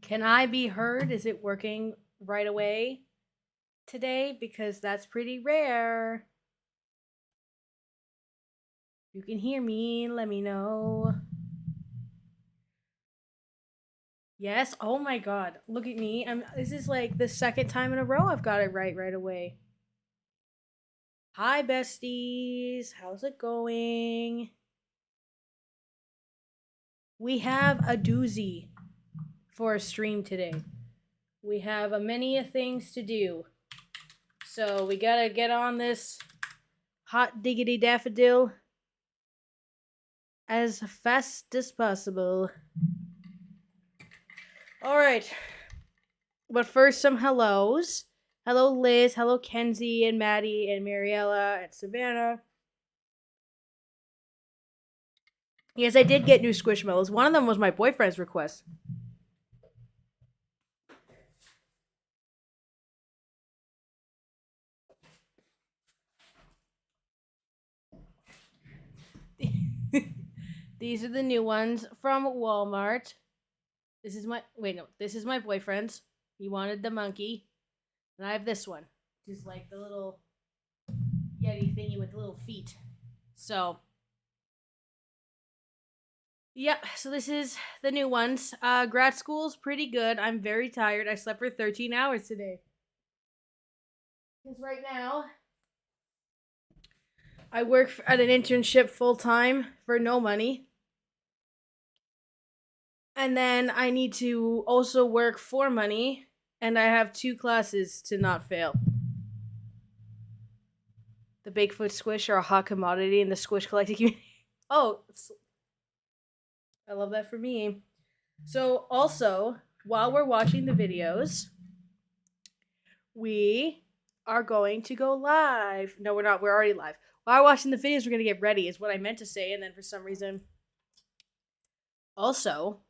Can I be heard? Is it working right away today? Because that's pretty rare. You can hear me, let me know. Yes. Oh my god. Look at me. This is like the second time in a row I've got it right away. Hi besties. How's it going? We have a doozy for a stream today. We have a many things to do. So we gotta get on this hot diggity daffodil as fast as possible. Alright. But first, some hellos. Hello, Liz. Hello, Kenzie and Maddie and Mariella and Savannah. Yes, I did get new Squishmallows. One of them was my boyfriend's request. These are the new ones from Walmart. This is my boyfriend's. He wanted the monkey. And I have this one. Just like the little Yeti thingy with little feet. So, yep, so this is the new ones. Grad school's pretty good. I'm very tired. I slept for 13 hours today. Because right now, I work at an internship full time for no money. And then I need to also work for money. And I have 2 classes to not fail. The Bigfoot squish are a hot commodity in the squish collecting community. Oh, I love that for me. So, also, while we're watching the videos, we are going to go live. No, we're not. We're already live. While we're watching the videos, we're going to get ready, is what I meant to say. And then for some reason. Also,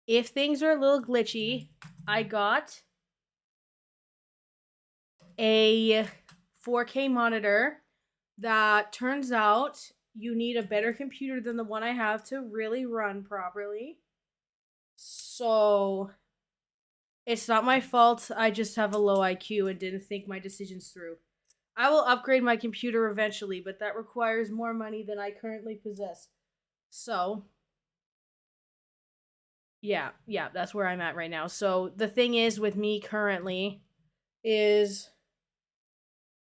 if things are a little glitchy, I got a 4K monitor that turns out you need a better computer than the one I have to really run properly. So it's not my fault. I just have a low IQ and didn't think my decisions through. I will upgrade my computer eventually, but that requires more money than I currently possess. So, yeah, that's where I'm at right now. So the thing is with me currently is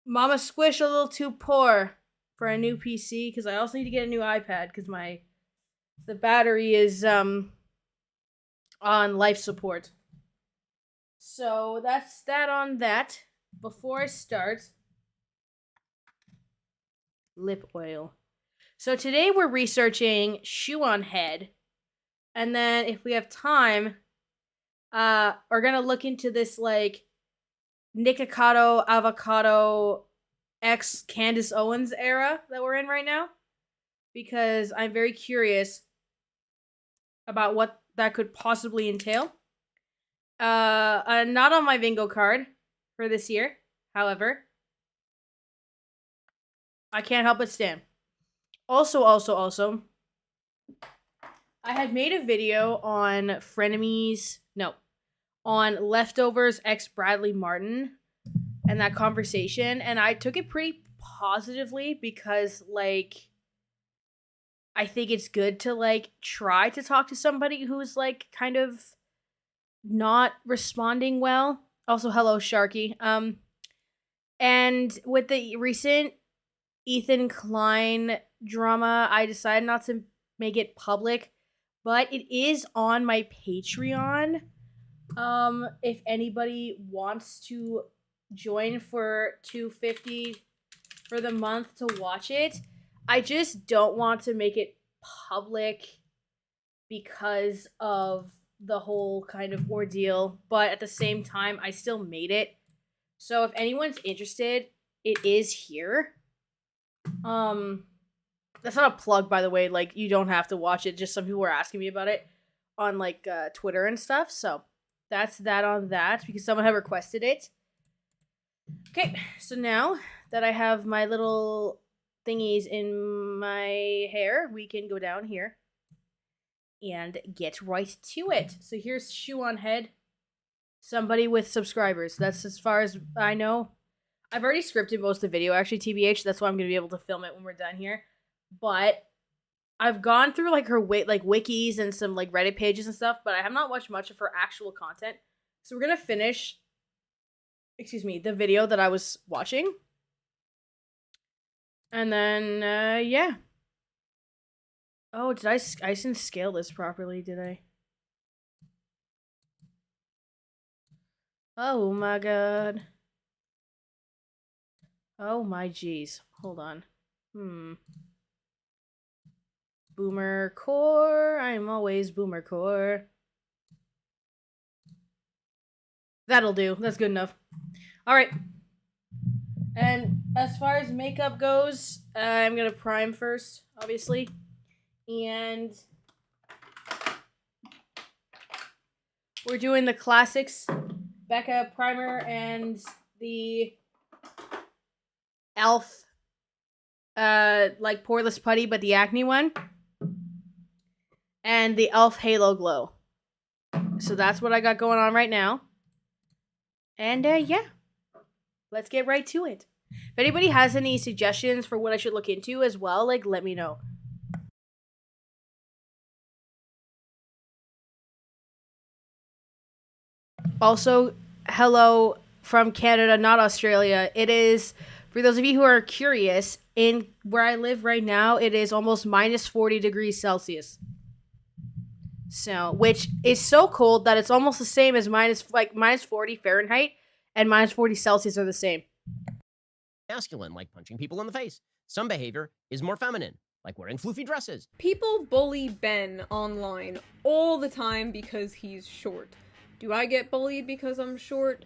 Mama Squish a little too poor for a new PC because I also need to get a new iPad because the battery is on life support. So that's that on that. Before I start, lip oil. So today we're researching Sh0eonhead, and then if we have time, we're gonna look into this like Nickocado avocado X Candace Owens era that we're in right now, because I'm very curious about what that could possibly entail. Not on my bingo card for this year, however. I can't help but stand. Also, I had made a video on on Leftovers X Bradley Martin and that conversation, and I took it pretty positively because, like, I think it's good to, like, try to talk to somebody who's, like, kind of not responding well. Also, hello, Sharky. And with the recent Ethan Klein drama, I decided not to make it public, but it is on my Patreon. If anybody wants to join for $2.50 for the month to watch it, I just don't want to make it public because of the whole kind of ordeal, but at the same time, I still made it. So if anyone's interested, it is here. That's not a plug, by the way. Like, you don't have to watch it. Just some people were asking me about it on, like, Twitter and stuff. So that's that on that, because someone had requested it. Okay, so now that I have my little thingies in my hair, we can go down here. and get right to it. So here's Sh0eonhead, somebody with subscribers. That's as far as I know. I've already scripted most of the video, actually, TBH. That's why I'm going to be able to film it when we're done here. But I've gone through like her wikis and some like Reddit pages and stuff, but I have not watched much of her actual content. So we're going to finish, the video that I was watching. And then, yeah. Oh, I didn't scale this properly, did I? Oh my god. Oh my jeez. Hold on. Boomer core. I'm always boomer core. That'll do. That's good enough. Alright. And as far as makeup goes, I'm gonna prime first, obviously. And we're doing the classics Becca primer and the e.l.f. Like poreless putty, but the acne one. And the e.l.f. Halo Glow. So that's what I got going on right now. And yeah. Let's get right to it. If anybody has any suggestions for what I should look into as well, like, let me know. Also, hello from Canada, not Australia. It is, for those of you who are curious, in where I live right now, it is almost minus 40 degrees Celsius. So, which is so cold that it's almost the same as minus 40 Fahrenheit and minus 40 Celsius are the same. Masculine, like punching people in the face. Some behavior is more feminine, like wearing floofy dresses. People bully Ben online all the time because he's short. Do I get bullied because I'm short?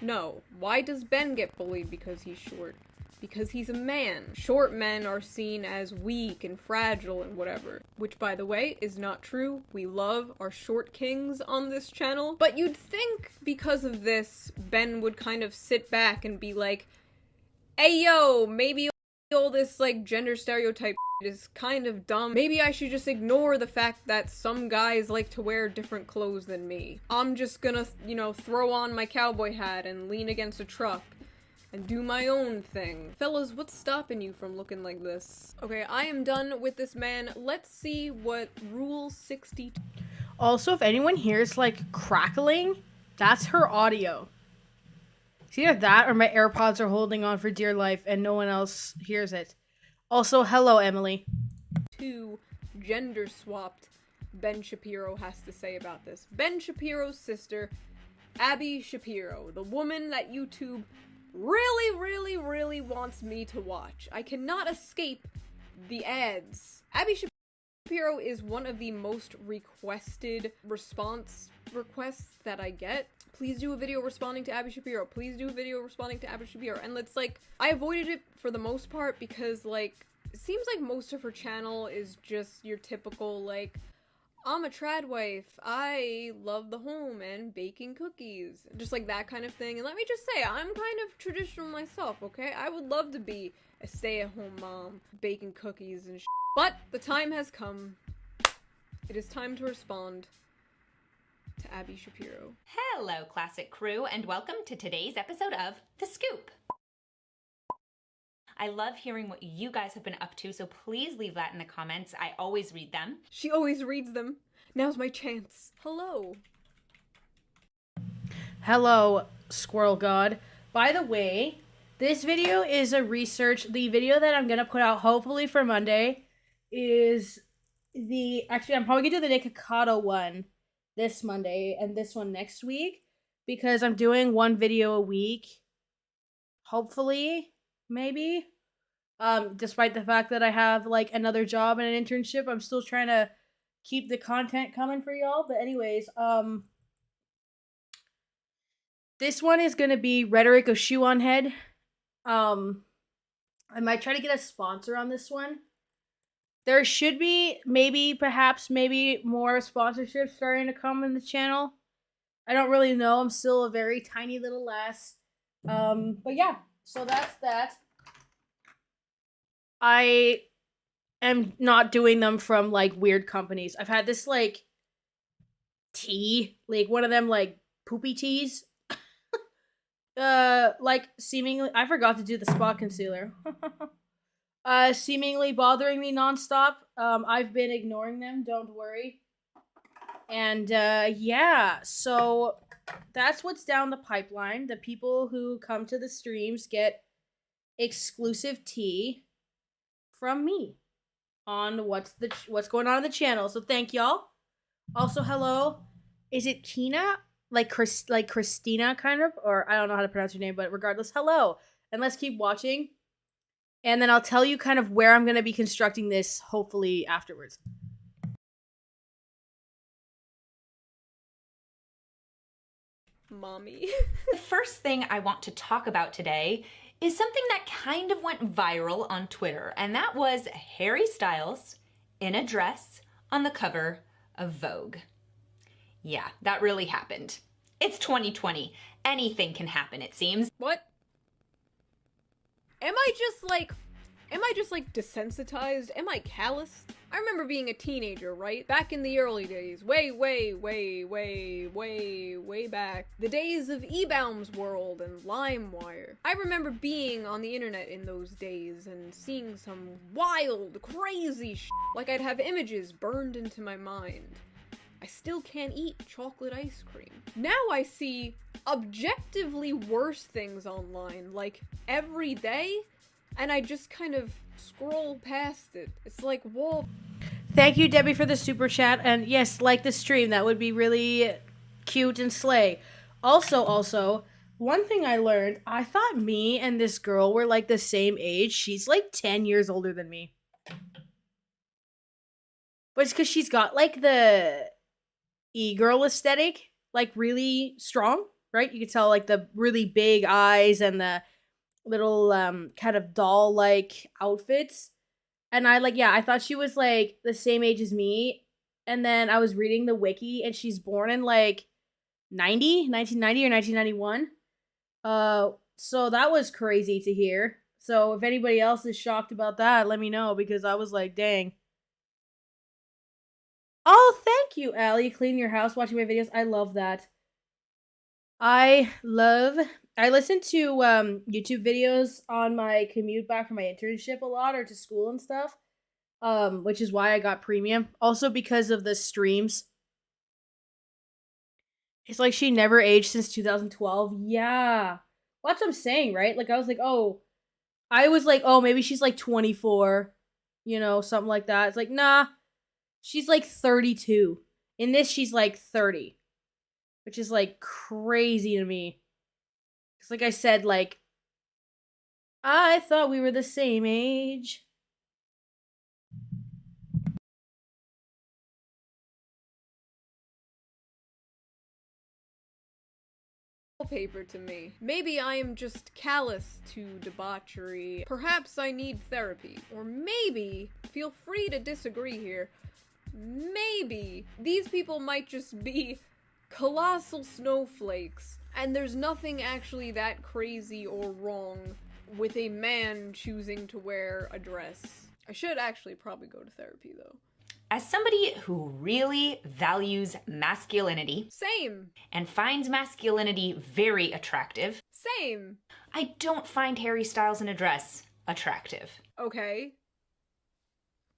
No. Why does Ben get bullied because he's short? Because he's a man. Short men are seen as weak and fragile and whatever. Which, by the way, is not true. We love our short kings on this channel. But you'd think because of this, Ben would kind of sit back and be like, hey yo, maybe all this like gender stereotype is kind of dumb. Maybe I should just ignore the fact that some guys like to wear different clothes than me. I'm just gonna, throw on my cowboy hat and lean against a truck and do my own thing. Fellas, what's stopping you from looking like this? Okay, I am done with this man. Let's see what Rule 60... Also, if anyone hears, like, crackling, that's her audio. It's either that or my AirPods are holding on for dear life and no one else hears it. Also, hello, Emily. Two gender-swapped Ben Shapiro has to say about this. Ben Shapiro's sister, Abby Shapiro, the woman that YouTube really wants me to watch. I cannot escape the ads. Abby Shapiro is one of the most requested response requests that I get. Please do a video responding to Abby Shapiro. Please do a video responding to Abby Shapiro. And it's like, I avoided it for the most part because, like, it seems like most of her channel is just your typical, like, I'm a trad wife, I love the home and baking cookies. Just like that kind of thing. And let me just say, I'm kind of traditional myself, okay? I would love to be a stay-at-home mom, baking cookies and But the time has come. It is time to respond to Abby Shapiro. Hello, classic crew, and welcome to today's episode of The Scoop. I love hearing what you guys have been up to, so please leave that in the comments. I always read them. She always reads them. Now's my chance. Hello. Hello, Squirrel God. By the way, this video is a research. The video that I'm going to put out hopefully for Monday is actually, I'm probably going to do the Nickocado one this Monday and this one next week because I'm doing one video a week. Hopefully, maybe. Despite the fact that I have like another job and an internship, I'm still trying to keep the content coming for y'all. But anyways, this one is gonna be Rhetoric of Sh0eonhead. I might try to get a sponsor on this one. There should be maybe more sponsorships starting to come in the channel. I don't really know. I'm still a very tiny little lass. But yeah, so that's that. I am not doing them from like weird companies. I've had this like tea, like one of them like poopy teas. Like seemingly, I forgot to do the spot concealer. Seemingly bothering me nonstop. I've been ignoring them, don't worry. And yeah, so that's what's down the pipeline. The people who come to the streams get exclusive tea from me on what's going on in the channel. So thank y'all. Also, hello. Is it Kina? Like Christina, kind of? Or I don't know how to pronounce your name, but regardless, hello. And let's keep watching. And then I'll tell you kind of where I'm going to be constructing this, hopefully, afterwards. Mommy. The first thing I want to talk about today is something that kind of went viral on Twitter, and that was Harry Styles in a dress on the cover of Vogue. Yeah, that really happened. It's 2020. Anything can happen, it seems. What? Am I just like desensitized? Am I calloused? I remember being a teenager, right? Back in the early days. Way back. The days of eBaum's World and LimeWire. I remember being on the internet in those days and seeing some wild, crazy shit. Like I'd have images burned into my mind. I still can't eat chocolate ice cream. Now I see objectively worse things online, like every day, and I just kind of scroll past it. It's like, whoa. Thank you, Debbie, for the super chat. And yes, like the stream. That would be really cute and slay. Also, one thing I learned, I thought me and this girl were like the same age. She's like 10 years older than me. But it's because she's got like the e-girl aesthetic, like really strong, right? You can tell like the really big eyes and the little kind of doll-like outfits. And I thought she was like the same age as me. And then I was reading the wiki and she's born in like 1990 or 1991. So that was crazy to hear. So if anybody else is shocked about that, let me know, because I was like, dang. Oh, thank you, Allie. Cleaning your house, watching my videos. I love that. I listen to YouTube videos on my commute back from my internship a lot, or to school and stuff. Which is why I got premium. Also because of the streams. It's like she never aged since 2012. Yeah. Well, that's what I'm saying, right? Like I was like, oh, maybe she's like 24. You know, something like that. It's like, nah. She's like 32. In this, she's like 30. Which is like crazy to me. Because like I said, like, I thought we were the same age. Paper to me. Maybe I am just callous to debauchery. Perhaps I need therapy. Or maybe, feel free to disagree here, maybe these people might just be colossal snowflakes, and there's nothing actually that crazy or wrong with a man choosing to wear a dress. I should actually probably go to therapy, though. As somebody who really values masculinity, Same. and finds masculinity very attractive, Same. I don't find Harry Styles in a dress attractive. Okay.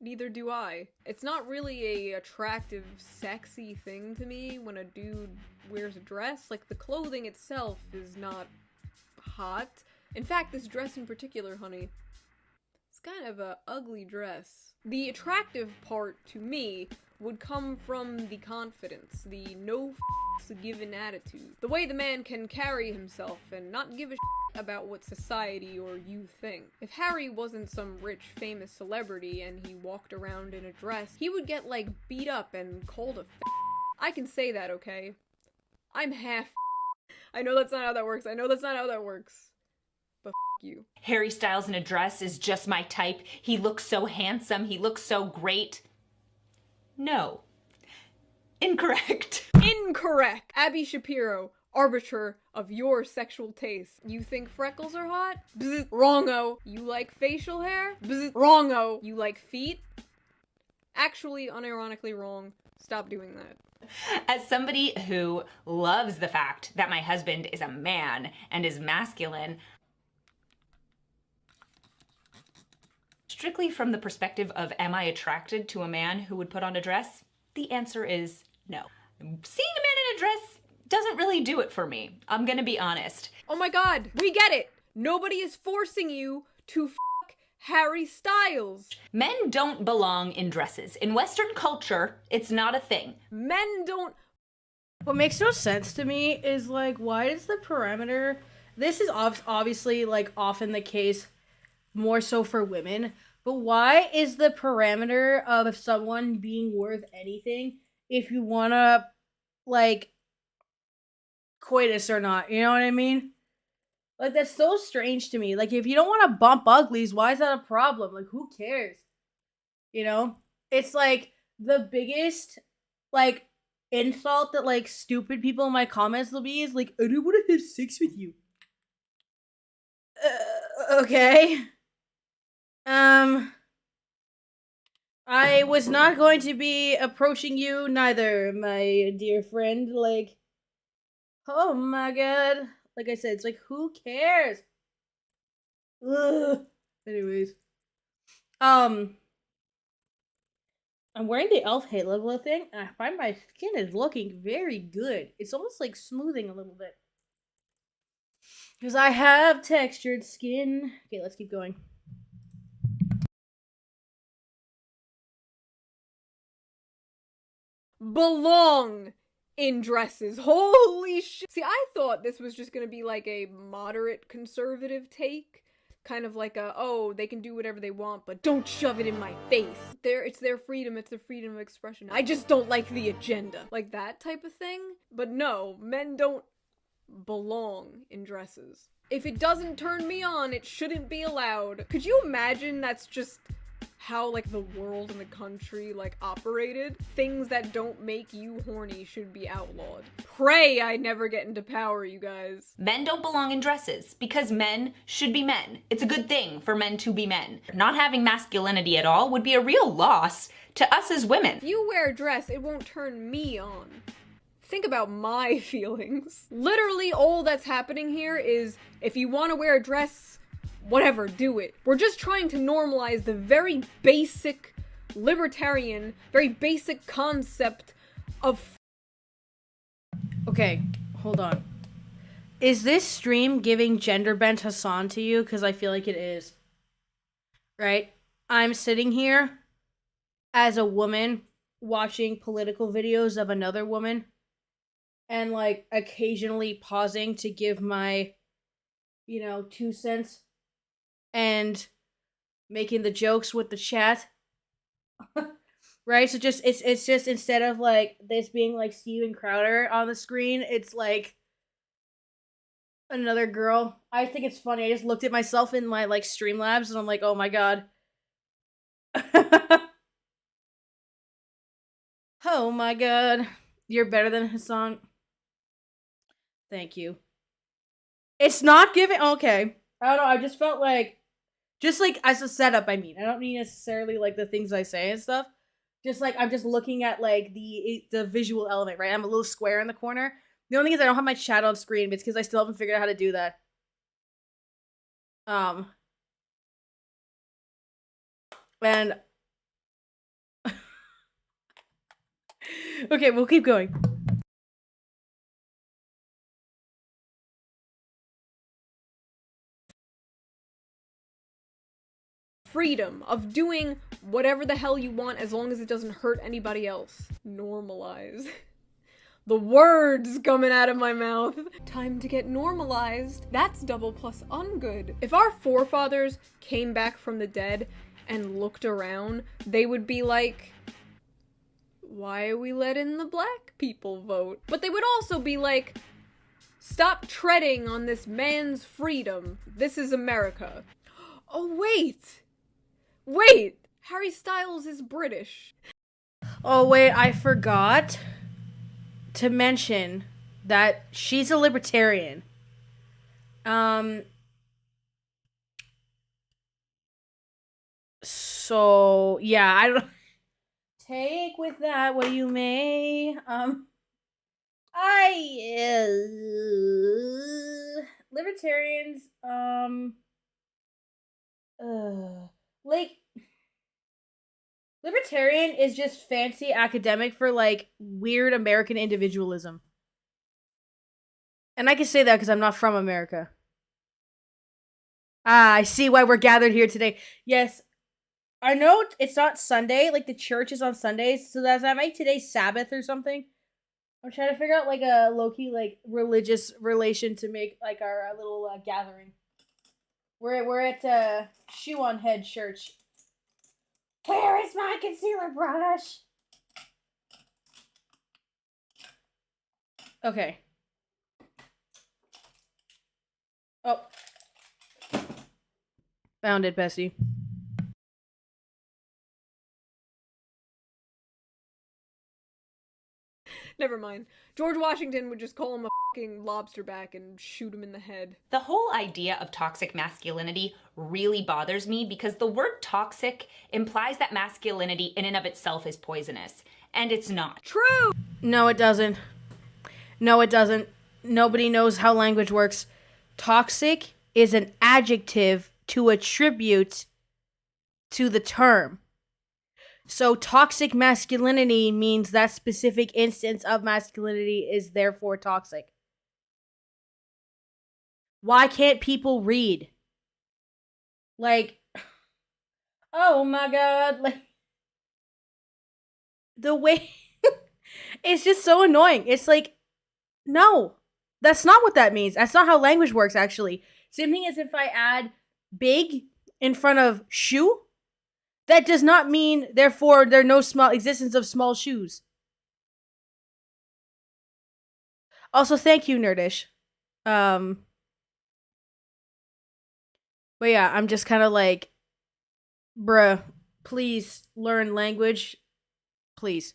Neither do I. It's not really a attractive, sexy thing to me when a dude wears a dress. Like, the clothing itself is not hot. In fact, this dress in particular, honey, it's kind of a ugly dress. The attractive part to me would come from the confidence, the no f***s given attitude. The way the man can carry himself and not give a shit about what society or you think. If Harry wasn't some rich, famous celebrity and he walked around in a dress, he would get, like, beat up and called a I can say that, okay? I'm half I know that's not how that works. I know that's not how that works. But you. Harry Styles in a dress is just my type. He looks so handsome. He looks so great. No. Incorrect. Incorrect! Abby Shapiro, arbiter of your sexual taste. You think freckles are hot? Bzz, wrongo. You like facial hair? Bzz, wrongo. You like feet? actually unironically wrong. Stop doing that. As somebody who loves the fact that my husband is a man and is masculine, strictly from the perspective of am I attracted to a man who would put on a dress? The answer is no. Seeing a man in a dress doesn't really do it for me. I'm gonna be honest. Oh my god, we get it! Nobody is forcing you to f*** Harry Styles. Men don't belong in dresses. In Western culture, it's not a thing. Men don't... What makes no sense to me is, like, why is the parameter... This is obviously, like, often the case more so for women, but why is the parameter of someone being worth anything if you want to, like, coitus or not? You know what I mean? Like, that's so strange to me. Like, if you don't want to bump uglies, why is that a problem? Like, who cares? You know? It's, like, the biggest, like, insult that, like, stupid people in my comments will be is, like, I don't want to have sex with you. Okay. I was not going to be approaching you neither, my dear friend. Like, oh my god. Like I said, it's like, who cares? Ugh. Anyways. I'm wearing the elf halo thing, and I find my skin is looking very good. It's almost like smoothing a little bit. Because I have textured skin. Okay, let's keep going. belong in dresses. Holy shit. See, I thought this was just gonna be like a moderate conservative take. Kind of like a, oh, they can do whatever they want, but don't shove it in my face. It's their freedom, it's their freedom of expression. I just don't like the agenda. Like that type of thing. But no, men don't belong in dresses. If it doesn't turn me on, it shouldn't be allowed. Could you imagine that's just how, like, the world and the country, like, operated? Things that don't make you horny should be outlawed. Pray I never get into power, you guys. Men don't belong in dresses because men should be men. It's a good thing for men to be men. Not having masculinity at all would be a real loss to us as women. If you wear a dress, it won't turn me on. Think about my feelings. Literally all that's happening here is if you want to wear a dress, whatever, do it. We're just trying to normalize the very basic libertarian, very basic concept of... Okay, hold on. Is this stream giving gender bent Hassan to you? Because I feel like it is. Right? I'm sitting here as a woman watching political videos of another woman and, like, occasionally pausing to give my, 2 cents and making the jokes with the chat. Right? So it's just instead of, like, this being, like, Steven Crowder on the screen, it's, like, another girl. I think it's funny. I just looked at myself in my, like, Streamlabs, and I'm like, oh my god. Oh my god. You're better than Hassan. Thank you. It's not giving... Okay. I don't know, I just felt like... Just, like, as a setup, I mean. I don't mean necessarily, like, the things I say and stuff. Just, like, I'm just looking at, like, the visual element, right? I'm a little square in the corner. The only thing is I don't have my chat on screen, but it's because I still haven't figured out how to do that. And... Okay, we'll keep going. freedom of doing whatever the hell you want as long as it doesn't hurt anybody else. Normalize. The words coming out of my mouth. Time to get normalized. That's double plus ungood. If our forefathers came back from the dead and looked around, they would be like, why are we letting the black people vote? But they would also be like, stop treading on this man's freedom. This is America. Oh, wait! Wait! Harry Styles is British. Oh, wait, I forgot to mention that she's a libertarian. So, yeah, take with that what you may. Libertarians, like, libertarian is just fancy academic for, like, weird American individualism. And I can say that because I'm not from America. Ah, I see why we're gathered here today. Yes, I know it's not Sunday, like, the church is on Sundays, so does that make today Sabbath or something? I'm trying to figure out, like, a low-key, like, religious relation to make, like, our little gathering. We're at Sh0eonhead Church. Where is my concealer brush? Okay. Oh. Found it, Bessie. Never mind. George Washington would just call him a fucking lobster back and shoot him in the head. The whole idea of toxic masculinity really bothers me because the word toxic implies that masculinity in and of itself is poisonous. And it's not. True! No, it doesn't. No, it doesn't. Nobody knows how language works. Toxic is an adjective to attribute to the term. So toxic masculinity means that specific instance of masculinity is therefore toxic. Why can't people read? Like, oh my god, like, the way, it's just so annoying. It's like, no, that's not what that means. That's not how language works, actually. Same thing as if I add big in front of shoe. That does not mean, therefore, there are no small existence of small shoes. Also, thank you, Nerdish. But yeah, I'm just kind of like, bruh, please learn language. Please.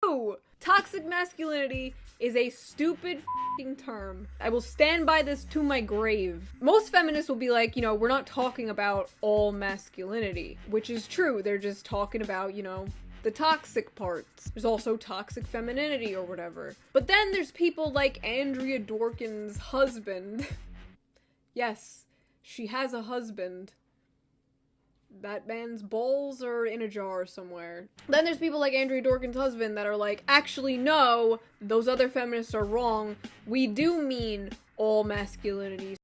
Ooh, toxic masculinity is a stupid f***ing term. I will stand by this to my grave. Most feminists will be like, you know, we're not talking about all masculinity, which is true. They're just talking about, you know, the toxic parts. There's also toxic femininity or whatever. But then there's people like Andrea Dworkin's husband. Yes, she has a husband. That man's balls are in a jar somewhere. Then there's people like Andrea Dworkin's husband that are like, actually no, those other feminists are wrong. We do mean all masculinity.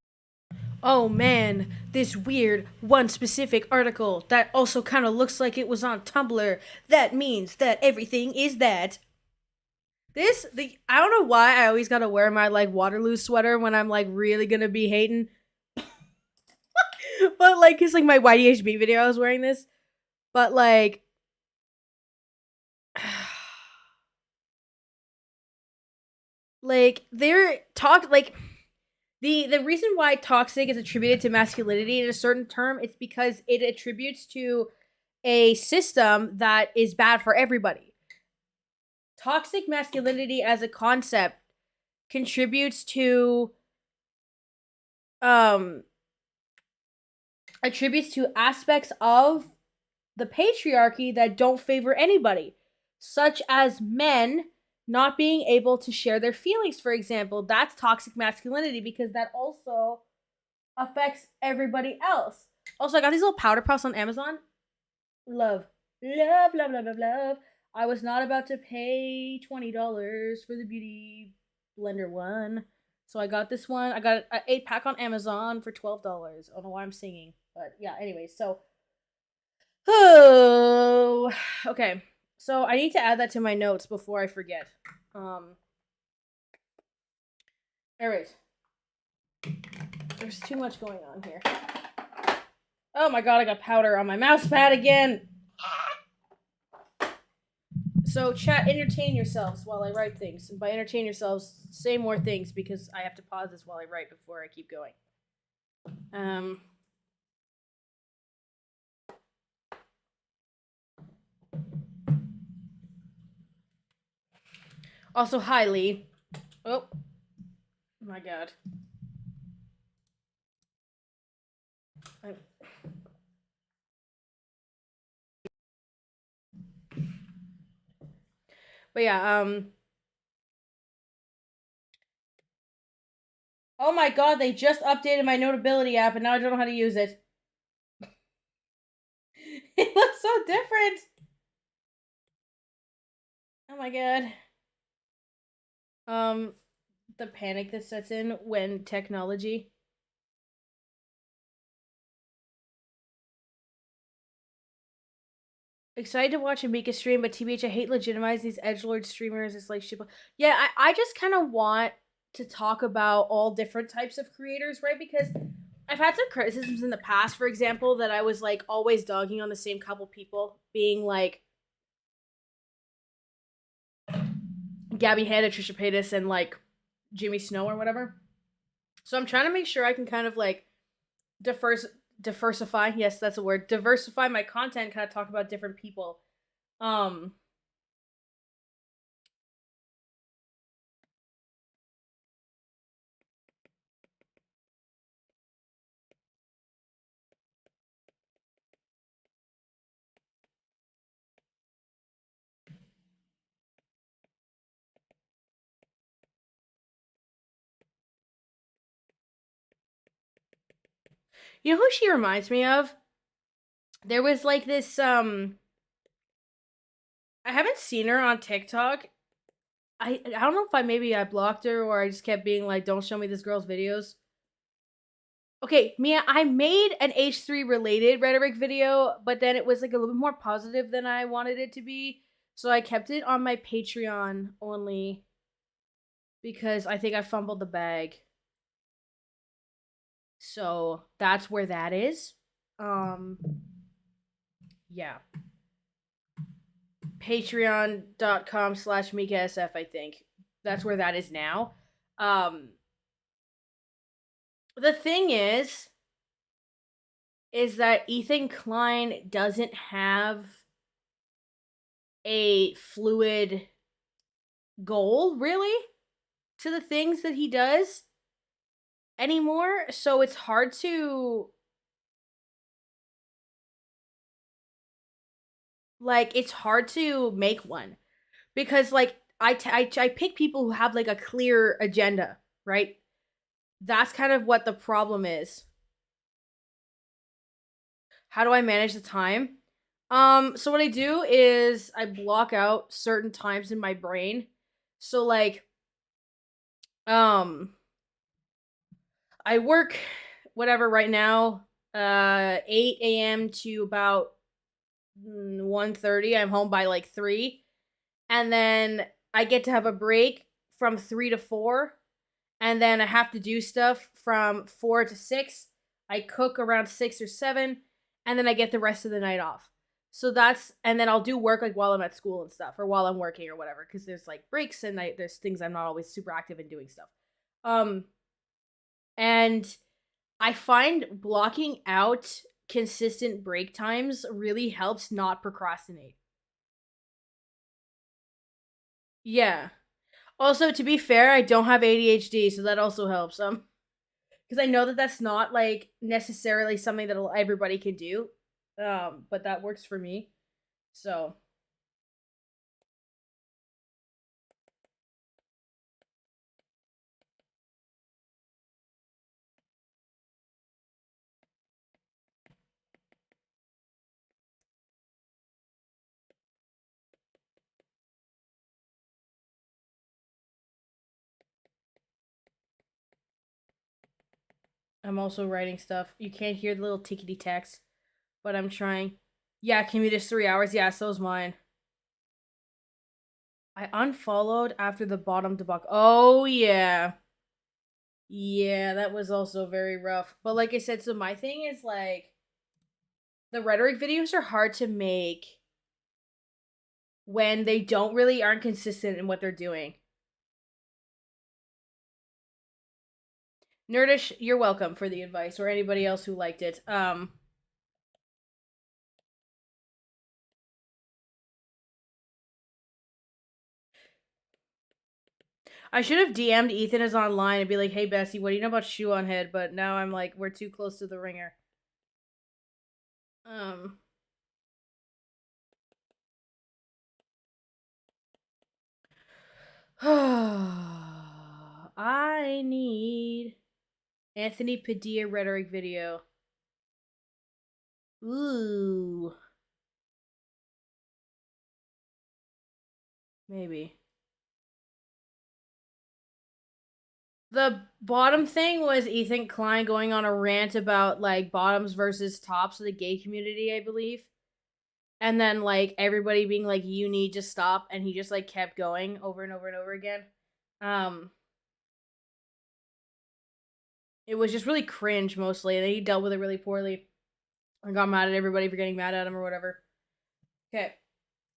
Oh man, this weird one specific article that also kind of looks like it was on Tumblr. That means that everything is that. I don't know why I always gotta wear my, like, Waterloo sweater when I'm, like, really gonna be hating. But, like, it's like my YDHB video, I was wearing this. But, like, like, the reason why toxic is attributed to masculinity in a certain term is because it attributes to a system that is bad for everybody. Toxic masculinity as a concept contributes to aspects of the patriarchy that don't favor anybody, such as men not being able to share their feelings, for example. That's toxic masculinity because that also affects everybody else. Also, I got these little powder puffs on Amazon. Love. Love, love, love, love, love. I was not about to pay $20 for the Beauty Blender one. So I got this one. I got an 8-pack on Amazon for $12. I don't know why I'm singing. But yeah, anyways, so. Oh, okay. So I need to add that to my notes before I forget. Alright. There's too much going on here. Oh my god, I got powder on my mouse pad again! So, chat, entertain yourselves while I write things. And by entertain yourselves, say more things because I have to pause this while I write before I keep going. Also, hi, Lee. Oh. My god. But yeah, oh my god, they just updated my Notability app and now I don't know how to use it. It looks so different. Oh my god. The panic that sets in when technology. Excited to watch Amika stream, but TBH, I hate legitimizing these edgelord streamers. It's like shit. Yeah, I just kind of want to talk about all different types of creators, right? Because I've had some criticisms in the past, for example, that I was like always dogging on the same couple people, being like Gabby Hanna, Trisha Paytas, and like Jimmy Snow or whatever. So I'm trying to make sure I can kind of like diversify. Yes, that's a word. Diversify my content, kind of talk about different people. You know who she reminds me of? There was like this I haven't seen her on TikTok. I don't know if I blocked her or I just kept being like, don't show me this girl's videos. Okay, Mia, I made an H3 related rhetoric video, but then it was like a little bit more positive than I wanted it to be. So I kept it on my Patreon only because I think I fumbled the bag. So that's where that is. Yeah. Patreon.com/MikaSF, I think. That's where that is now. The thing is that Ethan Klein doesn't have a fluid goal, really, to the things that he does anymore. So it's hard to make one because like I pick people who have like a clear agenda, right? That's kind of what the problem is. How do I manage the time? So what I do is I block out certain times in my brain. So like I work whatever right now 8 a.m. to about 1:30. I'm home by like 3. And then I get to have a break from 3 to 4. And then I have to do stuff from 4 to 6. I cook around 6 or 7. And then I get the rest of the night off. So that's, and then I'll do work like while I'm at school and stuff, or while I'm working or whatever, because there's like breaks and there's things I'm not always super active in doing stuff. And I find blocking out consistent break times really helps not procrastinate. Yeah. Also, to be fair, I don't have ADHD, so that also helps. Because I know that that's not like necessarily something that everybody can do, but that works for me. So. I'm also writing stuff. You can't hear the little tickety text, but I'm trying. Yeah, commute is 3 hours. Yeah, so's mine. I unfollowed after the bottom debacle. Oh, yeah. Yeah, that was also very rough. But like I said, so my thing is like, the rhetoric videos are hard to make when they aren't consistent in what they're doing. Nerdish, you're welcome for the advice, or anybody else who liked it. I should have DM'd Ethan is online and be like, hey, Bessie, what do you know about Sh0eonhead? But now I'm like, we're too close to the ringer. I need Anthony Padilla rhetoric video. Ooh. Maybe. The bottom thing was Ethan Klein going on a rant about, like, bottoms versus tops of the gay community, I believe. And then, like, everybody being like, you need to stop, and he just, like, kept going over and over and over again. It was just really cringe, mostly, and he dealt with it really poorly. And got mad at everybody for getting mad at him or whatever. Okay.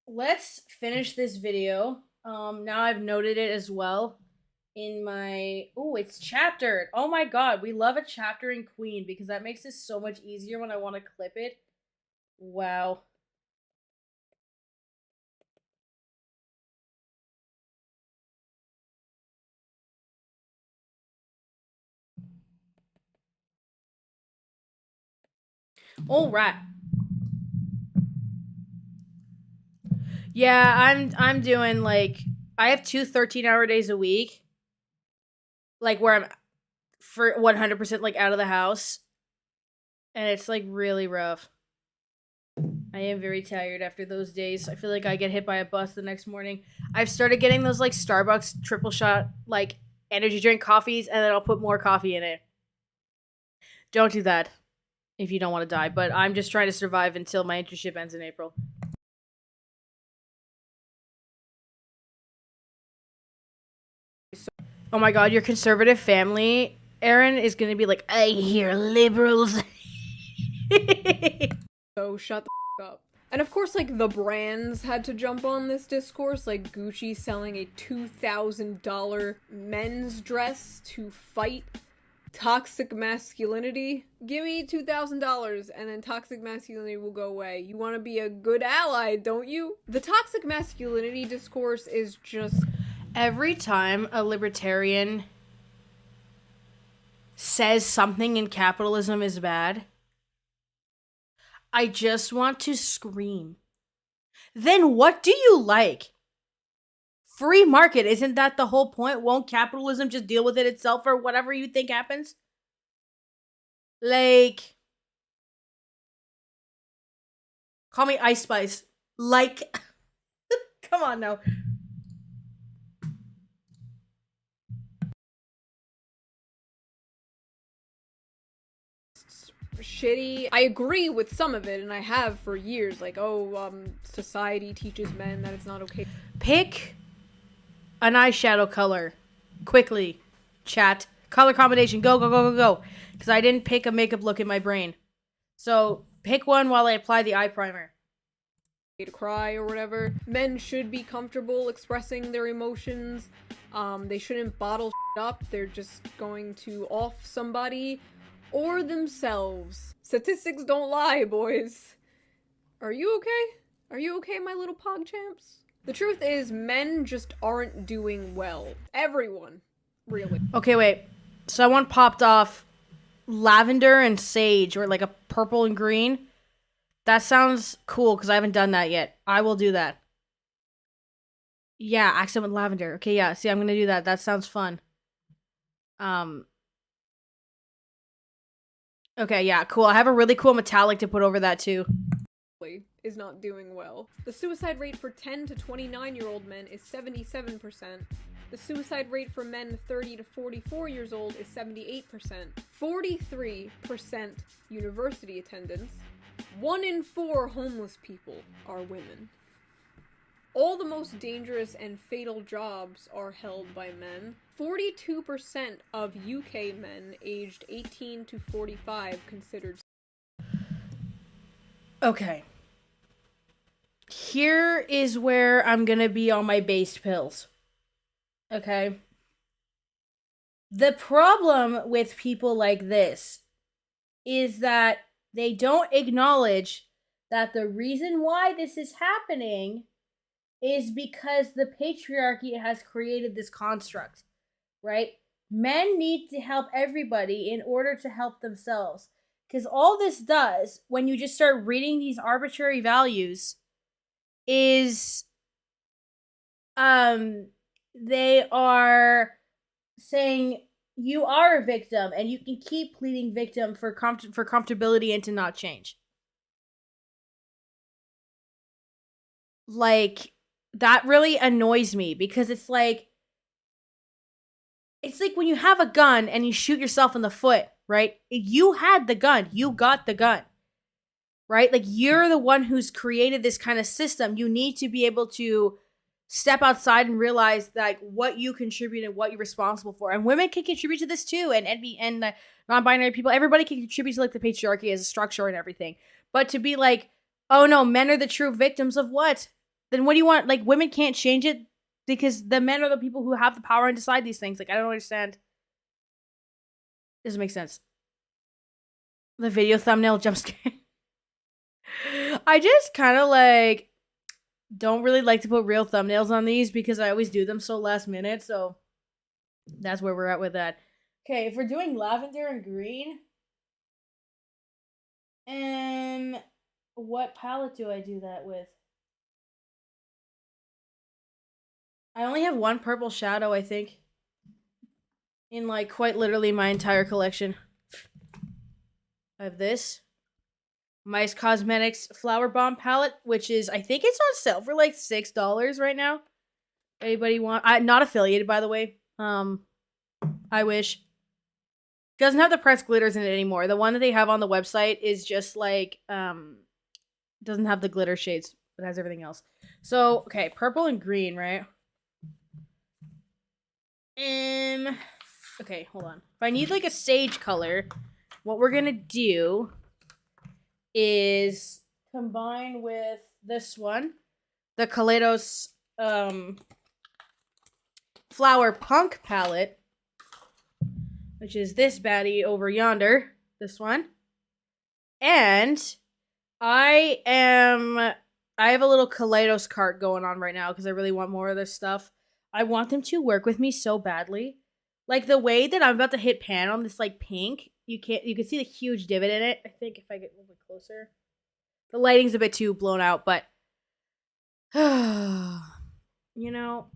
Let's finish this video. Now I've noted it as well in my... Oh, it's chaptered. Oh my god, we love a chaptering queen because that makes this so much easier when I want to clip it. Wow. All right. Yeah, I'm doing, like, I have 2 13-hour days a week. Like, where I'm for 100% like out of the house. And it's, like, really rough. I am very tired after those days. I feel like I get hit by a bus the next morning. I've started getting those, like, Starbucks triple shot, like, energy drink coffees, and then I'll put more coffee in it. Don't do that if you don't want to die, but I'm just trying to survive until my internship ends in April. Oh my god, your conservative family, Aaron, is gonna be like, I hear liberals. So shut the up. And of course, like, the brands had to jump on this discourse, like Gucci selling a $2,000 men's dress to fight toxic masculinity. Give me $2,000 and then toxic masculinity will go away. You want to be a good ally, don't you? The toxic masculinity discourse is just... Every time a libertarian says something in capitalism is bad, I just want to scream. Then what do you like? Free market, isn't that the whole point? Won't capitalism just deal with it itself or whatever you think happens? Like, call me Ice Spice. Like, come on now. Shitty. I agree with some of it, and I have for years, like, society teaches men that it's not okay. Pick an eyeshadow color. Quickly. Chat. Color combination. Go, go, go, go, go. Because I didn't pick a makeup look in my brain. So, pick one while I apply the eye primer. To cry or whatever. Men should be comfortable expressing their emotions. They shouldn't bottle shit up. They're just going to off somebody or themselves. Statistics don't lie, boys. Are you okay? Are you okay, my little pog champs? The truth is, men just aren't doing well. Everyone. Really. Okay, wait. Someone popped off lavender and sage, or like a purple and green. That sounds cool, because I haven't done that yet. I will do that. Yeah, accent with lavender. Okay, yeah, see, I'm gonna do that. That sounds fun. Okay, yeah, cool. I have a really cool metallic to put over that, too. Is not doing well. The suicide rate for 10 to 29-year-old men is 77%. The suicide rate for men 30 to 44 years old is 78%. 43% university attendance. 1 in 4 homeless people are women. All the most dangerous and fatal jobs are held by men. 42% of UK men aged 18 to 45 considered... Okay. Here is where I'm gonna be on my based pills. Okay? The problem with people like this is that they don't acknowledge that the reason why this is happening is because the patriarchy has created this construct, right? Men need to help everybody in order to help themselves. Because all this does, when you just start reading these arbitrary values, is they are saying you are a victim and you can keep pleading victim for comfortability and to not change. Like, that really annoys me because it's like when you have a gun and you shoot yourself in the foot, right? You had the gun. You got the gun. Right? Like, you're the one who's created this kind of system. You need to be able to step outside and realize like what you contribute and what you're responsible for. And women can contribute to this too, and non-binary people, everybody can contribute to like the patriarchy as a structure and everything. But to be like, oh no, men are the true victims of what? Then what do you want? Like, women can't change it because the men are the people who have the power and decide these things. Like, I don't understand. Doesn't make sense. The video thumbnail jump scare. I just kind of like don't really like to put real thumbnails on these because I always do them so last minute. So that's where we're at with that. Okay, if we're doing lavender and green, what palette do I do that with? I only have one purple shadow, I think, in like quite literally my entire collection. I have this Mice Cosmetics Flower Bomb palette, which is, I think it's on sale for like $6 right now. Anybody want? Not affiliated, by the way. I wish. Doesn't have the pressed glitters in it anymore. The one that they have on the website is just like doesn't have the glitter shades, but has everything else. So okay, purple and green, right? Okay, hold on. If I need like a sage color, what we're gonna do is combine with this one, the Kaleidos Flower Punk palette, which is this baddie over yonder, this one. And I have a little Kaleidos cart going on right now because I really want more of this stuff. I want them to work with me so badly. Like, the way that I'm about to hit pan on this like pink, you can see the huge divot in it. I think if I get a little bit closer. The lighting's a bit too blown out, but you know,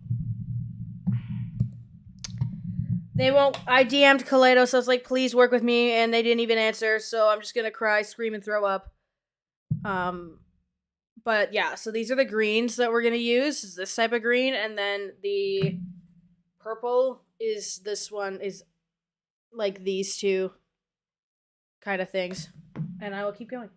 they won't. I DM'd Kaleidos, so I was like, please work with me, and they didn't even answer, so I'm just gonna cry, scream, and throw up. But yeah, so these are the greens that we're gonna use. Is this type of green, and then the purple is this one, is like these two kind of things. And I will keep going.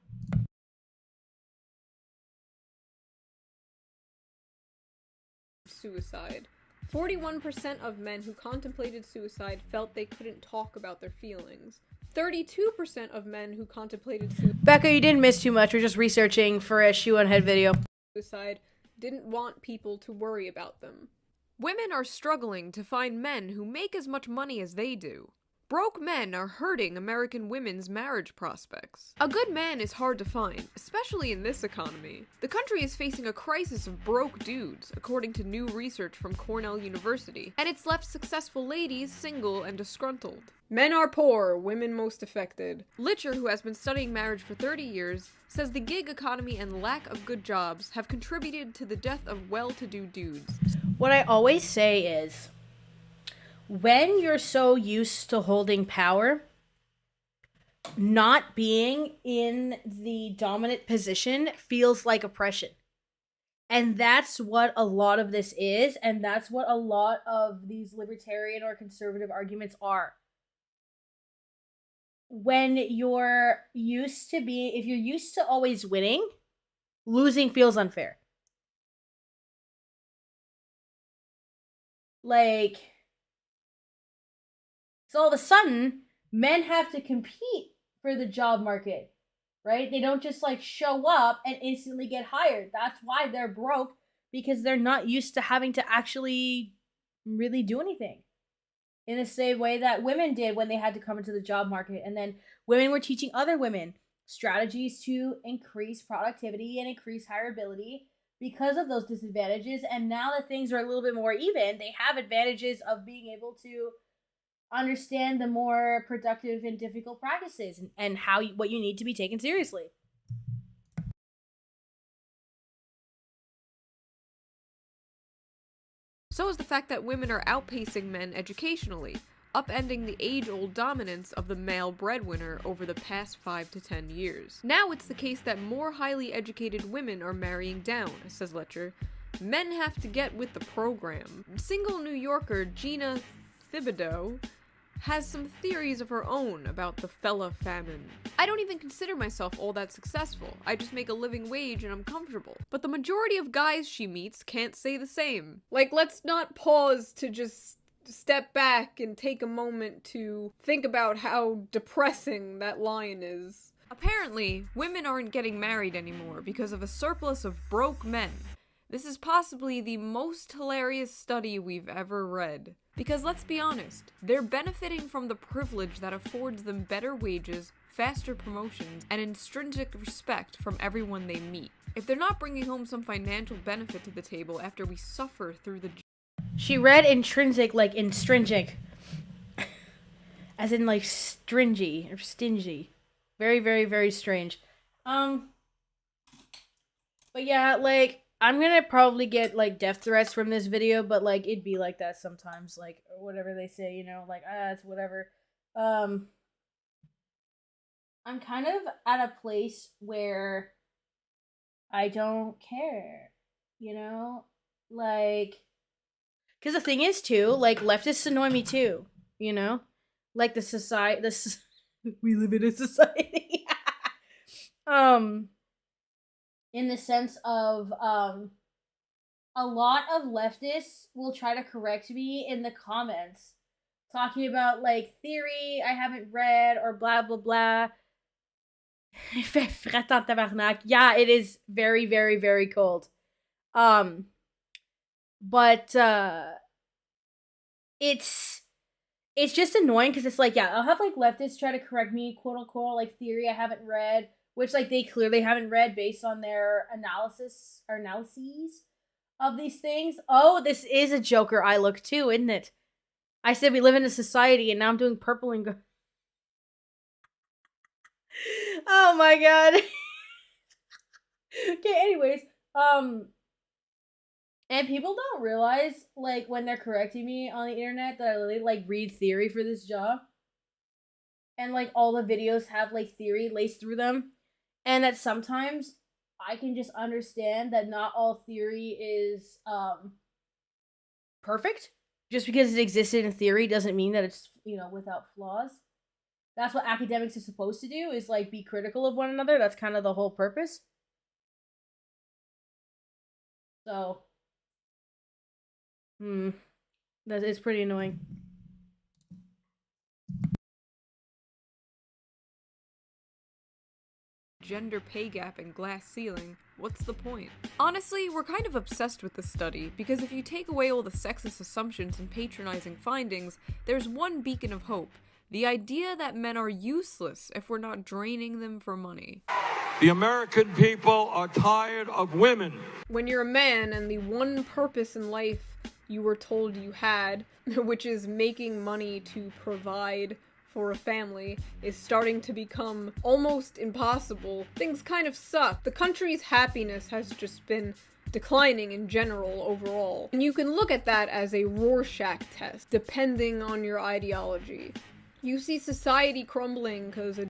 Suicide. 41% of men who contemplated suicide felt they couldn't talk about their feelings. 32% of men who contemplated Becca, you didn't miss too much. We're just researching for a Sh0eonhead video. Suicide didn't want people to worry about them. Women are struggling to find men who make as much money as they do. Broke men are hurting American women's marriage prospects. A good man is hard to find, especially in this economy. The country is facing a crisis of broke dudes, according to new research from Cornell University, and it's left successful ladies single and disgruntled. Men are poor, women most affected. Litcher, who has been studying marriage for 30 years, says the gig economy and lack of good jobs have contributed to the death of well-to-do dudes. What I always say is, when you're so used to holding power, not being in the dominant position feels like oppression. And that's what a lot of this is, and that's what a lot of these libertarian or conservative arguments are. When you're used to if you're used to always winning, losing feels unfair. Like, so all of a sudden, men have to compete for the job market, right? They don't just like show up and instantly get hired. That's why they're broke, because they're not used to having to actually really do anything. In the same way that women did when they had to come into the job market. And then women were teaching other women strategies to increase productivity and increase hireability because of those disadvantages. And now that things are a little bit more even, they have advantages of being able to understand the more productive and difficult practices and how what you need to be taken seriously. So is the fact that women are outpacing men educationally, upending the age-old dominance of the male breadwinner over the past 5 to 10 years. Now it's the case that more highly educated women are marrying down, says Letcher. Men have to get with the program. Single New Yorker Gina Thibodeau has some theories of her own about the fella famine. I don't even consider myself all that successful. I just make a living wage and I'm comfortable. But the majority of guys she meets can't say the same. Like, let's not pause to just step back and take a moment to think about how depressing that line is. Apparently, women aren't getting married anymore because of a surplus of broke men. This is possibly the most hilarious study we've ever read. Because let's be honest, they're benefiting from the privilege that affords them better wages, faster promotions, and intrinsic respect from everyone they meet. If they're not bringing home some financial benefit to the table after we suffer through the... She read intrinsic like intrinsic. As in like stringy or stingy. Very, very, very strange. But yeah, like, I'm gonna probably get, like, death threats from this video, but, like, it'd be like that sometimes, like, or whatever they say, you know, like, it's whatever. I'm kind of at a place where I don't care, you know? Like, because the thing is, too, like, leftists annoy me, too, you know? Like, the society, we live in a society. In the sense of, a lot of leftists will try to correct me in the comments, talking about, like, theory I haven't read, or blah, blah, blah. Yeah, it is very, very, very cold. But, it's just annoying, because it's like, yeah, I'll have, like, leftists try to correct me, quote-unquote, like, theory I haven't read, which, like, they clearly haven't read based on their analyses of these things. Oh, this is a Joker eye look too, isn't it? I said we live in a society, and now I'm doing purple and oh my god. Okay, anyways, and people don't realize, like, when they're correcting me on the internet, that I really, like, read theory for this job. And, like, all the videos have, like, theory laced through them. And that sometimes I can just understand that not all theory is perfect. Just because it existed in theory doesn't mean that it's, you know, without flaws. That's what academics are supposed to do, is, like, be critical of one another. That's kind of the whole purpose. So, that is pretty annoying. Gender pay gap and glass ceiling, what's the point? Honestly, we're kind of obsessed with this study, because if you take away all the sexist assumptions and patronizing findings, there's one beacon of hope: the idea that men are useless if we're not draining them for money. The American people are tired of women. When you're a man and the one purpose in life you were told you had, which is making money to provide for a family, is starting to become almost impossible, things kind of suck. The country's happiness has just been declining in general overall. And you can look at that as a Rorschach test, depending on your ideology. You see society crumbling because of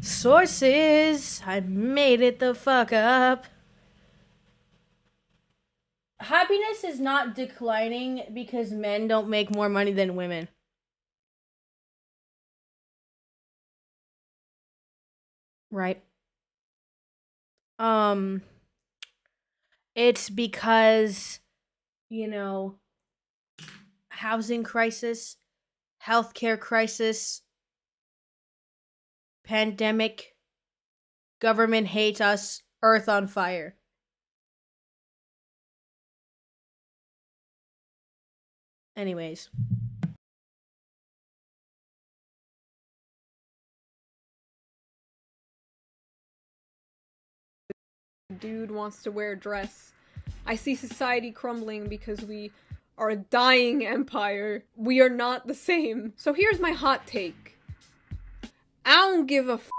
Sources, I made it the fuck up. Happiness is not declining because men don't make more money than women. Right. It's because, you know, housing crisis, healthcare crisis, pandemic, government hate us, earth on fire. Anyways. dude wants to wear a dress. I see society crumbling because we are a dying empire. We are not the same. So here's my hot take. I don't give a f***.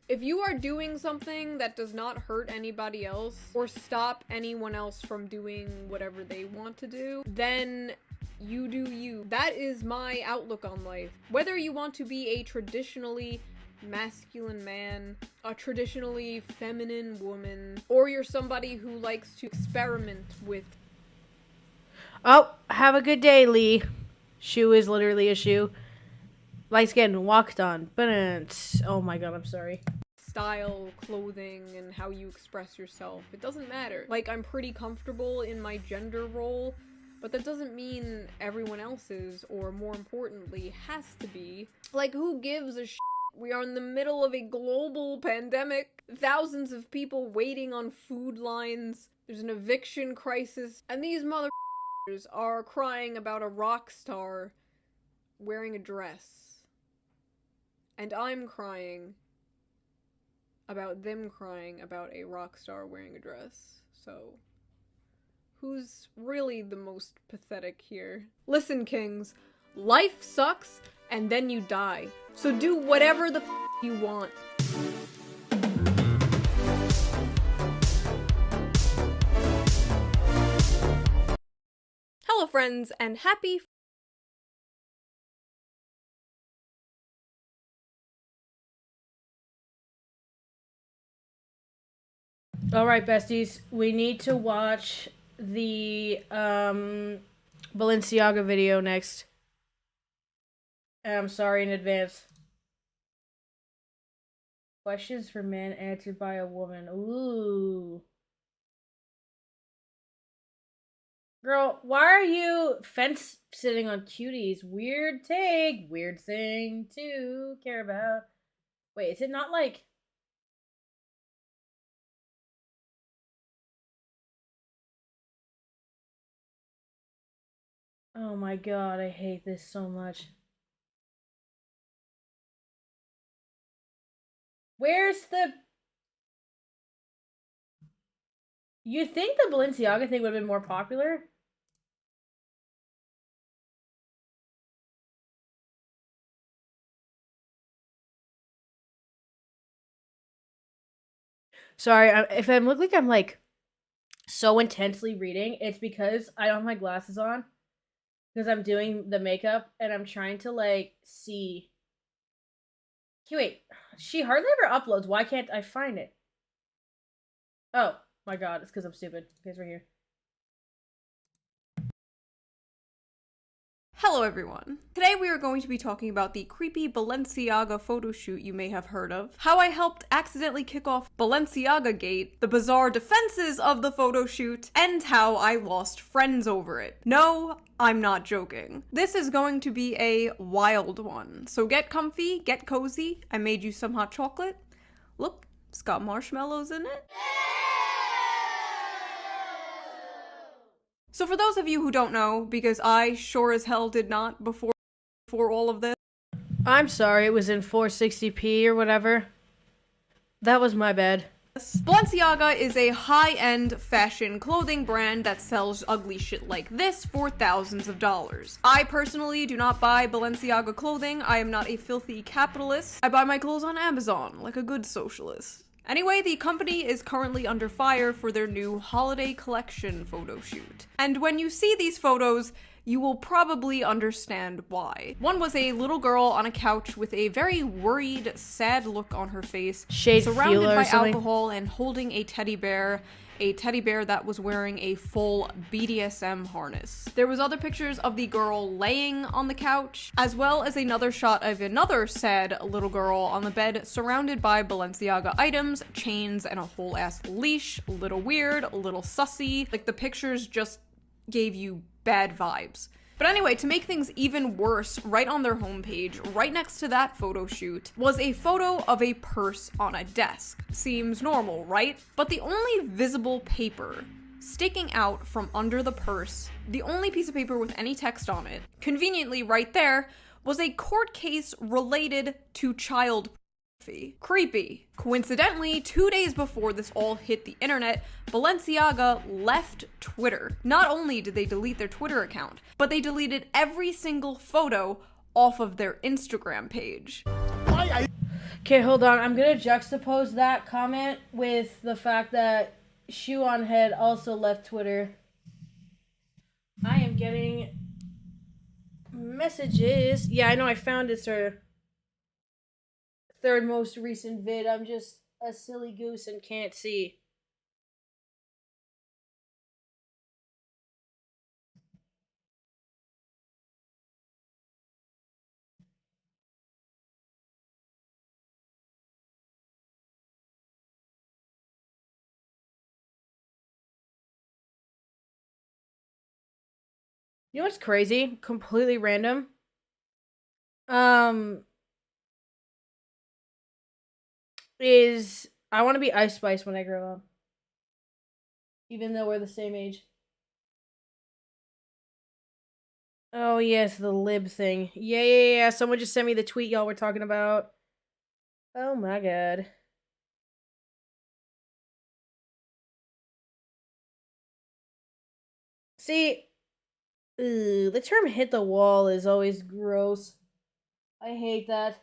If you are doing something that does not hurt anybody else or stop anyone else from doing whatever they want to do, then you do you. That is my outlook on life. Whether you want to be a traditionally masculine man, a traditionally feminine woman, or you're somebody who likes to experiment with. Oh, have a good day, Lee. Shoe is literally a shoe. Light skin, walked on. Oh my god, I'm sorry. Style, clothing, and how you express yourself. It doesn't matter. Like, I'm pretty comfortable in my gender role, but that doesn't mean everyone else is, or more importantly, has to be. Like, who gives a shit? We are in the middle of a global pandemic. Thousands of people waiting on food lines. There's an eviction crisis. And these motherfuckers are crying about a rock star wearing a dress. And I'm crying about them crying about a rock star wearing a dress. So, who's really the most pathetic here? Listen, kings, life sucks and then you die. So do whatever the f you want. Hello friends, and happy Alright, besties. We need to watch the Balenciaga video next. I'm sorry in advance. Questions for men answered by a woman. Ooh. Girl, why are you fence sitting on cuties? Weird take. Weird thing to care about. Wait, is it not like... Oh my god, I hate this so much. Where's the... You think the Balenciaga thing would have been more popular? Sorry, if I look like I'm like so intensely reading, it's because I don't have my glasses on. Because I'm doing the makeup and I'm trying to like see. Okay, wait. She hardly ever uploads. Why can't I find it? Oh my god, it's because I'm stupid. Okay, it's right here. Hello everyone. Today we are going to be talking about the creepy Balenciaga photo shoot you may have heard of, how I helped accidentally kick off Balenciaga Gate, the bizarre defenses of the photo shoot, and how I lost friends over it. No, I'm not joking. This is going to be a wild one, so get comfy, get cozy. I made you some hot chocolate. Look, it's got marshmallows in it. So for those of you who don't know, because I sure as hell did not before all of this. I'm sorry, it was in 460p or whatever. That was my bad. Balenciaga is a high-end fashion clothing brand that sells ugly shit like this for thousands of dollars. I personally do not buy Balenciaga clothing. I am not a filthy capitalist. I buy my clothes on Amazon, like a good socialist. Anyway, the company is currently under fire for their new holiday collection photo shoot. And when you see these photos, you will probably understand why. One was a little girl on a couch with a very worried, sad look on her face, surrounded by alcohol and holding a teddy bear that was wearing a full BDSM harness. There was other pictures of the girl laying on the couch, as well as another shot of another sad little girl on the bed surrounded by Balenciaga items, chains, and a whole ass leash. A little weird, a little sussy. Like, the pictures just gave you bad vibes. But anyway, to make things even worse, right on their homepage, right next to that photo shoot, was a photo of a purse on a desk. Seems normal, right? But the only visible paper sticking out from under the purse, the only piece of paper with any text on it, conveniently right there, was a court case related to child Creepy. Coincidentally, 2 days before this all hit the internet, Balenciaga left Twitter. Not only did they delete their Twitter account, but they deleted every single photo off of their Instagram page. Okay, hold on. I'm gonna juxtapose that comment with the fact that Sh0eonhead also left Twitter. I am getting messages. Yeah, I know, I found it's her third most recent vid. I'm just a silly goose and can't see. You know what's crazy? Completely random. Is I want to be Ice Spice when I grow up. Even though we're the same age. Oh yes, the lib thing. Yeah. Someone just sent me the tweet y'all were talking about. Oh my god. See, the term hit the wall is always gross. I hate that.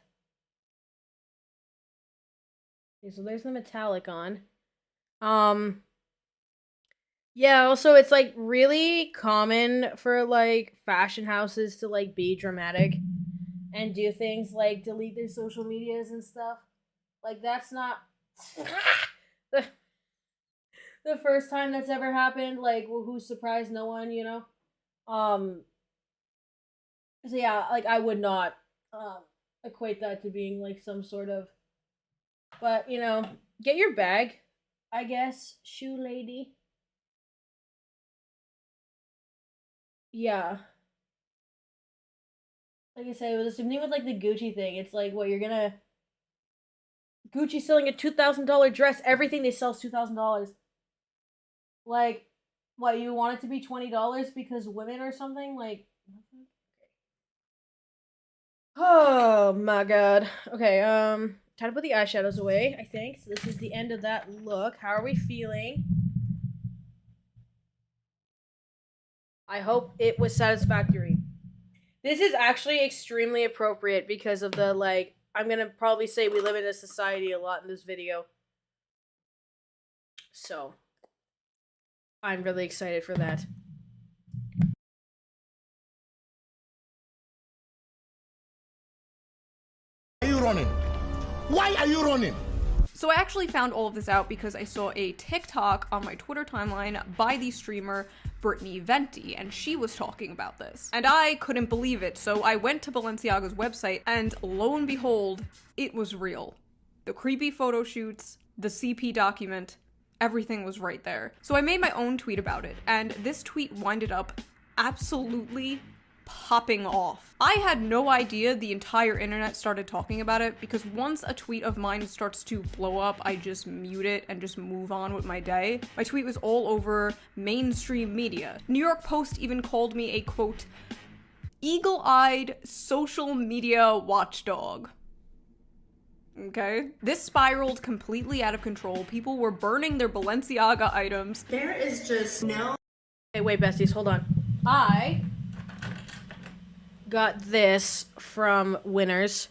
Okay, so there's the metallic on. Yeah, also it's like really common for like fashion houses to like be dramatic and do things like delete their social medias and stuff. Like that's not the first time that's ever happened. Like, well, who's surprised? No one, you know? So yeah, like I would not equate that to being like some sort of, but you know, get your bag, I guess, shoe lady. Yeah. Like I said, it was the same thing with like the Gucci thing. It's like, what, you're gonna Gucci selling a $2,000 dress, everything they sell is $2,000. Like, what, you want it to be $20 because women or something? Like, oh my god. Okay, time to put the eyeshadows away, I think. So this is the end of that look. How are we feeling? I hope it was satisfactory. This is actually extremely appropriate because of the, like, I'm gonna probably say we live in a society a lot in this video. So, I'm really excited for that. Why are you running? Why are you running? So I actually found all of this out because I saw a TikTok on my Twitter timeline by the streamer Vending, and she was talking about this. And I couldn't believe it, so I went to Balenciaga's website, and lo and behold, it was real. The creepy photo shoots, the CP document, everything was right there. So I made my own tweet about it, and this tweet winded up absolutely popping off. I had no idea the entire internet started talking about it, because once a tweet of mine starts to blow up, I just mute it and just move on with my day. My tweet was all over mainstream media. New York Post even called me a, quote, eagle-eyed social media watchdog. Okay? This spiraled completely out of control. People were burning their Balenciaga items. There is just no... Hey, wait, besties, hold on. I got this from Winners.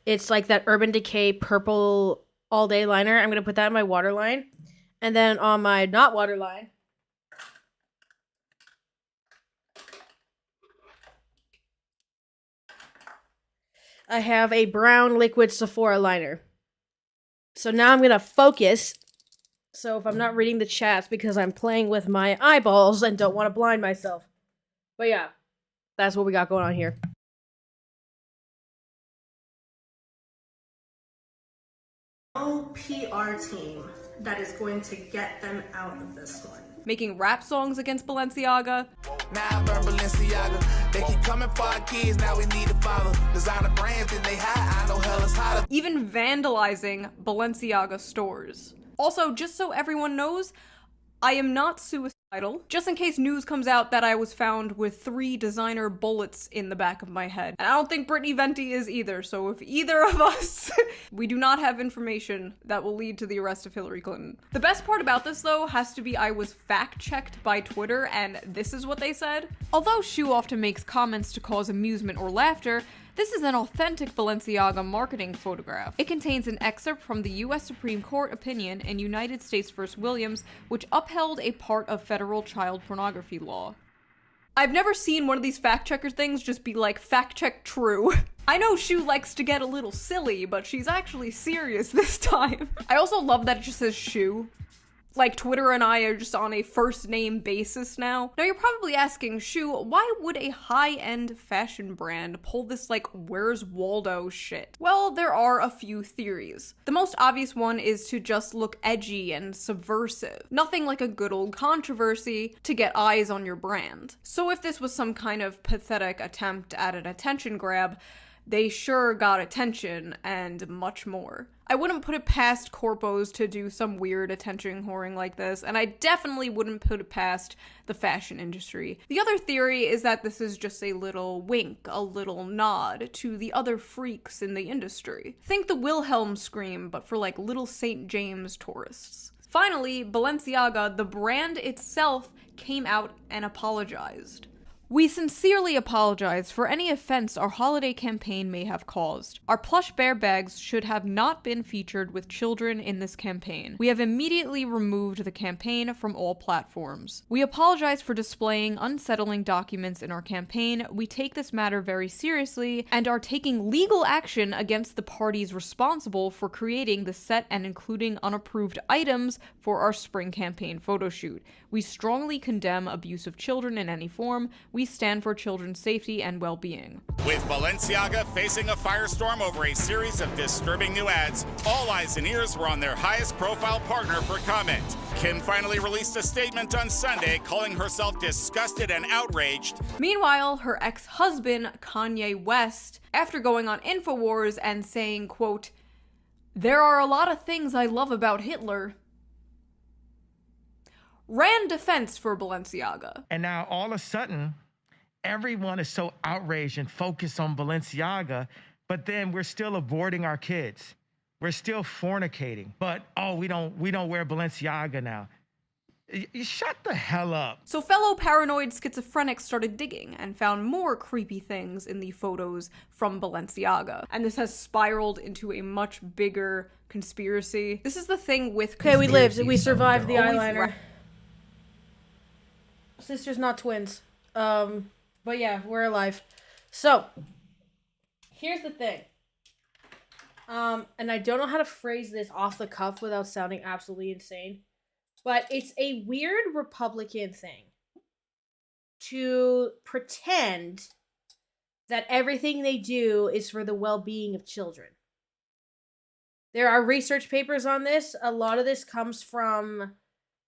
It's like that Urban Decay purple all day liner. I'm gonna put that in my waterline. And then on my not waterline, I have a brown liquid Sephora liner. So now I'm gonna focus. So if I'm not reading the chats because I'm playing with my eyeballs and don't want to blind myself. But yeah. That's what we got going on here. No PR team that is going to get them out of this one. Making rap songs against Balenciaga. Now I burn Balenciaga. They keep coming for our kids, now we need to follow. Designer brands and they high, I know hell is hotter. Even vandalizing Balenciaga stores. Also, just so everyone knows, I am not suicidal. just in case news comes out that I was found with 3 designer bullets in the back of my head. And I don't think Brittany Venti is either, so if either of us, we do not have information that will lead to the arrest of Hillary Clinton. The best part about this, though, has to be I was fact-checked by Twitter, and this is what they said. Although Sh0e often makes comments to cause amusement or laughter, this is an authentic Balenciaga marketing photograph. It contains an excerpt from the U.S. Supreme Court opinion in United States v. Williams, which upheld a part of federal child pornography law. I've never seen one of these fact-checker things just be like, fact-check true. I know Sh0e likes to get a little silly, but she's actually serious this time. I also love that it just says Sh0e. Like, Twitter and I are just on a first name basis now. Now, you're probably asking, Sh0e, why would a high-end fashion brand pull this, like, Where's Waldo shit? Well, there are a few theories. The most obvious one is to just look edgy and subversive. Nothing like a good old controversy to get eyes on your brand. So if this was some kind of pathetic attempt at an attention grab, they sure got attention and much more. I wouldn't put it past corpos to do some weird attention whoring like this, and I definitely wouldn't put it past the fashion industry. The other theory is that this is just a little wink, a little nod to the other freaks in the industry. Think the Wilhelm scream, but for like little St. James tourists. Finally, Balenciaga, the brand itself, came out and apologized. We sincerely apologize for any offense our holiday campaign may have caused. Our plush bear bags should have not been featured with children in this campaign. We have immediately removed the campaign from all platforms. We apologize for displaying unsettling documents in our campaign. We take this matter very seriously and are taking legal action against the parties responsible for creating the set and including unapproved items for our spring campaign photo shoot. We strongly condemn abuse of children in any form. We stand for children's safety and well-being. With Balenciaga facing a firestorm over a series of disturbing new ads, all eyes and ears were on their highest profile partner for comment. Kim finally released a statement on Sunday calling herself disgusted and outraged. Meanwhile, her ex-husband, Kanye West, after going on InfoWars and saying, quote, "There are a lot of things I love about Hitler," ran defense for Balenciaga. And now all of a sudden, everyone is so outraged and focused on Balenciaga, but then we're still aborting our kids. We're still fornicating. But, oh, we don't wear Balenciaga now. You shut the hell up. So fellow paranoid schizophrenics started digging and found more creepy things in the photos from Balenciaga. And this has spiraled into a much bigger conspiracy. This is the thing with Okay, we lived. We survived the always eyeliner. Sisters, not twins. But yeah, we're alive. So, here's the thing. And I don't know how to phrase this off the cuff without sounding absolutely insane. But it's a weird Republican thing to pretend that everything they do is for the well-being of children. There are research papers on this. A lot of this comes from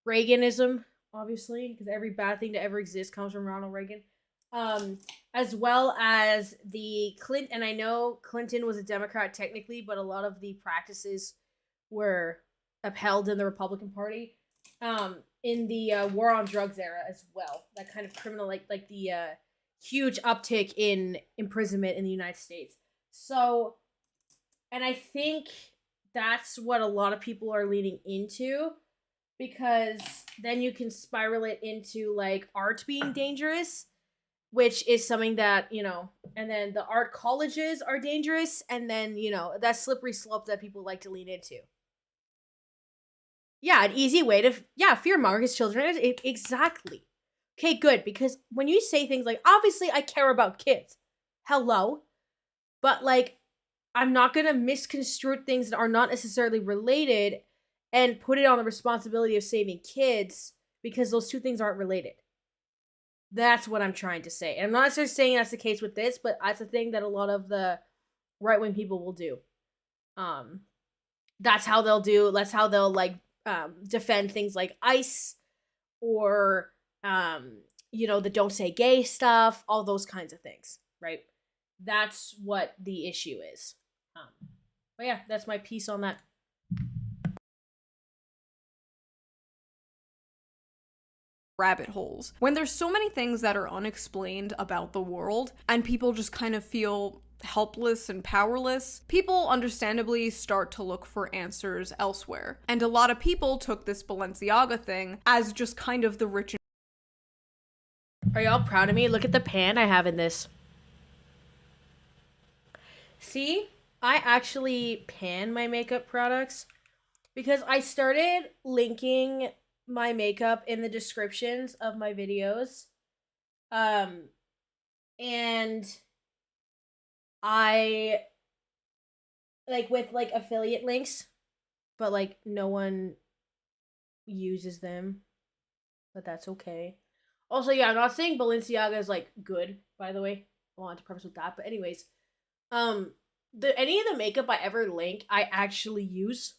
Reaganism, obviously, because every bad thing to ever exist comes from Ronald Reagan. As well as the Clinton, and I know Clinton was a Democrat technically, but a lot of the practices were upheld in the Republican Party. In the war on drugs era as well. That kind of criminal, like the huge uptick in imprisonment in the United States. So, and I think that's what a lot of people are leaning into, because then you can spiral it into like art being dangerous, which is something that, you know, and then the art colleges are dangerous, and then, you know, that slippery slope that people like to lean into. Yeah, an easy way to, fearmonger his children. Exactly. Okay, good, because when you say things like, obviously I care about kids. Hello. But, like, I'm not going to misconstrue things that are not necessarily related and put it on the responsibility of saving kids because those two things aren't related. That's what I'm trying to say. And I'm not necessarily saying that's the case with this, but that's a thing that a lot of the right-wing people will do. That's how they'll, like, defend things like ICE or, you know, the don't say gay stuff, all those kinds of things, right? That's what the issue is. But yeah, that's my piece on that. rabbit holes. When there's so many things that are unexplained about the world and people just kind of feel helpless and powerless, people understandably start to look for answers elsewhere. And a lot of people took this Balenciaga thing as just kind of the rich. Are y'all proud of me? Look at the pan I have in this. See? I actually pan my makeup products because I started linking my makeup in the descriptions of my videos. And I like with like affiliate links, but like no one uses them. But that's okay. Also, yeah, I'm not saying Balenciaga is like good, by the way. I want to preface with that. But anyways, any of the makeup I ever link, I actually use.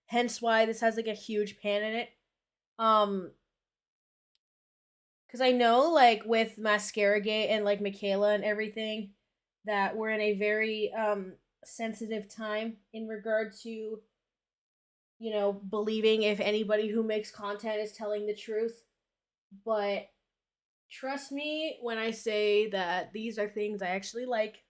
Hence why this has like a huge pan in it. Because I know like with Mascara Gate and like Michaela and everything, that we're in a very sensitive time in regard to, you know, believing if anybody who makes content is telling the truth. But trust me when I say that these are things I actually like.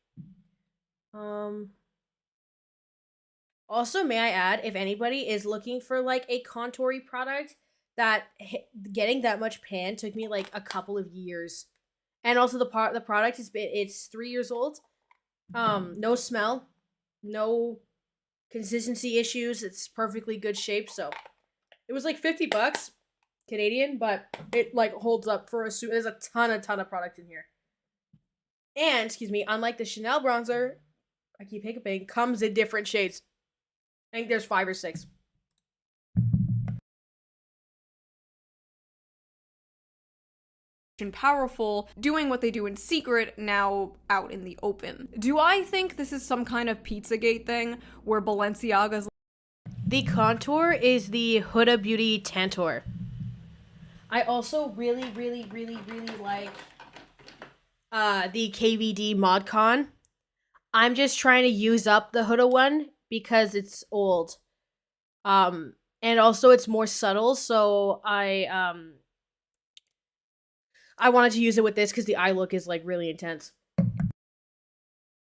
Also, may I add, if anybody is looking for like a contouring product, that getting that much pan took me like a couple of years. And also the product it's 3 years old. No smell, no consistency issues. It's perfectly good shape. So it was like $50 Canadian, but it like holds up for a suit. There's a ton of product in here. And excuse me, unlike the Chanel bronzer, I keep hiccuping, comes in different shades. I think there's 5 or 6. And powerful, doing what they do in secret, now out in the open. Do I think this is some kind of Pizzagate thing where Balenciaga's... The contour is the Huda Beauty Tantour. I also really like the KVD ModCon. I'm just trying to use up the Huda one because it's old. And also it's more subtle, so I wanted to use it with this because the eye look is like really intense.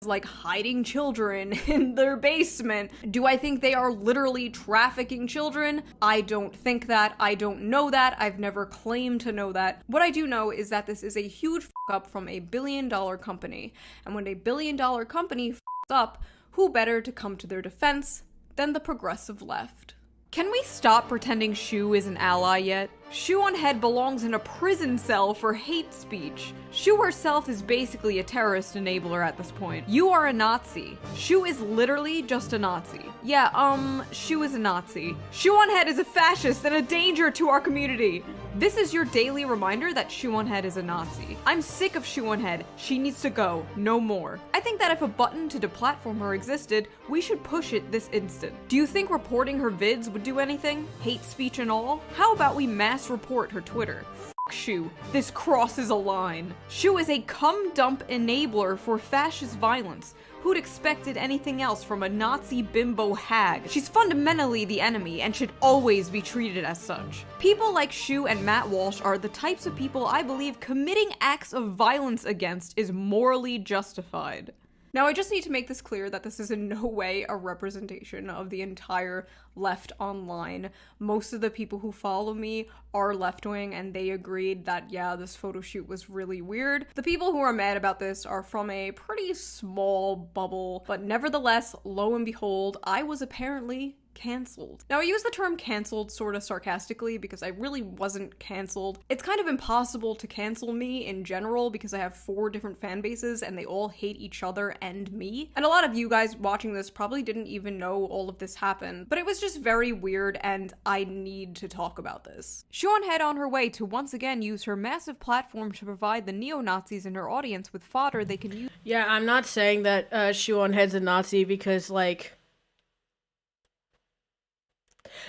Like hiding children in their basement. Do I think they are literally trafficking children? I don't think that. I don't know that. I've never claimed to know that. What I do know is that this is a huge up from a billion-dollar company. And when a billion-dollar company up, who better to come to their defense than the progressive left? Can we stop pretending Sh0e is an ally yet? Sh0eonhead belongs in a prison cell for hate speech. Sh0e herself is basically a terrorist enabler at this point. You are a Nazi. Sh0e is literally just a Nazi. Yeah, Sh0e is a Nazi. Sh0eonhead is a fascist and a danger to our community. This is your daily reminder that Sh0eonhead is a Nazi. I'm sick of Sh0eonhead. She needs to go. No more. I think that if a button to deplatform her existed, we should push it this instant. Do you think reporting her vids would do anything? Hate speech and all? How about we mass report her Twitter? Fuck Sh0e. This crosses a line. Sh0e is a cum-dump enabler for fascist violence. Who'd expected anything else from a Nazi bimbo hag? She's fundamentally the enemy and should always be treated as such. People like Sh0e and Matt Walsh are the types of people I believe committing acts of violence against is morally justified. Now, I just need to make this clear that this is in no way a representation of the entire left online. Most of the people who follow me are left-wing, and they agreed that, yeah, this photo shoot was really weird. The people who are mad about this are from a pretty small bubble, but nevertheless, lo and behold, I was apparently canceled. Now, I use the term canceled sort of sarcastically because I really wasn't canceled. It's kind of impossible to cancel me in general because I have 4 different fan bases and they all hate each other and me. And a lot of you guys watching this probably didn't even know all of this happened, but it was just very weird and I need to talk about this. Sh0eonhead on her way to once again use her massive platform to provide the neo-Nazis in her audience with fodder they can use. Yeah, I'm not saying that Sh0eonhead's a Nazi because, like...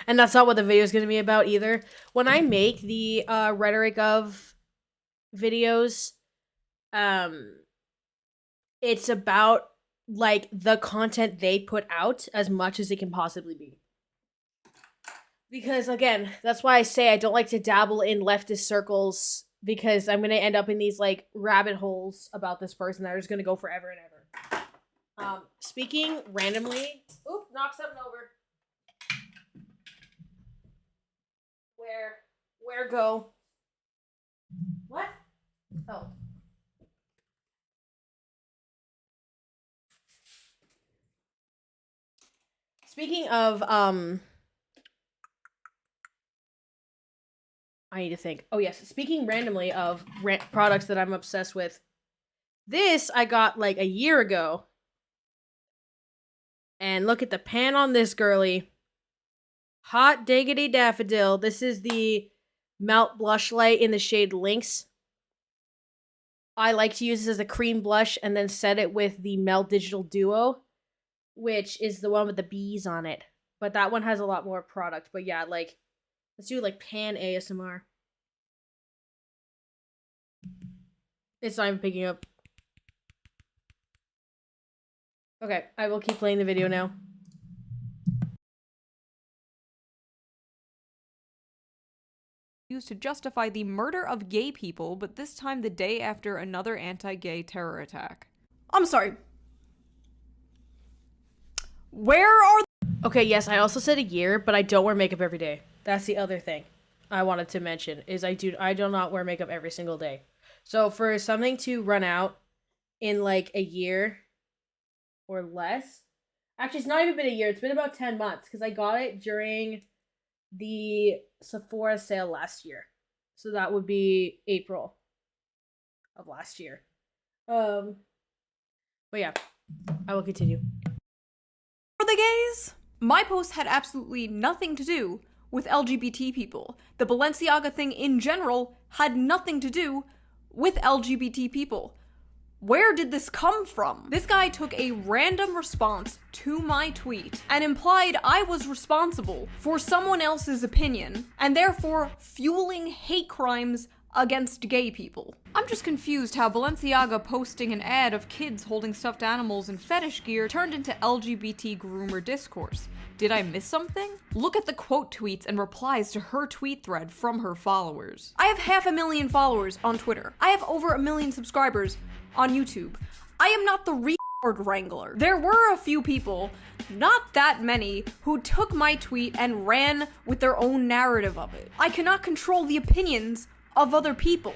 And that's not what the video is going to be about either. When I make the rhetoric of videos, it's about, like, the content they put out as much as it can possibly be. Because again, that's why I say I don't like to dabble in leftist circles, because I'm gonna end up in these like rabbit holes about this person that are just gonna go forever and ever. Speaking randomly, oop, knock something over. Where go? What? Oh. Speaking of, I need to think. Oh yes, speaking randomly of products that I'm obsessed with. This I got like a year ago. And look at the pan on this girly. Hot diggity daffodil. This is the Melt Blush Light in the shade Lynx. I like to use this as a cream blush and then set it with the Melt Digital Duo, which is the one with the bees on it. But that one has a lot more product. But yeah, like, let's do like pan ASMR. It's not even picking up. Okay, I will keep playing the video now. Used to justify the murder of gay people, but this time the day after another anti-gay terror attack. I'm sorry. Where are Okay, yes, I also said a year, but I don't wear makeup every day. That's the other thing I wanted to mention, is I do not wear makeup every single day. So for something to run out in like a year or less, actually it's not even been a year, it's been about 10 months, because I got it during the Sephora sale last year. So that would be April of last year. But yeah, I will continue. For the gays? My post had absolutely nothing to do with LGBT people. The Balenciaga thing in general had nothing to do with LGBT people. Where did this come from? This guy took a random response to my tweet and implied I was responsible for someone else's opinion and therefore fueling hate crimes against gay people. I'm just confused how Balenciaga posting an ad of kids holding stuffed animals and fetish gear turned into LGBT groomer discourse. Did I miss something? Look at the quote tweets and replies to her tweet thread from her followers. I have 500,000 followers on Twitter. I have over 1 million subscribers on YouTube. I am not the retard wrangler. There were a few people, not that many, who took my tweet and ran with their own narrative of it. I cannot control the opinions of other people.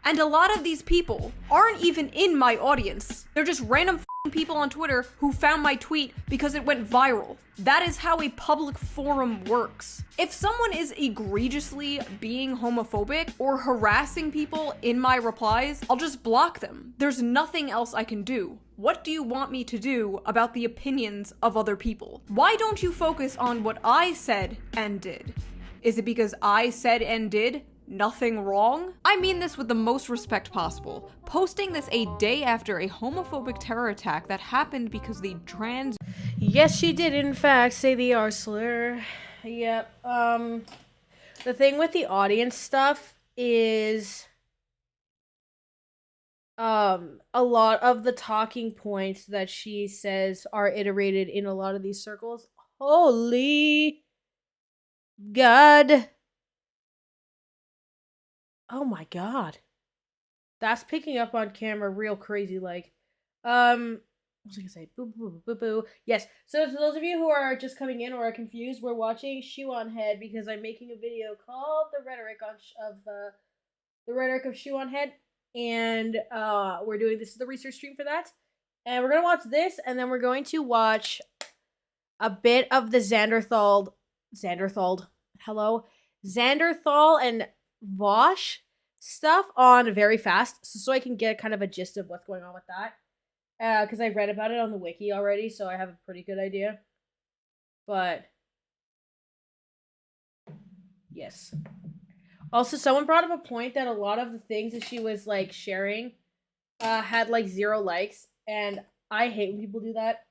And a lot of these people aren't even in my audience. They're just random people on Twitter who found my tweet because it went viral. That is how a public forum works. If someone is egregiously being homophobic or harassing people in my replies, I'll just block them. There's nothing else I can do. What do you want me to do about the opinions of other people? Why don't you focus on what I said and did? Is it because I said and did nothing wrong? I mean this with the most respect possible. Posting this a day after a homophobic terror attack that happened because the trans— Yes, she did in fact say the R slur. Yep. The thing with the audience stuff is a lot of the talking points that she says are iterated in a lot of these circles. Holy God. Oh my God. That's picking up on camera real crazy like. What was I gonna say? Boo boo boo boo. Yes. So for those of you who are just coming in or are confused, we're watching Sh0eonhead because I'm making a video called The Rhetoric of Sh0eonhead, and we're doing this is the research stream for that. And we're gonna watch this, and then we're going to watch a bit of the Xanderthal and Vosh stuff on very fast, so I can get kind of a gist of what's going on with that. Because I read about it on the wiki already, so I have a pretty good idea. But yes. Also, someone brought up a point that a lot of the things that she was like sharing had like 0 likes, and I hate when people do that.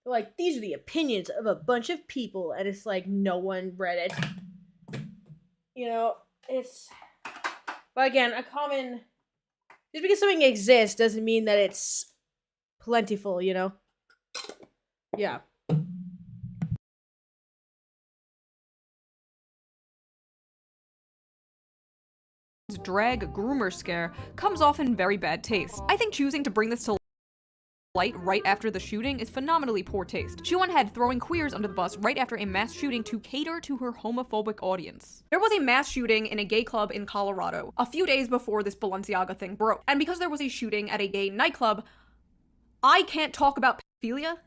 They're like, these are the opinions of a bunch of people, and it's like no one read it. You know, it's. But again, a common. Just because something exists doesn't mean that it's plentiful, you know? Yeah. drag groomer scare comes off in very bad taste. I think choosing to bring this to light right after the shooting is phenomenally poor taste. Sh0eonhead throwing queers under the bus right after a mass shooting to cater to her homophobic audience. There was a mass shooting in a gay club in Colorado a few days before this Balenciaga thing broke. And because there was a shooting at a gay nightclub, I can't talk about pedophilia?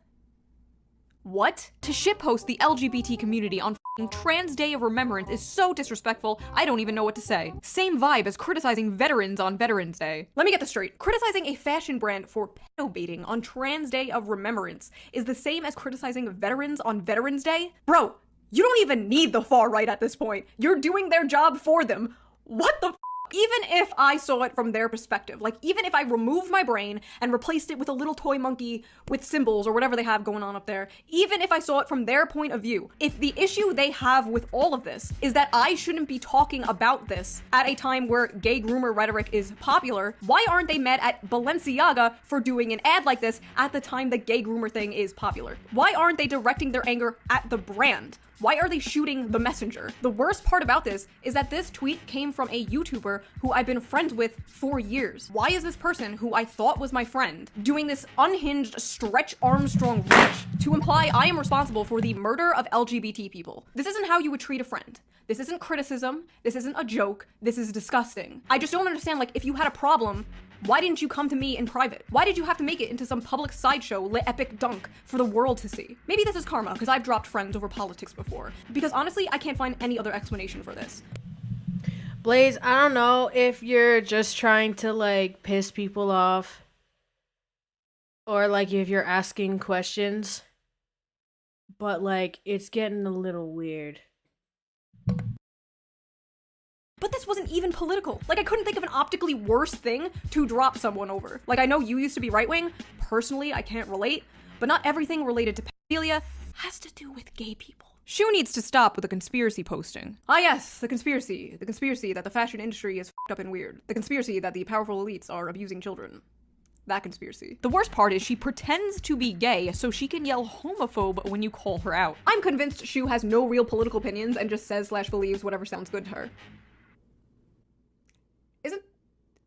What? To shitpost the LGBT community on Trans Day of Remembrance is so disrespectful, I don't even know what to say. Same vibe as criticizing veterans on Veterans Day. Let me get this straight. Criticizing a fashion brand for pedo-baiting on Trans Day of Remembrance is the same as criticizing veterans on Veterans Day? Bro, you don't even need the far right at this point. You're doing their job for them. What the f? Even if I saw it from their perspective, like even if I removed my brain and replaced it with a little toy monkey with symbols or whatever they have going on up there, even if I saw it from their point of view, if the issue they have with all of this is that I shouldn't be talking about this at a time where gay groomer rhetoric is popular, why aren't they mad at Balenciaga for doing an ad like this at the time the gay groomer thing is popular? Why aren't they directing their anger at the brand? Why are they shooting the messenger? The worst part about this is that this tweet came from a YouTuber who I've been friends with for years. Why is this person, who I thought was my friend, doing this unhinged Stretch Armstrong reach to imply I am responsible for the murder of LGBT people? This isn't how you would treat a friend. This isn't criticism. This isn't a joke. This is disgusting. I just don't understand, like, if you had a problem, why didn't you come to me in private? Why did you have to make it into some public sideshow lit epic dunk for the world to see? Maybe this is karma, because I've dropped friends over politics before. Because honestly, I can't find any other explanation for this. Blaze, I don't know if you're just trying to, like, piss people off. Or, like, if you're asking questions. But, like, it's getting a little weird. But this wasn't even political. Like, I couldn't think of an optically worse thing to drop someone over. Like, I know you used to be right-wing. Personally, I can't relate. But not everything related to pedophilia has to do with gay people. Sh0 needs to stop with the conspiracy posting. Ah yes, the conspiracy. The conspiracy that the fashion industry is f***ed up and weird. The conspiracy that the powerful elites are abusing children. That conspiracy. The worst part is she pretends to be gay so she can yell homophobe when you call her out. I'm convinced Sh0 has no real political opinions and just says/believes whatever sounds good to her.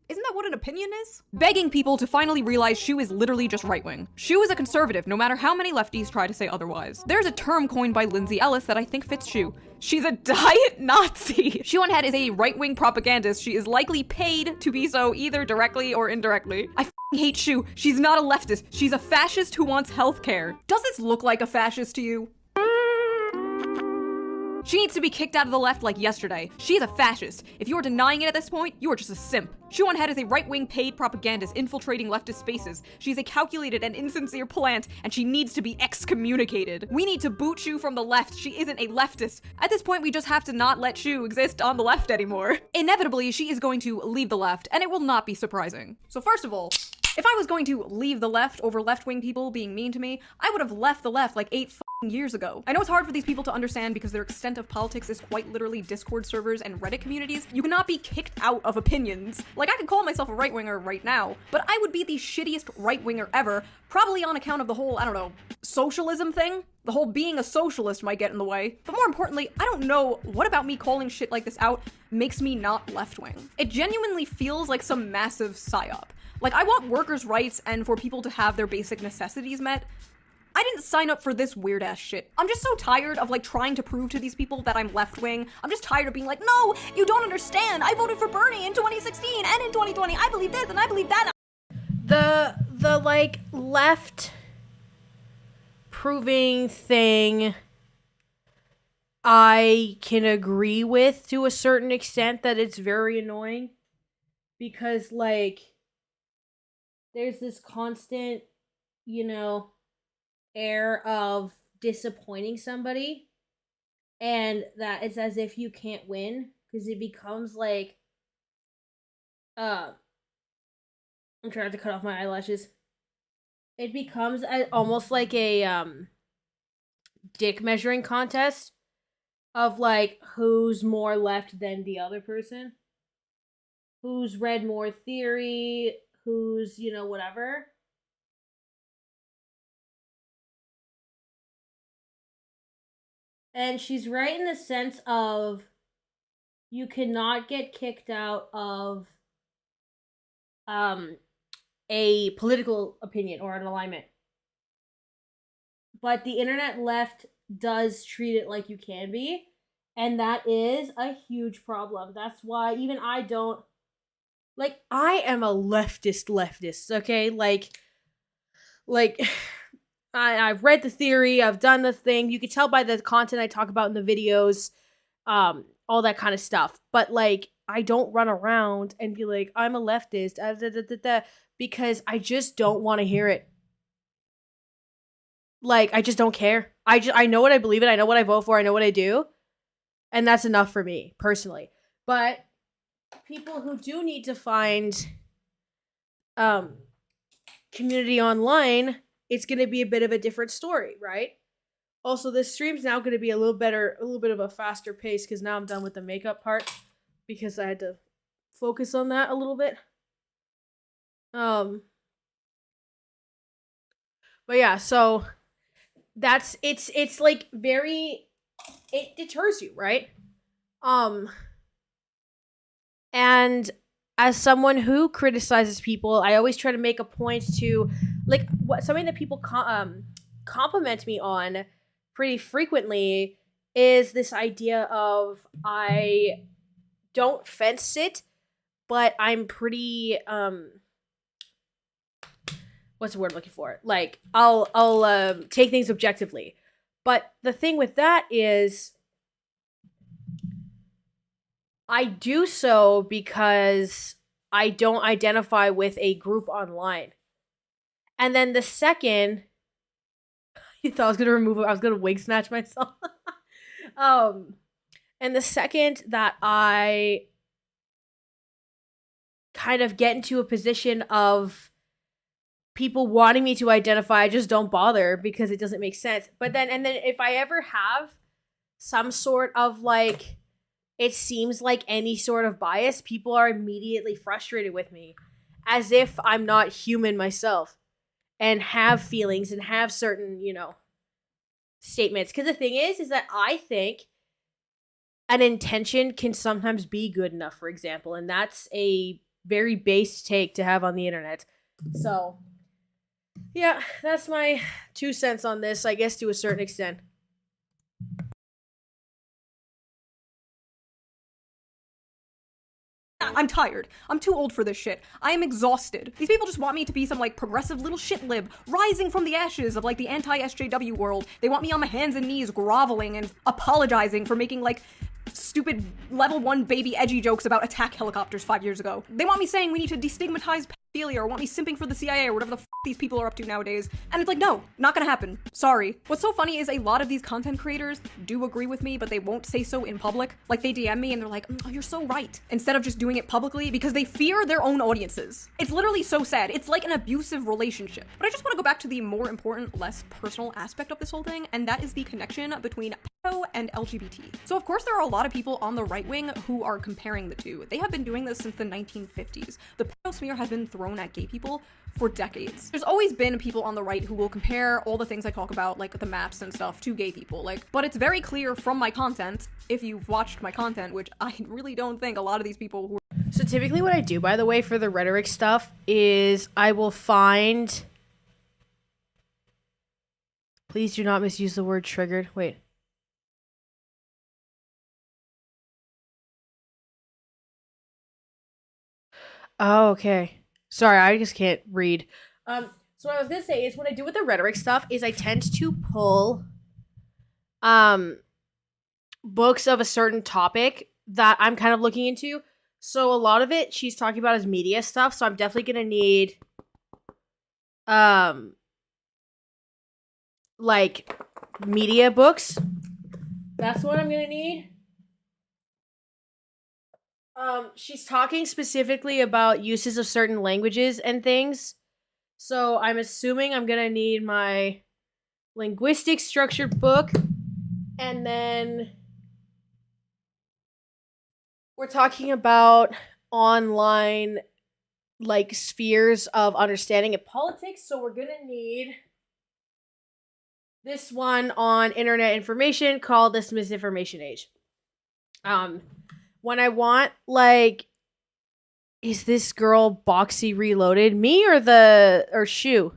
Isn't that what an opinion is? Begging people to finally realize Sh0 is literally just right-wing. Sh0 is a conservative, no matter how many lefties try to say otherwise. There's a term coined by Lindsay Ellis that I think fits Sh0. She's a diet Nazi. Sh0eonhead is a right-wing propagandist. She is likely paid to be so, either directly or indirectly. I hate Sh0. She's not a leftist. She's a fascist who wants healthcare. Does this look like a fascist to you? She needs to be kicked out of the left like yesterday. She is a fascist. If you are denying it at this point, you are just a simp. Sh0eonhead is a right-wing paid propagandist infiltrating leftist spaces. She is a calculated and insincere plant, and she needs to be excommunicated. We need to boot Sh0 from the left. She isn't a leftist. At this point, we just have to not let Sh0 exist on the left anymore. Inevitably, she is going to leave the left, and it will not be surprising. So first of all, if I was going to leave the left over left-wing people being mean to me, I would have left the left like 8 years ago. I know it's hard for these people to understand because their extent of politics is quite literally Discord servers and Reddit communities. You cannot be kicked out of opinions. Like, I could call myself a right-winger right now, but I would be the shittiest right-winger ever, probably on account of the whole, I don't know, socialism thing. The whole being a socialist might get in the way. But more importantly, I don't know what about me calling shit like this out makes me not left-wing. It genuinely feels like some massive psyop. Like, I want workers' rights and for people to have their basic necessities met. I didn't sign up for this weird ass shit. I'm just so tired of like trying to prove to these people that I'm left wing. I'm just tired of being like, no, you don't understand. I voted for Bernie in 2016 and in 2020. I believe this and I believe that. The like left proving thing I can agree with to a certain extent that it's very annoying because like there's this constant, you know, air of disappointing somebody and that it's as if you can't win because it becomes like I'm trying to cut off my eyelashes. It becomes almost like a dick measuring contest of like who's more left than the other person, who's read more theory, who's, you know, whatever. And she's right in the sense of you cannot get kicked out of a political opinion or an alignment. But the internet left does treat it like you can be, and that is a huge problem. That's why even I don't, like, I am a leftist, okay? Like I've read the theory, I've done the thing. You can tell by the content I talk about in the videos, all that kind of stuff. But like, I don't run around and be like, I'm a leftist, because I just don't want to hear it. Like, I just don't care. I know what I believe in, I know what I vote for, I know what I do, and that's enough for me personally. But people who do need to find community online, it's going to be a bit of a different story, right? Also, this stream's now going to be a little bit of a faster pace because now I'm done with the makeup part because I had to focus on that a little bit. But yeah, so that's it's like very, it deters you, right? And as someone who criticizes people, I always try to make a point to, like, something that people compliment me on pretty frequently is this idea of I don't fence sit, but I'm pretty what's the word I'm looking for? Like, I'll take things objectively. But the thing with that is I do so because I don't identify with a group online. And then the second, you thought I was gonna remove it, I was gonna wig snatch myself. And the second that I kind of get into a position of people wanting me to identify, I just don't bother because it doesn't make sense. But then, and then if I ever have some sort of like, it seems like any sort of bias, people are immediately frustrated with me as if I'm not human myself and have feelings and have certain, statements. Because the thing is that I think an intention can sometimes be good enough, for example, and that's a very base take to have on the internet. So, yeah, that's my 2 cents on this, I guess, to a certain extent. I'm tired. I'm too old for this shit. I am exhausted. These people just want me to be some, like, progressive little shit lib, rising from the ashes of, like, the anti-SJW world. They want me on my hands and knees, groveling and apologizing for making, like, stupid level 1 baby edgy jokes about attack helicopters 5 years ago. They want me saying we need to destigmatize pedophilia, or want me simping for the CIA, or whatever the f these people are up to nowadays. And it's like, no, not gonna happen. Sorry. What's so funny is a lot of these content creators do agree with me, but they won't say so in public. Like, they DM me and they're like, oh, you're so right, instead of just doing it publicly because they fear their own audiences. It's literally so sad. It's like an abusive relationship. But I just want to go back to the more important, less personal aspect of this whole thing, and that is the connection between pedo and LGBT. So of course there are a lot of people on the right wing who are comparing the two. They have been doing this since the 1950s. The pedo smear has been thrown at gay people for decades. There's always been people on the right who will compare all the things I talk about, like the maps and stuff, to gay people. But it's very clear from my content, if you've watched my content, which I really don't think a lot of these people who are— So typically what I do, by the way, for the rhetoric stuff is I will find— please do not misuse the word triggered. Wait. Oh, okay. Sorry, I just can't read. So what I was gonna say is what I do with the rhetoric stuff is I tend to pull books of a certain topic that I'm kind of looking into. So a lot of it she's talking about is media stuff, so I'm definitely gonna need like media books. That's what I'm gonna need. She's talking specifically about uses of certain languages and things. So I'm assuming I'm gonna need my linguistic structured book. And then we're talking about online, like, spheres of understanding of politics. So we're gonna need this one on internet information called This Misinformation Age. when I want, like, is this girl Boxy Reloaded? Me or Shoe?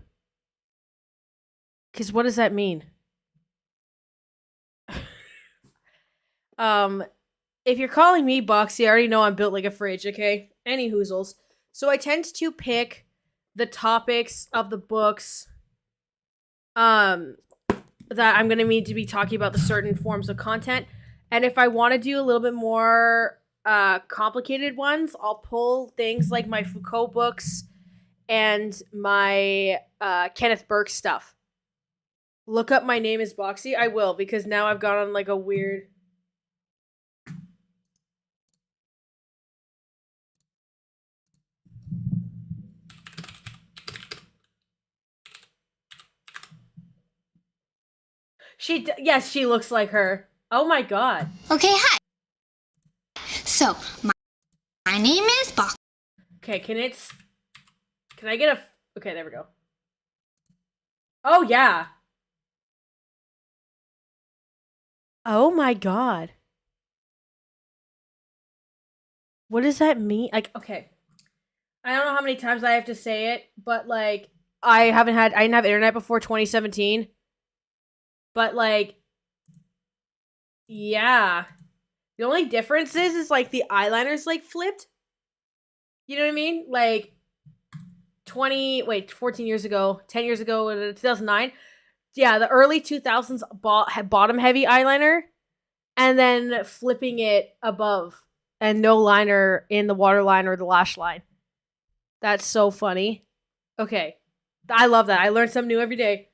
Because what does that mean? If you're calling me Boxy, I already know I'm built like a fridge, okay? Any hoozles. So I tend to pick the topics of the books that I'm going to need to be talking about the certain forms of content. And if I want to do a little bit more complicated ones, I'll pull things like my Foucault books and my Kenneth Burke stuff. Look up My Name is Boxy. I will, because now I've gone on like a weird... Yes, she looks like her. Oh my god. Okay, hi. So, my name is Box. Okay, can I get a... Okay, there we go. Oh, yeah. Oh my god. What does that mean? Like, okay. I don't know how many times I have to say it, but like, I didn't have internet before 2017. But like, yeah. The only difference is like the eyeliner's like flipped. You know what I mean? Like 14 years ago, 10 years ago, 2009. Yeah, the early 2000s had bottom heavy eyeliner and then flipping it above and no liner in the waterline or the lash line. That's so funny. Okay. I love that. I learn something new every day.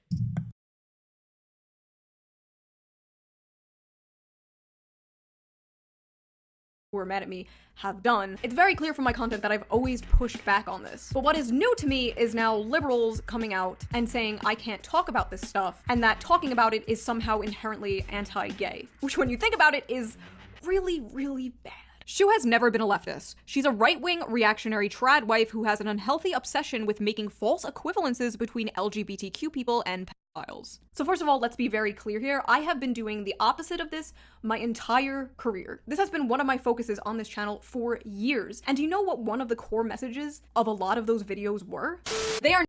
who are mad at me have done. It's very clear from my content that I've always pushed back on this. But what is new to me is now liberals coming out and saying I can't talk about this stuff, and that talking about it is somehow inherently anti-gay. Which, when you think about it, is really, really bad. Shu has never been a leftist. She's a right-wing reactionary trad wife who has an unhealthy obsession with making false equivalences between LGBTQ people and pedophiles. So first of all, let's be very clear here. I have been doing the opposite of this my entire career. This has been one of my focuses on this channel for years. And do you know what one of the core messages of a lot of those videos were? They are...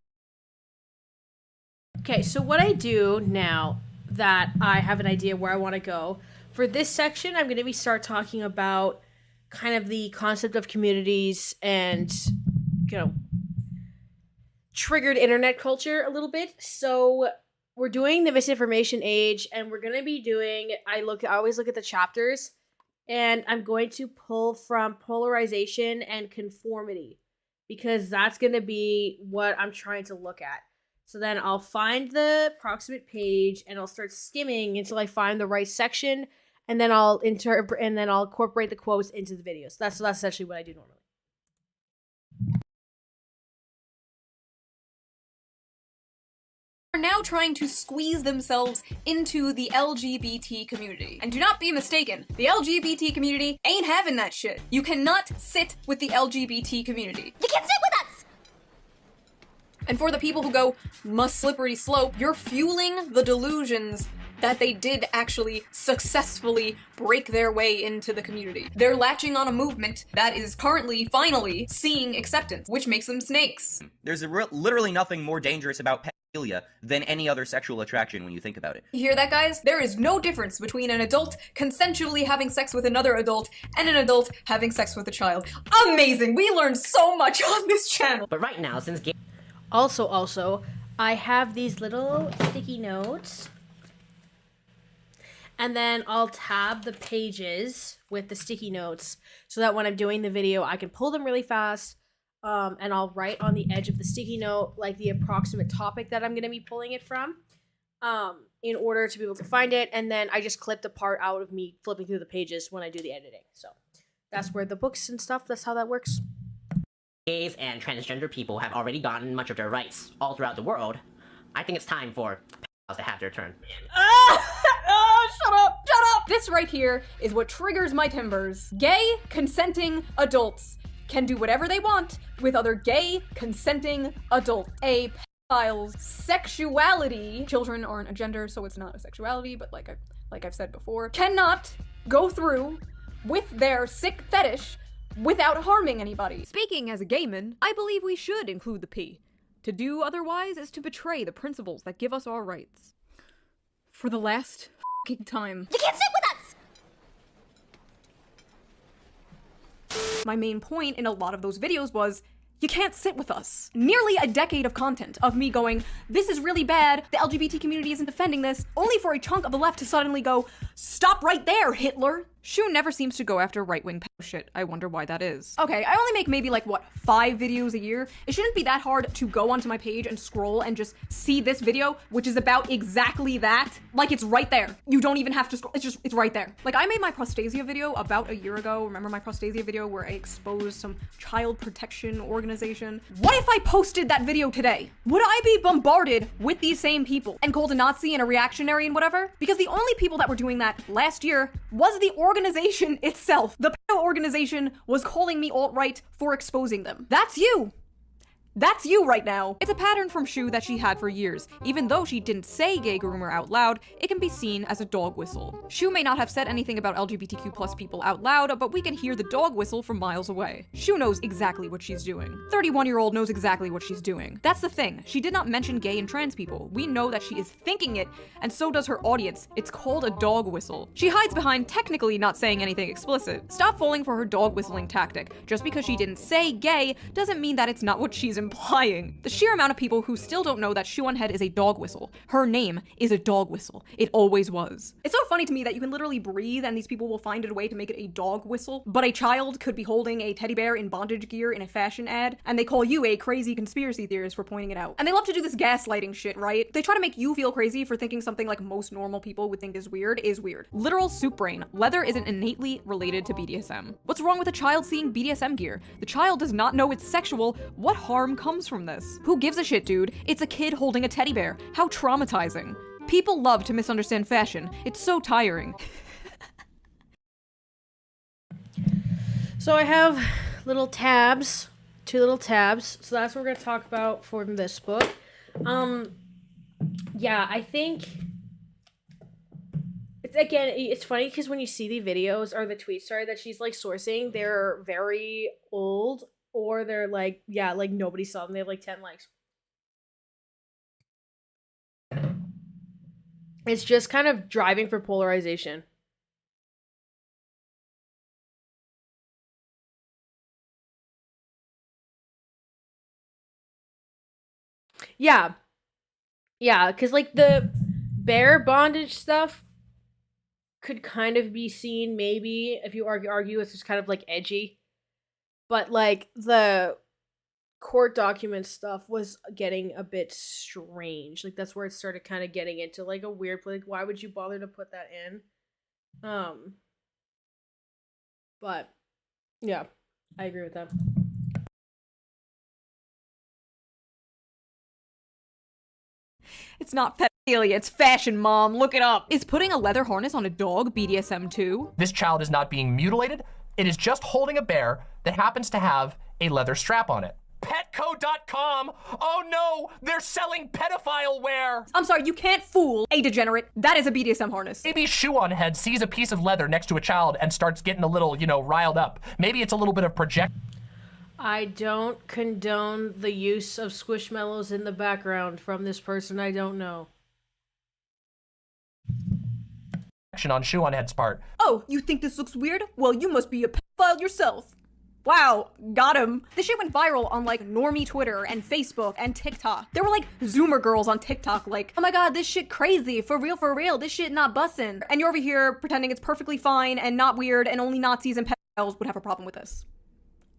Okay, so what I do now that I have an idea where I want to go, for this section, I'm going to start talking about kind of the concept of communities and, you know, triggered internet culture a little bit. So we're doing the misinformation age, and we're going to be doing, I always look at the chapters, and I'm going to pull from polarization and conformity, because that's going to be what I'm trying to look at. So then I'll find the approximate page, and I'll start skimming until I find the right section, and then I'll interpret, and then I'll incorporate the quotes into the videos. That's essentially what I do normally. Are now trying to squeeze themselves into the LGBT community. And do not be mistaken, the LGBT community ain't having that shit. You cannot sit with the LGBT community. You can't sit with us! And for the people who go, must slippery slope, you're fueling the delusions that they did actually successfully break their way into the community. They're latching on a movement that is currently, finally, seeing acceptance, which makes them snakes. There's literally nothing more dangerous about pedophilia than any other sexual attraction when you think about it. You hear that, guys? There is no difference between an adult consensually having sex with another adult and an adult having sex with a child. Amazing! We learned so much on this channel! But right now, since Also, I have these little sticky notes, and then I'll tab the pages with the sticky notes so that when I'm doing the video, I can pull them really fast, and I'll write on the edge of the sticky note, like, the approximate topic that I'm going to be pulling it from, in order to be able to find it, and then I just clip the part out of me flipping through the pages when I do the editing. So that's where the books and stuff, that's how that works. Gays and transgender people have already gotten much of their rights all throughout the world. I think it's time for pedophiles to have their turn. Shut up! Shut up! This right here is what triggers my timbers. Gay, consenting adults can do whatever they want with other gay, consenting adults. A pedophile's sexuality, children aren't a gender, so it's not a sexuality, but like I've said before, cannot go through with their sick fetish without harming anybody. Speaking as a gay man, I believe we should include the P. To do otherwise is to betray the principles that give us our rights. For the last f***ing time. You can't sit with us! My main point in a lot of those videos was, you can't sit with us. Nearly a decade of content of me going, this is really bad, the LGBT community isn't defending this, only for a chunk of the left to suddenly go, stop right there, Hitler! Sh0 never seems to go after right-wing shit. I wonder why that is. Okay, I only make maybe like, what, 5 videos a year? It shouldn't be that hard to go onto my page and scroll and just see this video, which is about exactly that. Like, it's right there. You don't even have to scroll, it's right there. Like, I made my prostasia video about a year ago. Remember my prostasia video where I exposed some child protection organization? What if I posted that video today? Would I be bombarded with these same people and called a Nazi and a reactionary and whatever? Because the only people that were doing that last year was the organization itself. The organization was calling me alt-right for exposing them. That's you! That's you right now. It's a pattern from Sh0 that she had for years. Even though she didn't say gay groomer out loud, it can be seen as a dog whistle. Sh0 may not have said anything about LGBTQ+ people out loud, but we can hear the dog whistle from miles away. Sh0 knows exactly what she's doing. 31-year-old knows exactly what she's doing. That's the thing. She did not mention gay and trans people. We know that she is thinking it, and so does her audience. It's called a dog whistle. She hides behind technically not saying anything explicit. Stop falling for her dog whistling tactic. Just because she didn't say gay doesn't mean that it's not what she's implying. The sheer amount of people who still don't know that Sh0eonhead is a dog whistle. Her name is a dog whistle. It always was. It's so funny to me that you can literally breathe and these people will find a way to make it a dog whistle, but a child could be holding a teddy bear in bondage gear in a fashion ad, and they call you a crazy conspiracy theorist for pointing it out. And they love to do this gaslighting shit, right? They try to make you feel crazy for thinking something like most normal people would think is weird. Literal soup brain. Leather isn't innately related to BDSM. What's wrong with a child seeing BDSM gear? The child does not know it's sexual. What harm comes from this? Who gives a shit, dude? It's a kid holding a teddy bear. How traumatizing. People love to misunderstand fashion. It's so tiring. So I have little tabs, 2 little tabs. So that's what we're gonna talk about from this book. Yeah, I think it's funny because when you see the videos or the tweets, that she's like sourcing, they're very old or they're like, yeah, like nobody saw them. They have like 10 likes. It's just kind of driving for polarization. Yeah. Yeah, because like the bear bondage stuff could kind of be seen maybe if you argue it's just kind of like edgy. But like the court document stuff was getting a bit strange. Like that's where it started kind of getting into like a weird, like why would you bother to put that in? But yeah, I agree with that. It's not pedophilia, it's fashion, mom. Look it up. Is putting a leather harness on a dog BDSM too? This child is not being mutilated. It is just holding a bear that happens to have a leather strap on it. Petco.com! Oh no! They're selling pedophile wear! I'm sorry, you can't fool a degenerate. That is a BDSM harness. Maybe Sh0eonhead sees a piece of leather next to a child and starts getting a little, riled up. Maybe it's a little bit of project. I don't condone the use of squishmallows in the background from this person I don't know. On Sh0eonhead's part. Oh, you think this looks weird? Well, you must be a pedophile yourself. Wow, got him. This shit went viral on like normie Twitter and Facebook and TikTok. There were like Zoomer girls on TikTok like, oh my god, this shit crazy, for real, this shit not bussin'. And you're over here pretending it's perfectly fine and not weird and only Nazis and pedophiles would have a problem with this.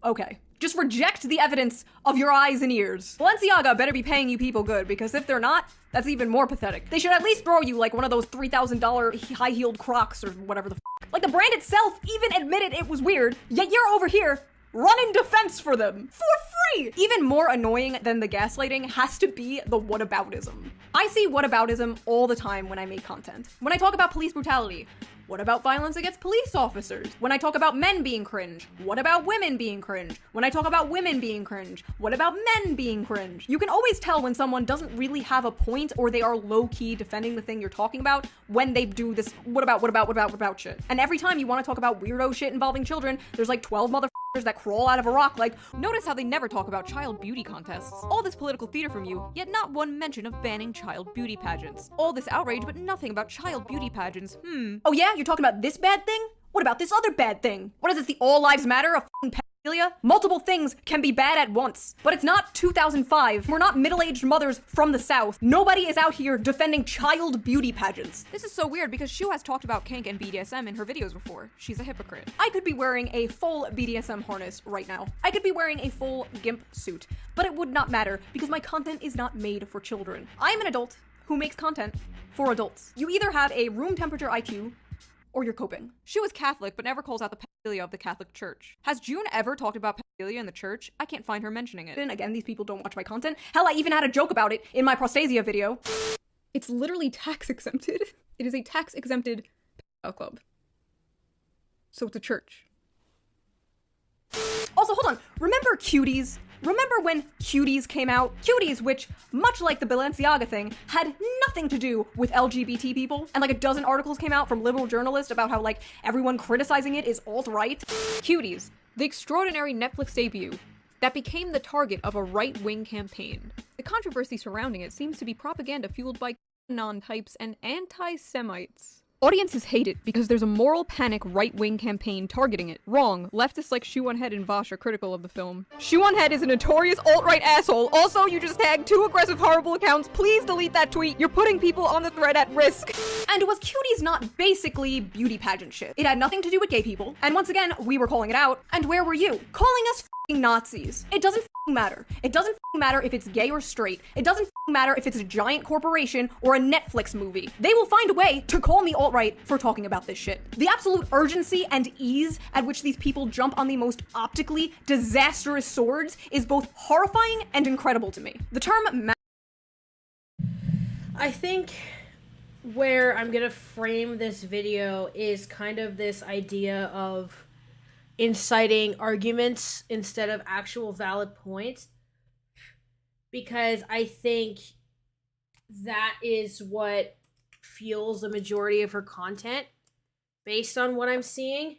Okay. Just reject the evidence of your eyes and ears. Balenciaga better be paying you people good, because if they're not, that's even more pathetic. They should at least throw you like one of those $3,000 high-heeled Crocs or whatever the f***. Like the brand itself even admitted it was weird, yet you're over here running defense for them for free. Even more annoying than the gaslighting has to be the whataboutism. I see whataboutism all the time when I make content. When I talk about police brutality, What about violence against police officers? When I talk about men being cringe, what about women being cringe? When I talk about women being cringe, what about men being cringe? You can always tell when someone doesn't really have a point or they are low-key defending the thing you're talking about when they do this what about shit. And every time you want to talk about weirdo shit involving children, there's like 12 motherfuckers that crawl out of a rock like, notice how they never talk about child beauty contests. All this political theater from you, yet not one mention of banning child beauty pageants. All this outrage, but nothing about child beauty pageants. Oh yeah? You're talking about this bad thing? What about this other bad thing? What is this, the all lives matter of f***ing pedophilia? Multiple things can be bad at once. But it's not 2005. We're not middle-aged mothers from the South. Nobody is out here defending child beauty pageants. This is so weird because Sh0 has talked about kink and BDSM in her videos before. She's a hypocrite. I could be wearing a full BDSM harness right now. I could be wearing a full GIMP suit. But it would not matter because my content is not made for children. I'm an adult who makes content for adults. You either have a room temperature IQ or you're coping. Sh0 is Catholic, but never calls out the pedophilia of the Catholic Church. Has June ever talked about pedophilia in the church? I can't find her mentioning it. And again, these people don't watch my content. Hell, I even had a joke about it in my Prostasia video. It's literally tax exempted. It is a tax exempted pedophile club. So it's a church. Also, hold on. Remember Cuties? Remember when Cuties came out? Cuties, which, much like the Balenciaga thing, had nothing to do with LGBT people. And like a dozen articles came out from liberal journalists about how like everyone criticizing it is alt-right. Cuties, the extraordinary Netflix debut that became the target of a right-wing campaign. The controversy surrounding it seems to be propaganda fueled by non-types and anti-Semites. Audiences hate it because there's a moral panic right-wing campaign targeting it. Wrong. Leftists like Sh0eonhead and Vosh are critical of the film. Sh0eonhead is a notorious alt-right asshole. Also, you just tagged 2 aggressive, horrible accounts. Please delete that tweet. You're putting people on the thread at risk. And was Cuties not basically beauty pageant shit? It had nothing to do with gay people. And once again, we were calling it out. And where were you? Calling us f***ing Nazis. It doesn't f***ing matter. It doesn't f***ing matter if it's gay or straight. It doesn't f***ing matter if it's a giant corporation or a Netflix movie. They will find a way to call me alt-right for talking about this shit. The absolute urgency and ease at which these people jump on the most optically disastrous swords is both horrifying and incredible to me. The term I think where I'm gonna frame this video is kind of this idea of inciting arguments instead of actual valid points, because I think that is what fuels the majority of her content based on what I'm seeing.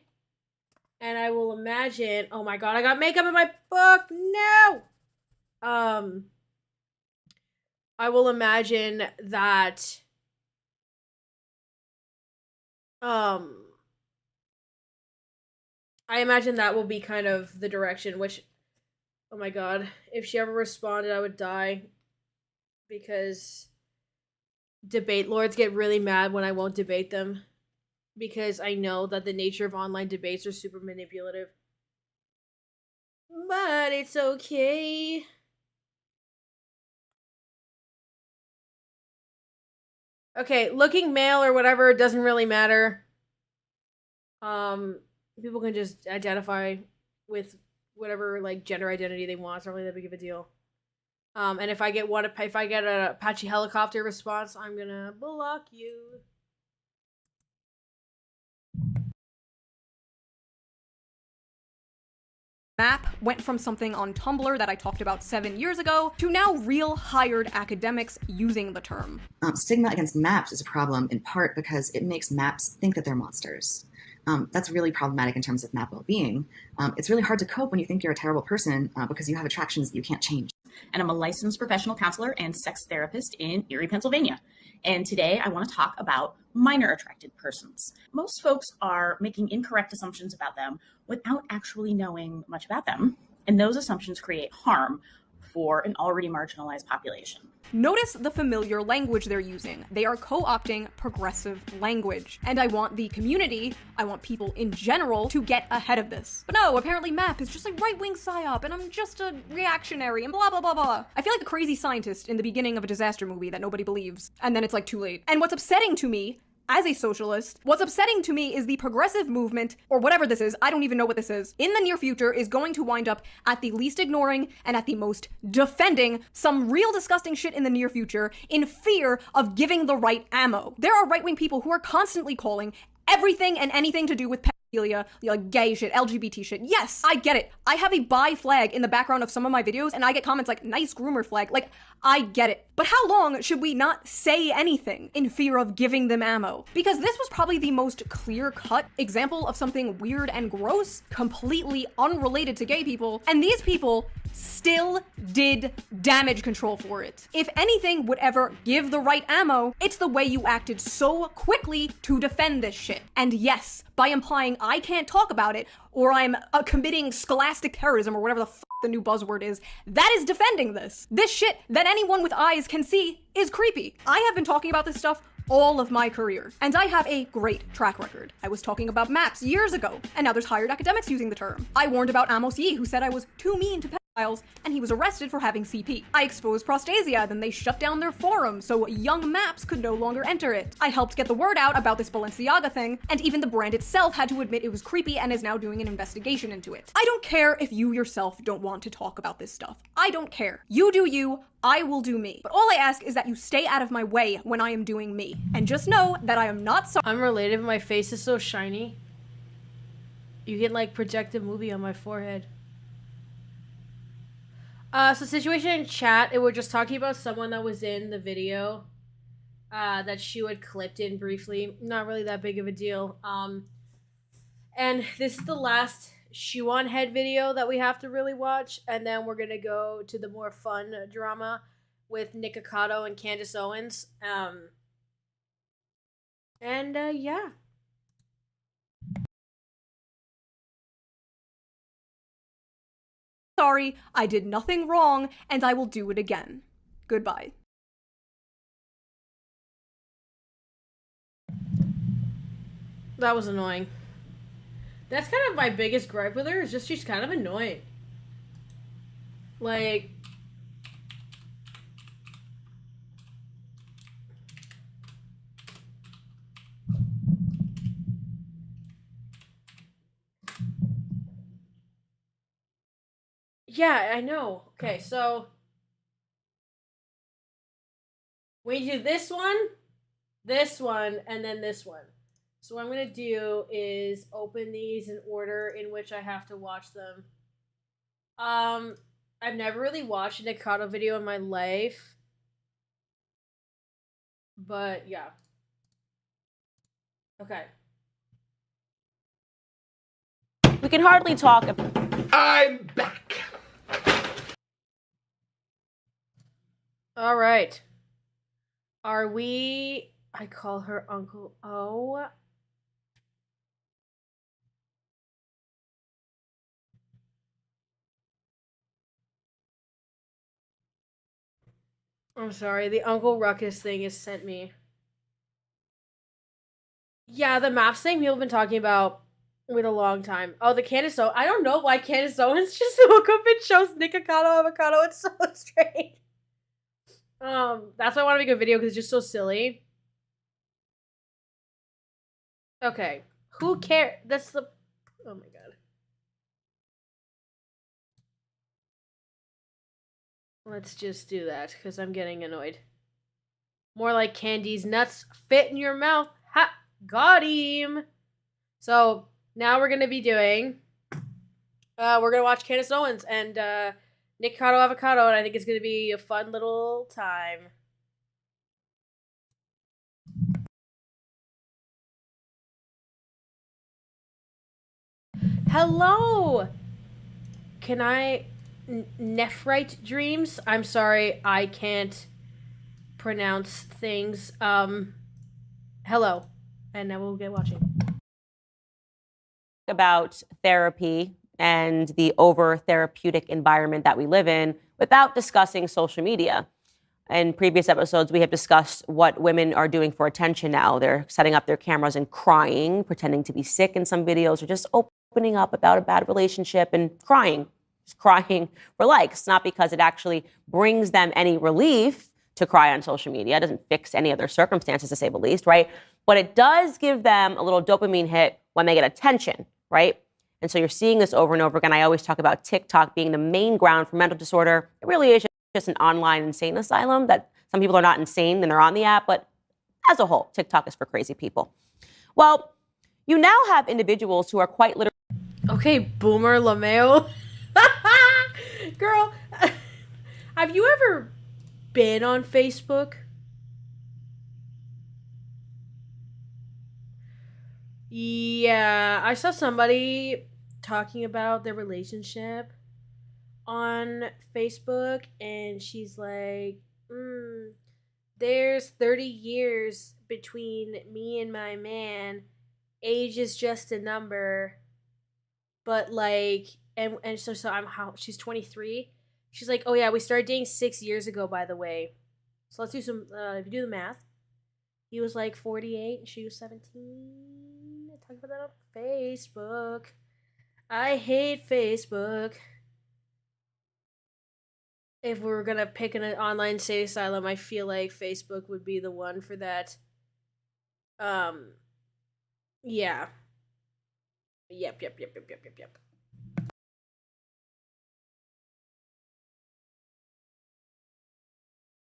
And I will imagine, oh my god, I got makeup in my book, no! I will imagine that I imagine that will be kind of the direction, which, oh my god, if she ever responded, I would die. Because debate lords get really mad when I won't debate them. Because I know that the nature of online debates are super manipulative. But it's okay. Okay, looking male or whatever doesn't really matter. People can just identify with whatever like gender identity they want. It's not really that big of a deal. And if I get an Apache helicopter response, I'm gonna block you. Map went from something on Tumblr that I talked about 7 years ago to now real hired academics using the term. Stigma against maps is a problem in part because it makes maps think that they're monsters. That's really problematic in terms of map well-being. It's really hard to cope when you think you're a terrible person because you have attractions that you can't change. And I'm a licensed professional counselor and sex therapist in Erie, Pennsylvania. And today I want to talk about minor attracted persons. Most folks are making incorrect assumptions about them without actually knowing much about them. And those assumptions create harm for an already marginalized population. Notice the familiar language they're using. They are co-opting progressive language. And I want the community, I want people in general to get ahead of this. But no, apparently MAP is just a right-wing psyop and I'm just a reactionary and blah blah blah blah. I feel like the crazy scientist in the beginning of a disaster movie that nobody believes. And then it's like too late. And what's upsetting to me as a socialist, what's upsetting to me is the progressive movement, or whatever this is, I don't even know what this is, in the near future is going to wind up at the least ignoring and at the most defending some real disgusting shit in the near future in fear of giving the right ammo. There are right-wing people who are constantly calling everything and anything to do with pedophilia, like gay shit, LGBT shit. Yes, I get it. I have a bi flag in the background of some of my videos, and I get comments like, nice groomer flag. Like, I get it. But how long should we not say anything in fear of giving them ammo? Because this was probably the most clear-cut example of something weird and gross, completely unrelated to gay people, and these people still did damage control for it. If anything would ever give the right ammo, it's the way you acted so quickly to defend this shit. And yes, by implying I can't talk about it, or I'm committing scholastic terrorism, or whatever the f the new buzzword is, that is defending this. This shit that anyone with eyes can see is creepy. I have been talking about this stuff all of my career, and I have a great track record. I was talking about maps years ago, and now there's hired academics using the term. I warned about Amos Yee, who said I was too mean to pedophiles, and he was arrested for having CP. I exposed Prostasia, then they shut down their forum, so young maps could no longer enter it. I helped get the word out about this Balenciaga thing, and even the brand itself had to admit it was creepy and is now doing an investigation into it. I don't care if you yourself don't want to talk about this stuff. I don't care. You do you, I will do me. But all I ask is that you stay out of my way when I am doing me. And just know that I am not sorry. I'm related, but my face is so shiny. You can like project a movie on my forehead. So situation in chat, it was just talking about someone that was in the video that she had clipped in briefly. Not really that big of a deal. And this is the last Sh0eonhead video that we have to really watch, and then we're gonna go to the more fun drama with Nickocado and Candace Owens. Yeah. Sorry, I did nothing wrong, and I will do it again. Goodbye. That was annoying. That's kind of my biggest gripe with her, is just she's kind of annoying. Like... Yeah, I know. Okay, so... we do this one, and then this one. So what I'm going to do is open these in order in which I have to watch them. I've never really watched a Nickocado video in my life. But, yeah. Okay. We can hardly talk about... I'm back. All right. Are we... I call her Uncle O. I'm sorry, the Uncle Ruckus thing has sent me. Yeah, the maps thing people have been talking about with a long time. Oh, the Candace Owens. I don't know why Candace Owens just woke up and shows Nickocado avocado. It's so strange. That's why I want to make a video, because it's just so silly. Okay. Who cares? That's the... Oh my god. Let's just do that, because I'm getting annoyed. More like Candy's nuts fit in your mouth. Ha! Got him! So, now we're going to be doing... we're going to watch Candace Owens and Nickocado avocado, and I think it's going to be a fun little time. Hello! Can I... Nephrite dreams? I'm sorry, I can't pronounce things. Hello. And now we'll get watching. About therapy and the over-therapeutic environment that we live in without discussing social media. In previous episodes, we have discussed what women are doing for attention now. They're setting up their cameras and crying, pretending to be sick in some videos, or just opening up about a bad relationship and crying. Just crying for likes, not because it actually brings them any relief to cry on social media. It doesn't fix any of their circumstances, to say the least, right? But it does give them a little dopamine hit when they get attention, right? And so you're seeing this over and over again. I always talk about TikTok being the main ground for mental disorder. It really is just an online insane asylum that some people are not insane and they're on the app, but as a whole, TikTok is for crazy people. Well, You now have individuals who are quite literally. Okay, Boomer LaMeo. Girl, have you ever been on Facebook? Yeah, I saw somebody talking about their relationship on Facebook, and she's like, there's 30 years between me and my man. Age is just a number. But like, and so she's 23. She's like, oh yeah, we started dating 6 years ago, by the way. So let's do some, if you do the math. He was like 48 and she was 17. Talk about that on Facebook. I hate Facebook. If we were gonna pick an online state asylum, I feel like Facebook would be the one for that. Yeah. Yep.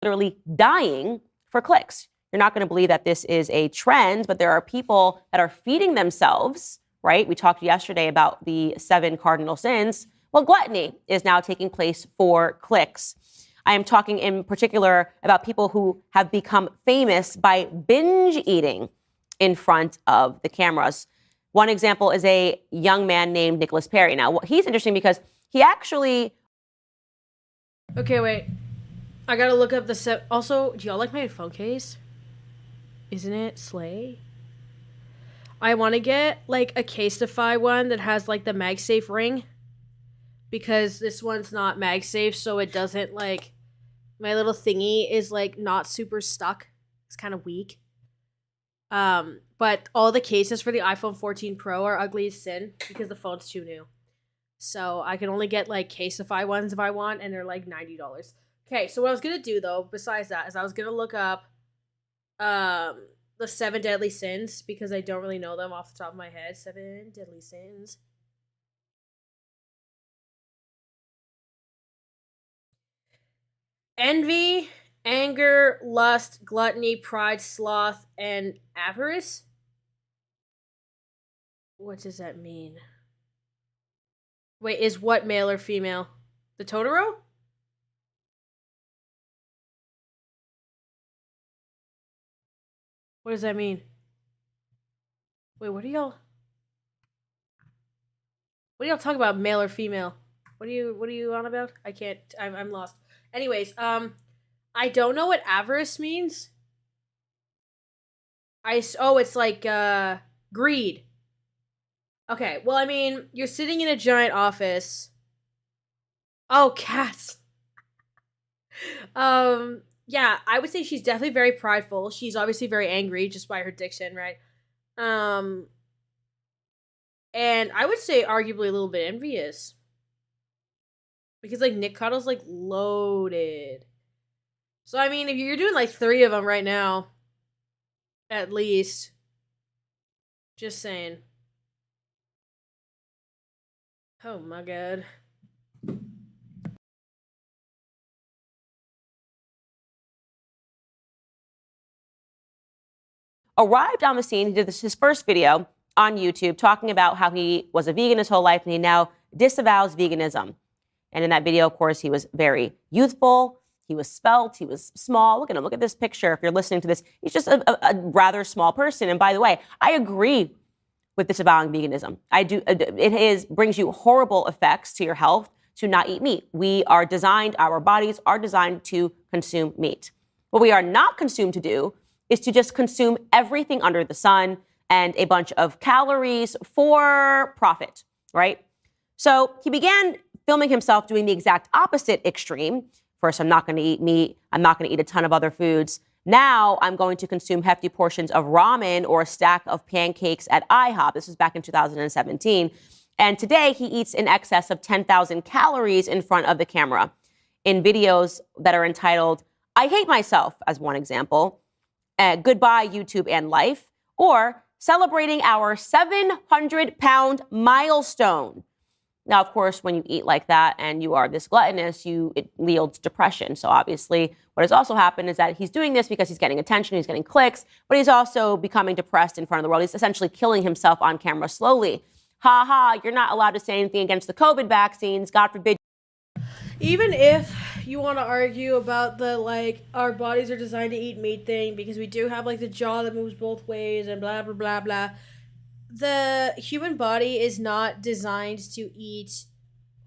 Literally dying for clicks. You're not going to believe that this is a trend, but there are people that are feeding themselves, right? We talked yesterday about the 7 cardinal sins. Well, gluttony is now taking place for clicks. I am talking in particular about people who have become famous by binge eating in front of the cameras. One example is a young man named Nicholas Perry. Now, he's interesting because he actually... Okay, wait. I gotta look up the Also, do y'all like my phone case? Isn't it slay? I want to get like a Casetify one that has like the MagSafe ring, because this one's not MagSafe, so it doesn't like, my little thingy is like not super stuck. It's kind of weak. But all the cases for the iPhone 14 Pro are ugly as sin because the phone's too new. So I can only get like Casetify ones if I want, and they're like $90. Okay, so what I was gonna do though, besides that, is I was gonna look up the 7 deadly sins, because I don't really know them off the top of my head. 7 deadly sins. Envy, anger, lust, gluttony, pride, sloth, and avarice. What does that mean? Wait, is what male or female? The Totoro? What does that mean? Wait, what are y'all talking about, male or female? What are you on about? I'm lost. Anyways, I don't know what avarice means. It's like greed. Okay, well, I mean, you're sitting in a giant office. Oh, cats. Yeah, I would say she's definitely very prideful. She's obviously very angry just by her diction, right? And I would say arguably a little bit envious. Because, like, Nickocado's, like, loaded. So, I mean, if you're doing, like, 3 of them right now, at least. Just saying. Oh, my God. Arrived on the scene. He did his first video on YouTube talking about how he was a vegan his whole life and he now disavows veganism. And in that video, of course, he was very youthful. He was svelte. He was small. Look at him. Look at this picture. If you're listening to this, he's just a rather small person. And by the way, I agree with disavowing veganism. I do. Brings you horrible effects to your health to not eat meat. Our bodies are designed to consume meat. What we are not consumed to do is to just consume everything under the sun and a bunch of calories for profit, right? So he began filming himself doing the exact opposite extreme. First, I'm not going to eat meat. I'm not going to eat a ton of other foods. Now I'm going to consume hefty portions of ramen or a stack of pancakes at IHOP. This was back in 2017. And today he eats in excess of 10,000 calories in front of the camera in videos that are entitled, I Hate Myself, as one example. Goodbye, YouTube and life, or celebrating our 700-pound milestone. Now, of course, when you eat like that and you are this gluttonous, it yields depression. So obviously, what has also happened is that he's doing this because he's getting attention, he's getting clicks, but he's also becoming depressed in front of the world. He's essentially killing himself on camera slowly. Ha ha, you're not allowed to say anything against the COVID vaccines. God forbid. Even if you want to argue about the, like, our bodies are designed to eat meat thing, because we do have, like, the jaw that moves both ways and blah, blah, blah, blah. The human body is not designed to eat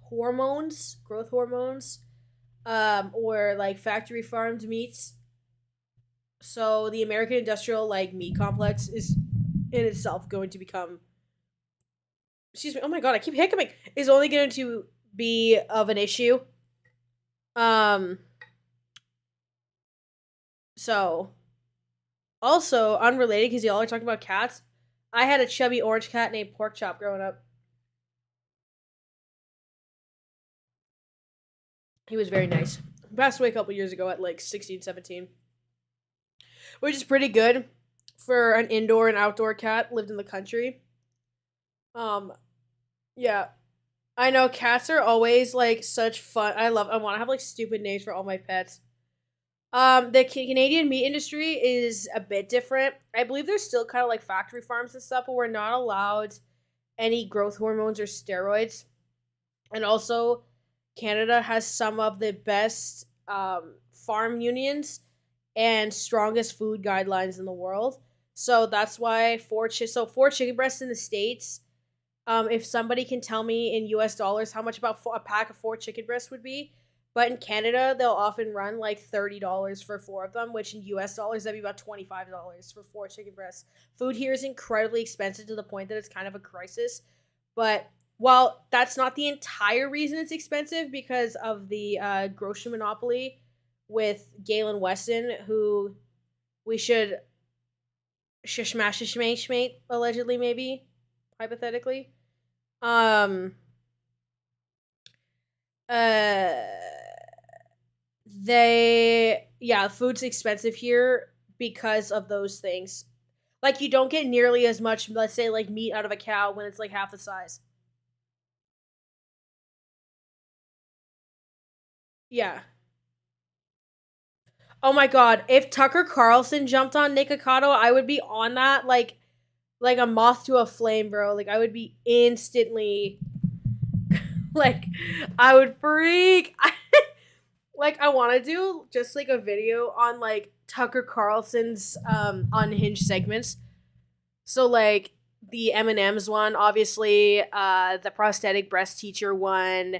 hormones, growth hormones, or, like, factory farmed meats. So the American industrial, like, meat complex is in itself going to become, excuse me, oh my god, I keep hiccuping, is only going to be of an issue. So, also, unrelated, because y'all are talking about cats, I had a chubby orange cat named Pork Chop growing up. He was very nice. He passed away a couple years ago at like 16, 17. Which is pretty good for an indoor and outdoor cat, lived in the country. Yeah. I know cats are always like such fun. I want to have like stupid names for all my pets. The Canadian meat industry is a bit different. I believe there's still kind of like factory farms and stuff, but we're not allowed any growth hormones or steroids. And also, Canada has some of the best farm unions and strongest food guidelines in the world. So that's why four chicken breasts in the States, if somebody can tell me in US dollars how much about a pack of 4 chicken breasts would be, but in Canada, they'll often run like $30 for 4 of them, which in US dollars, that'd be about $25 for 4 chicken breasts. Food here is incredibly expensive to the point that it's kind of a crisis. But while that's not the entire reason it's expensive, because of the grocery monopoly with Galen Weston, who we should shmash allegedly, maybe, hypothetically. Food's expensive here because of those things. Like, you don't get nearly as much, let's say, like, meat out of a cow when it's like half the size. Yeah. Oh my god, if Tucker Carlson jumped on Nickocado, I would be on that like a moth to a flame, bro. Like, I would be instantly like, I would freak. Like, I want to do just like a video on like Tucker Carlson's unhinged segments. So like the M&M's one, obviously, the prosthetic breast teacher one.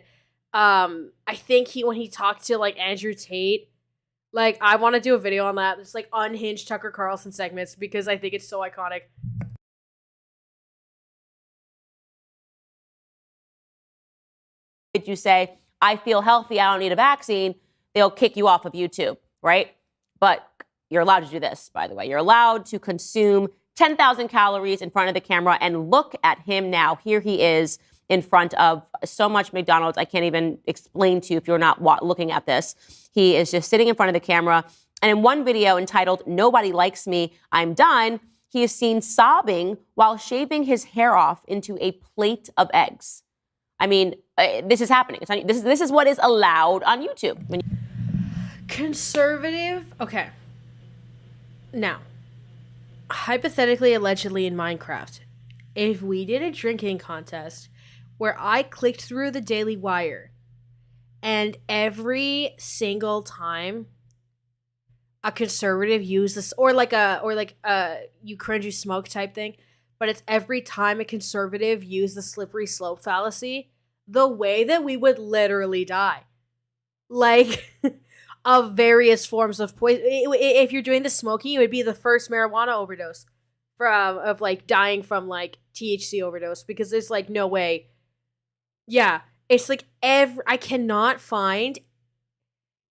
I think when he talked to like Andrew Tate, like, I want to do a video on that. It's like unhinged Tucker Carlson segments because I think it's so iconic. If you say, I feel healthy, I don't need a vaccine, they'll kick you off of YouTube, right? But you're allowed to do this, by the way. You're allowed to consume 10,000 calories in front of the camera, and look at him now. Here he is in front of so much McDonald's. I can't even explain to you if you're not looking at this. He is just sitting in front of the camera. And in one video entitled, Nobody Likes Me, I'm Done, he is seen sobbing while shaving his hair off into a plate of eggs. I mean, this is happening. This is what is allowed on YouTube. Conservative? Okay. Now, hypothetically, allegedly in Minecraft, if we did a drinking contest where I clicked through the Daily Wire and every single time a conservative used this, or like a you cringe you smoke type thing, but it's every time a conservative used the slippery slope fallacy, the way that we would literally die. Like, of various forms of poison. If you're doing the smoking, it would be the first marijuana overdose of like dying from like THC overdose, because there's like no way. Yeah, it's like I cannot find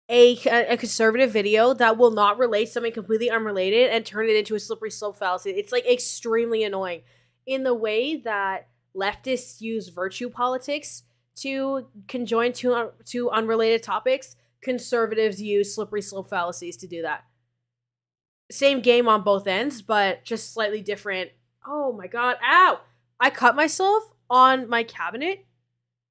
a conservative video that will not relate something completely unrelated and turn it into a slippery slope fallacy. It's like extremely annoying in the way that leftists use virtue politics to conjoin two unrelated topics. Conservatives use slippery slope fallacies to do that. Same game on both ends, but just slightly different. Oh my god, ow! I cut myself on my cabinet,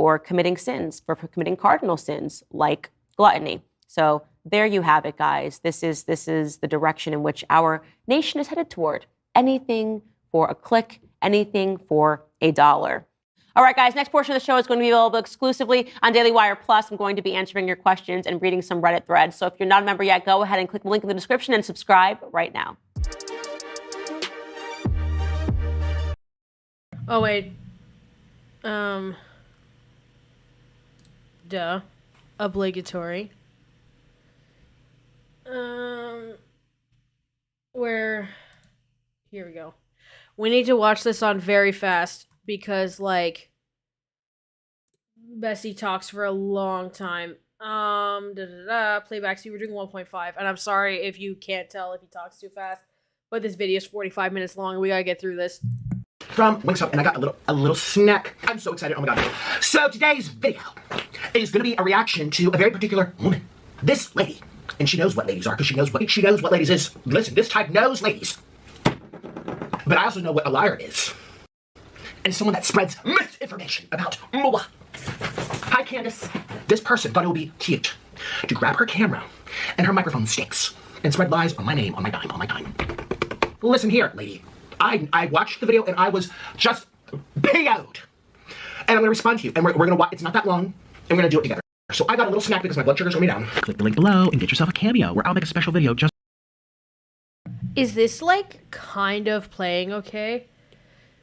for committing sins, for committing cardinal sins like gluttony. So there you have it, guys. This is the direction in which our nation is headed toward. Anything for a click, anything for $1. All right, guys, next portion of the show is going to be available exclusively on Daily Wire Plus. I'm going to be answering your questions and reading some Reddit threads. So if you're not a member yet, go ahead and click the link in the description and subscribe right now. Oh, wait. Obligatory. Here we go. We need to watch this on very fast because, like, Bessie talks for a long time. Playback speed, we're doing 1.5. And I'm sorry if you can't tell if he talks too fast, but this video is 45 minutes long and we gotta get through this. From Wingstop, and I got a little snack. I'm so excited. Oh my god. So today's video is gonna be a reaction to a very particular woman. This lady. And she knows what ladies are, because she knows what ladies is. Listen, this type knows ladies. But I also know what a liar is. And someone that spreads misinformation about MOA. Hi, Candace. This person thought it would be cute to grab her camera and her microphone sticks and spread lies on my name, on my dime. Listen here, lady. I watched the video and I was just PO'd. And I'm going to respond to you. And we're going to watch. It's not that long. And we're going to do it together. So I got a little snack because my blood sugar's going down. Click the link below and get yourself a cameo where I'll make a special video just... Is this, like, kind of playing okay?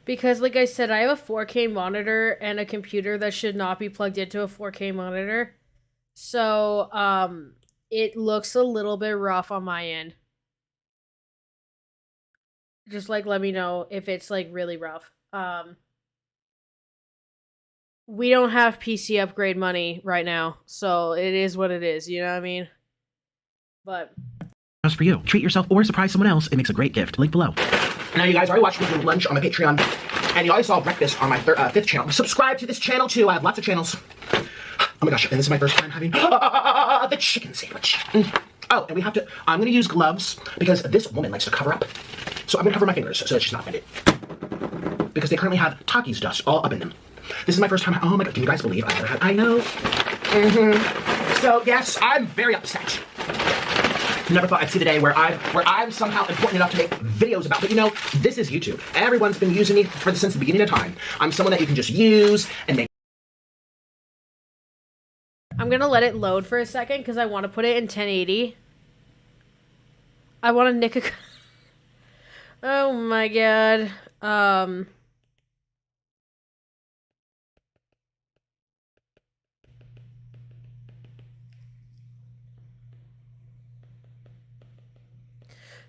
Because, like I said, I have a 4K monitor and a computer that should not be plugged into a 4K monitor. So, it looks a little bit rough on my end. Just, like, let me know if it's, like, really rough. We don't have PC upgrade money right now, so it is what it is, you know what I mean? But... just for you. Treat yourself or surprise someone else. It makes a great gift. Link below. Now, you guys already watched me do lunch on my Patreon, and you already saw breakfast on my 5th channel. Subscribe to this channel, too. I have lots of channels. Oh my gosh, and this is my first time having the chicken sandwich. Oh, and we have to... I'm going to use gloves, because this woman likes to cover up. So I'm going to cover my fingers so that she's not offended. Because they currently have Takis dust all up in them. This is my first time... Oh my god, can you guys believe I've never had... I know. So, yes, I'm very upset. Never thought I'd see the day where I'm somehow important enough to make videos about. But you know, this is YouTube. Everyone's been using me since the beginning of time. I'm someone that you can just use and make... I'm gonna let it load for a second because I want to put it in 1080. I want to nick. Oh my god.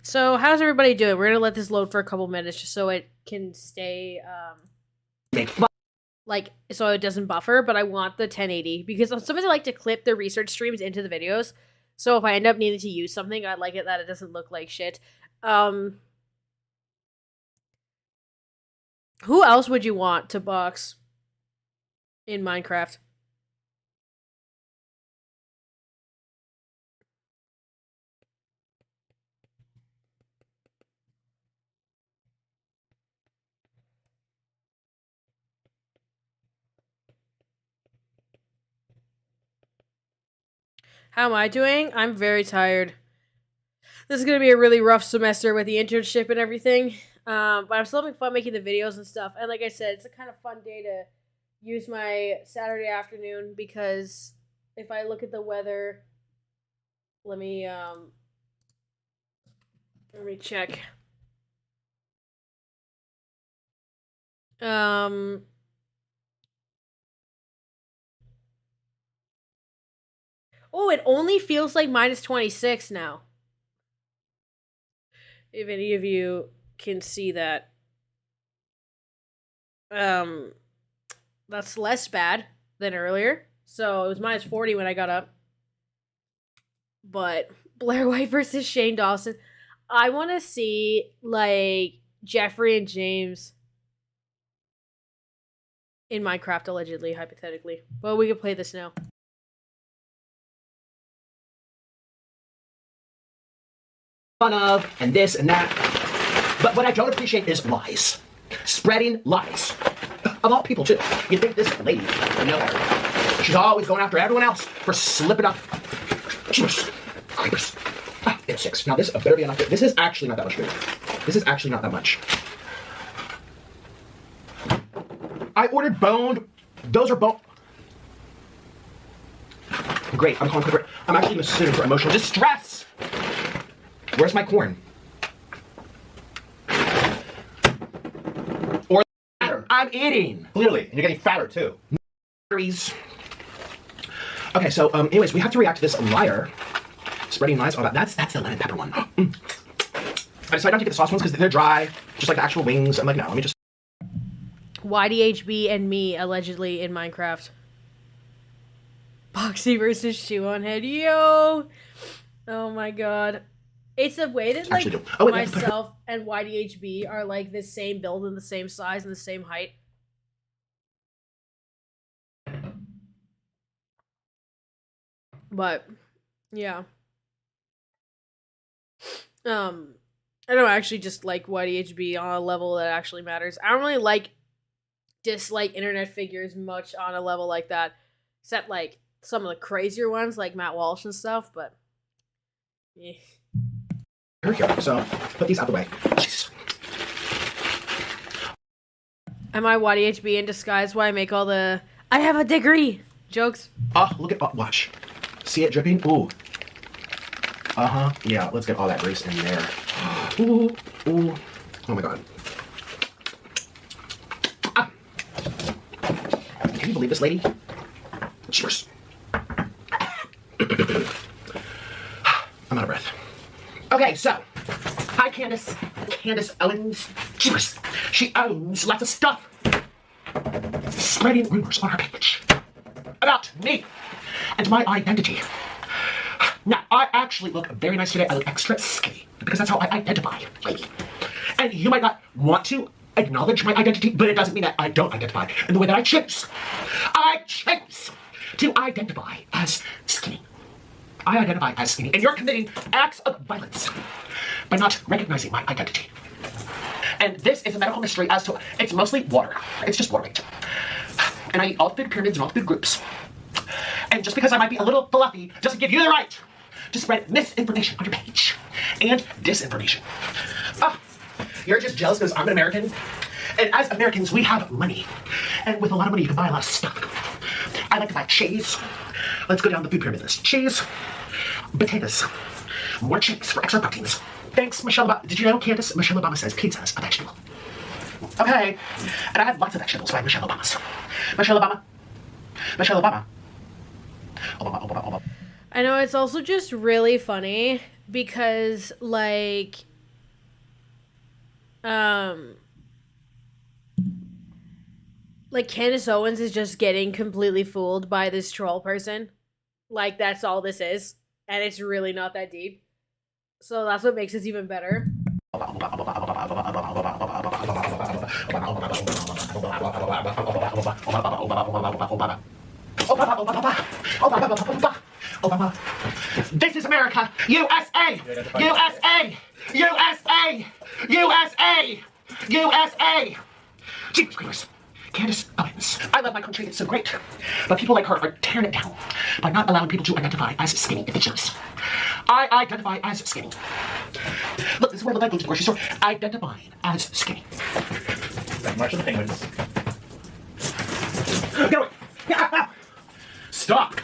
So how's everybody doing? We're gonna let this load for a couple minutes just so it can stay like so it doesn't buffer, but I want the 1080 because sometimes I like to clip the research streams into the videos. So if I end up needing to use something, I like it that it doesn't look like shit. Who else would you want to box in Minecraft? How am I doing? I'm very tired. This is going to be a really rough semester with the internship and everything. But I'm still having fun making the videos and stuff. And like I said, it's a kind of fun day to use my Saturday afternoon because if I look at the weather, let me check. Oh, it only feels like minus 26 now. If any of you can see that. That's less bad than earlier. So it was minus 40 when I got up. But Blair White versus Shane Dawson. I want to see, like, Jeffrey and James in Minecraft, allegedly, hypothetically. But we can play this now. Fun of, and this and that. But what I don't appreciate is lies. Spreading lies. of all people, too. You'd think this lady would know better. She's always going after everyone else for slipping up. Jeepers. Creepers. Ah, it's 6. Now this better be enough. This is actually not that much food. This is actually not that much. I ordered boned. Those are boned. Great, I'm calling quicker. I'm actually gonna sue for emotional distress. Where's my corn? Or I'm eating. Clearly, and you're getting fatter too. Okay, so anyways, we have to react to this liar. Spreading lies, all that. That's the lemon pepper one. I decided not to get the sauce ones because they're dry, just like the actual wings. I'm like, no, let me just. YDHB and me allegedly in Minecraft. Boxy versus Sh0eonhead. Yo! Oh my god. It's a way that like myself and YDHB are like the same build and the same size and the same height. But yeah. I don't actually just like YDHB on a level that actually matters. I don't really dislike internet figures much on a level like that. Except like some of the crazier ones like Matt Walsh and stuff, but yeah. Here, so put these out the way. Jeez. Am I YDHB in disguise why I make all the I have a degree jokes? Oh, look at watch. See it dripping? Ooh. Uh-huh. Yeah, let's get all that grease in there. Ooh. Ooh. Oh my god. Ah. Can you believe this lady? Cheers. I'm out of breath. Okay, so hi Candace Owens. Cheers. She owns lots of stuff. Spreading rumors on her page about me and my identity. Now, I actually look very nice today. I look extra skinny because that's how I identify, lady. And you might not want to acknowledge my identity, but it doesn't mean that I don't identify in the way that I choose. I choose to identify as skinny. I identify as skinny, and you're committing acts of violence by not recognizing my identity. And this is a medical mystery as to, it's mostly water. It's just water weight. And I eat all the food pyramids and all the food groups. And just because I might be a little fluffy doesn't give you the right to spread misinformation on your page and disinformation. You're just jealous because I'm an American. And as Americans, we have money. And with a lot of money, you can buy a lot of stuff. I like to buy cheese. Let's go down the food pyramid list. Cheese, potatoes, more chips for extra proteins. Thanks, Michelle Obama. Did you know, Candace, Michelle Obama says pizza is a vegetable. Okay. And I have lots of vegetables by Michelle Obama's. Michelle Obama. Michelle Obama. Obama. I know, it's also just really funny because, like Candace Owens is just getting completely fooled by this troll person. Like, that's all this is. And it's really not that deep. So that's what makes this even better. Obama. This is America. USA. USA. USA. USA. USA. Jeepers creepers. Candace Owens. I love my country. It's so great. But people like her are tearing it down by not allowing people to identify as skinny if they choose. I identify as skinny. Look, this is where the leg goes to the grocery store. Identifying as skinny. March of the Penguins. Get away. Stop.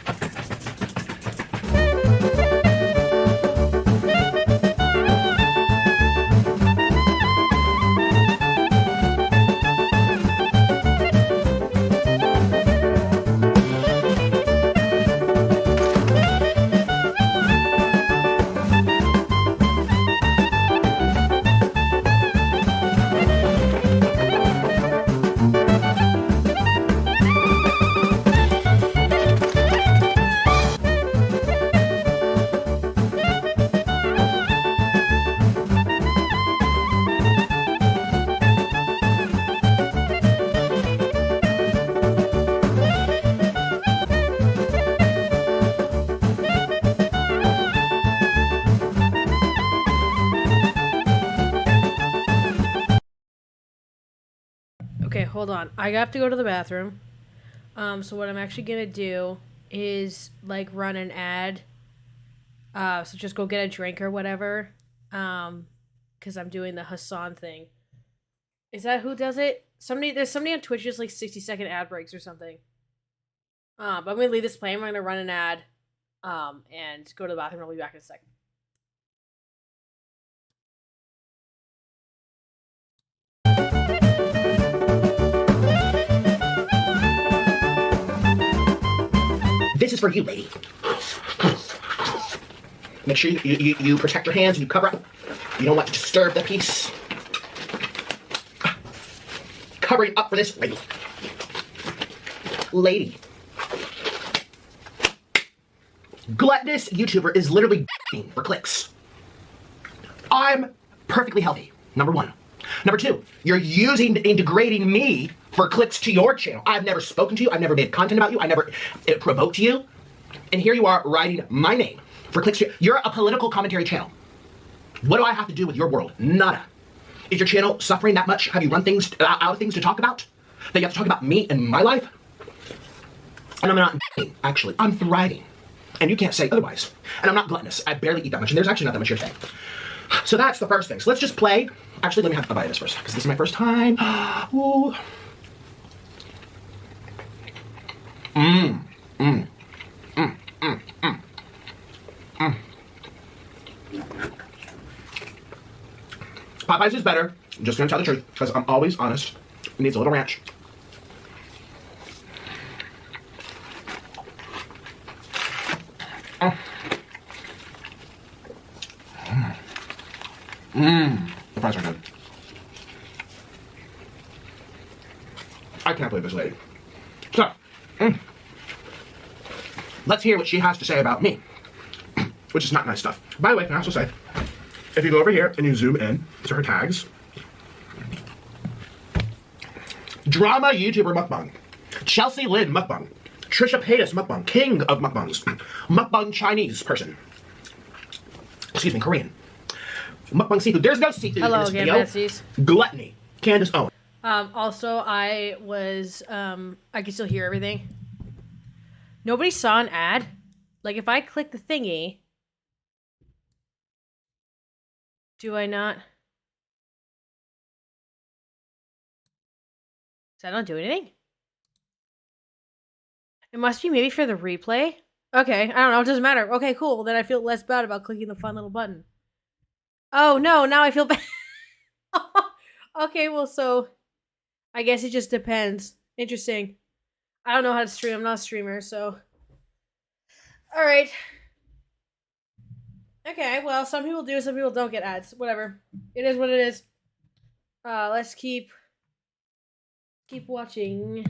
Okay, hold on. I have to go to the bathroom. So what I'm actually gonna do is like run an ad. So just go get a drink or whatever. Because I'm doing the Hassan thing. Is that who does it? There's somebody on Twitch just like 60-second ad breaks or something. But I'm gonna leave this playing. I'm gonna run an ad. And go to the bathroom. I'll be back in a second. This is for you, lady. Make sure you protect your hands and you cover up. You don't want to disturb the piece. Covering up for this lady. Gluttonous YouTuber is literally for clicks. I'm perfectly healthy, number one. Number two, you're using and degrading me for clicks to your channel. I've never spoken to you. I've never made content about you. I never provoked you. And here you are writing my name for clicks to you're a political commentary channel. What do I have to do with your world? Nada. Is your channel suffering that much? Have you run things out of things to talk about? That you have to talk about me and my life? And I'm not actually. I'm thriving. And you can't say otherwise. And I'm not gluttonous. I barely eat that much. And there's actually not that much here today. So that's the first thing. So let's just play. Actually, let me have a bite of this first. Because this is my first time. Ooh. Mmm. Mmm. Mmm. Mmm. Mmm. Mmm. Popeyes is better. I'm just going to tell the truth. Because I'm always honest. It needs a little ranch. The fries are good. I can't believe this lady. So, let's hear what she has to say about me. Which is not nice stuff. By the way, can I also say, if you go over here and you zoom in to her tags, drama YouTuber mukbang, Chelsea Lynn mukbang, Trisha Paytas mukbang, king of mukbangs, mukbang Chinese person. Excuse me, Korean. Mukbang seafood. There's no seafood in this video. Besties. Gluttony. Candace Owens. Also, I was, I can still hear everything. Nobody saw an ad. Like, if I click the thingy, do I not? Does that not do anything? It must be maybe for the replay. Okay, I don't know. It doesn't matter. Okay, cool. Then I feel less bad about clicking the fun little button. Oh, no. Now I feel bad. Okay, well, so I guess it just depends. Interesting. I don't know how to stream. I'm not a streamer, so. Alright. Okay, well, some people do, some people don't get ads. Whatever. It is what it is. Let's keep watching.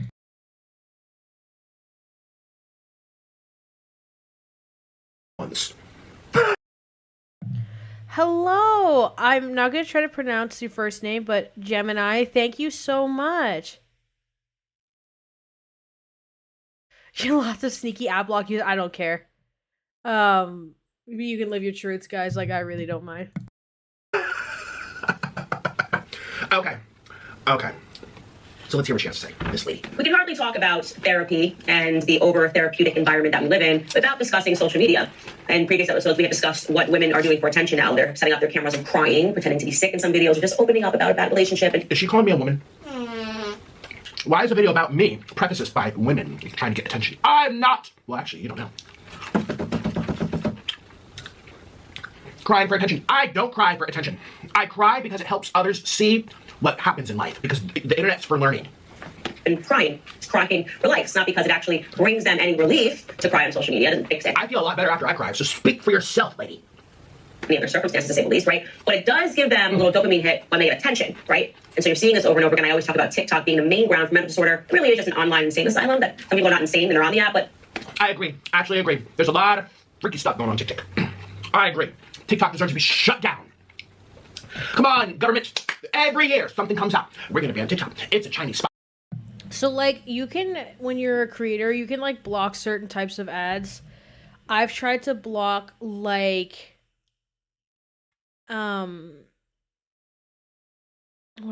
Hello! I'm not going to try to pronounce your first name, but Gemini, thank you so much. You're lots of sneaky ad block users. I don't care. Maybe you can live your truths, guys. Like, I really don't mind. Okay. So let's hear what she has to say, this lady. We can hardly talk about therapy and the over-therapeutic environment that we live in without discussing social media. In previous episodes, we have discussed what women are doing for attention now. They're setting up their cameras and crying, pretending to be sick in some videos, or just opening up about a bad relationship. Is she calling me a woman? Why is a video about me prefaced by women trying to get attention? I'm not! Well, actually, you don't know. Crying for attention. I don't cry for attention. I cry because it helps others see what happens in life, because the internet's for learning. And crying. It's crying for life. It's not because it actually brings them any relief to cry on social media. It doesn't fix it. I feel a lot better after I cry, so speak for yourself, lady. Any other circumstances, to say the least, right? But it does give them a little dopamine hit when they get attention, right? And so you're seeing this over and over again. I always talk about TikTok being the main ground for mental disorder. It really is just an online insane asylum that some people are not insane when they're on the app, but... I agree. Actually agree. There's a lot of freaky stuff going on TikTok. I agree. TikTok deserves to be shut down. Come on, government. Every year something comes out. We're going to be on TikTok. It's a Chinese spy. So, like, you can, when you're a creator, you can, like, block certain types of ads. I've tried to block, like, what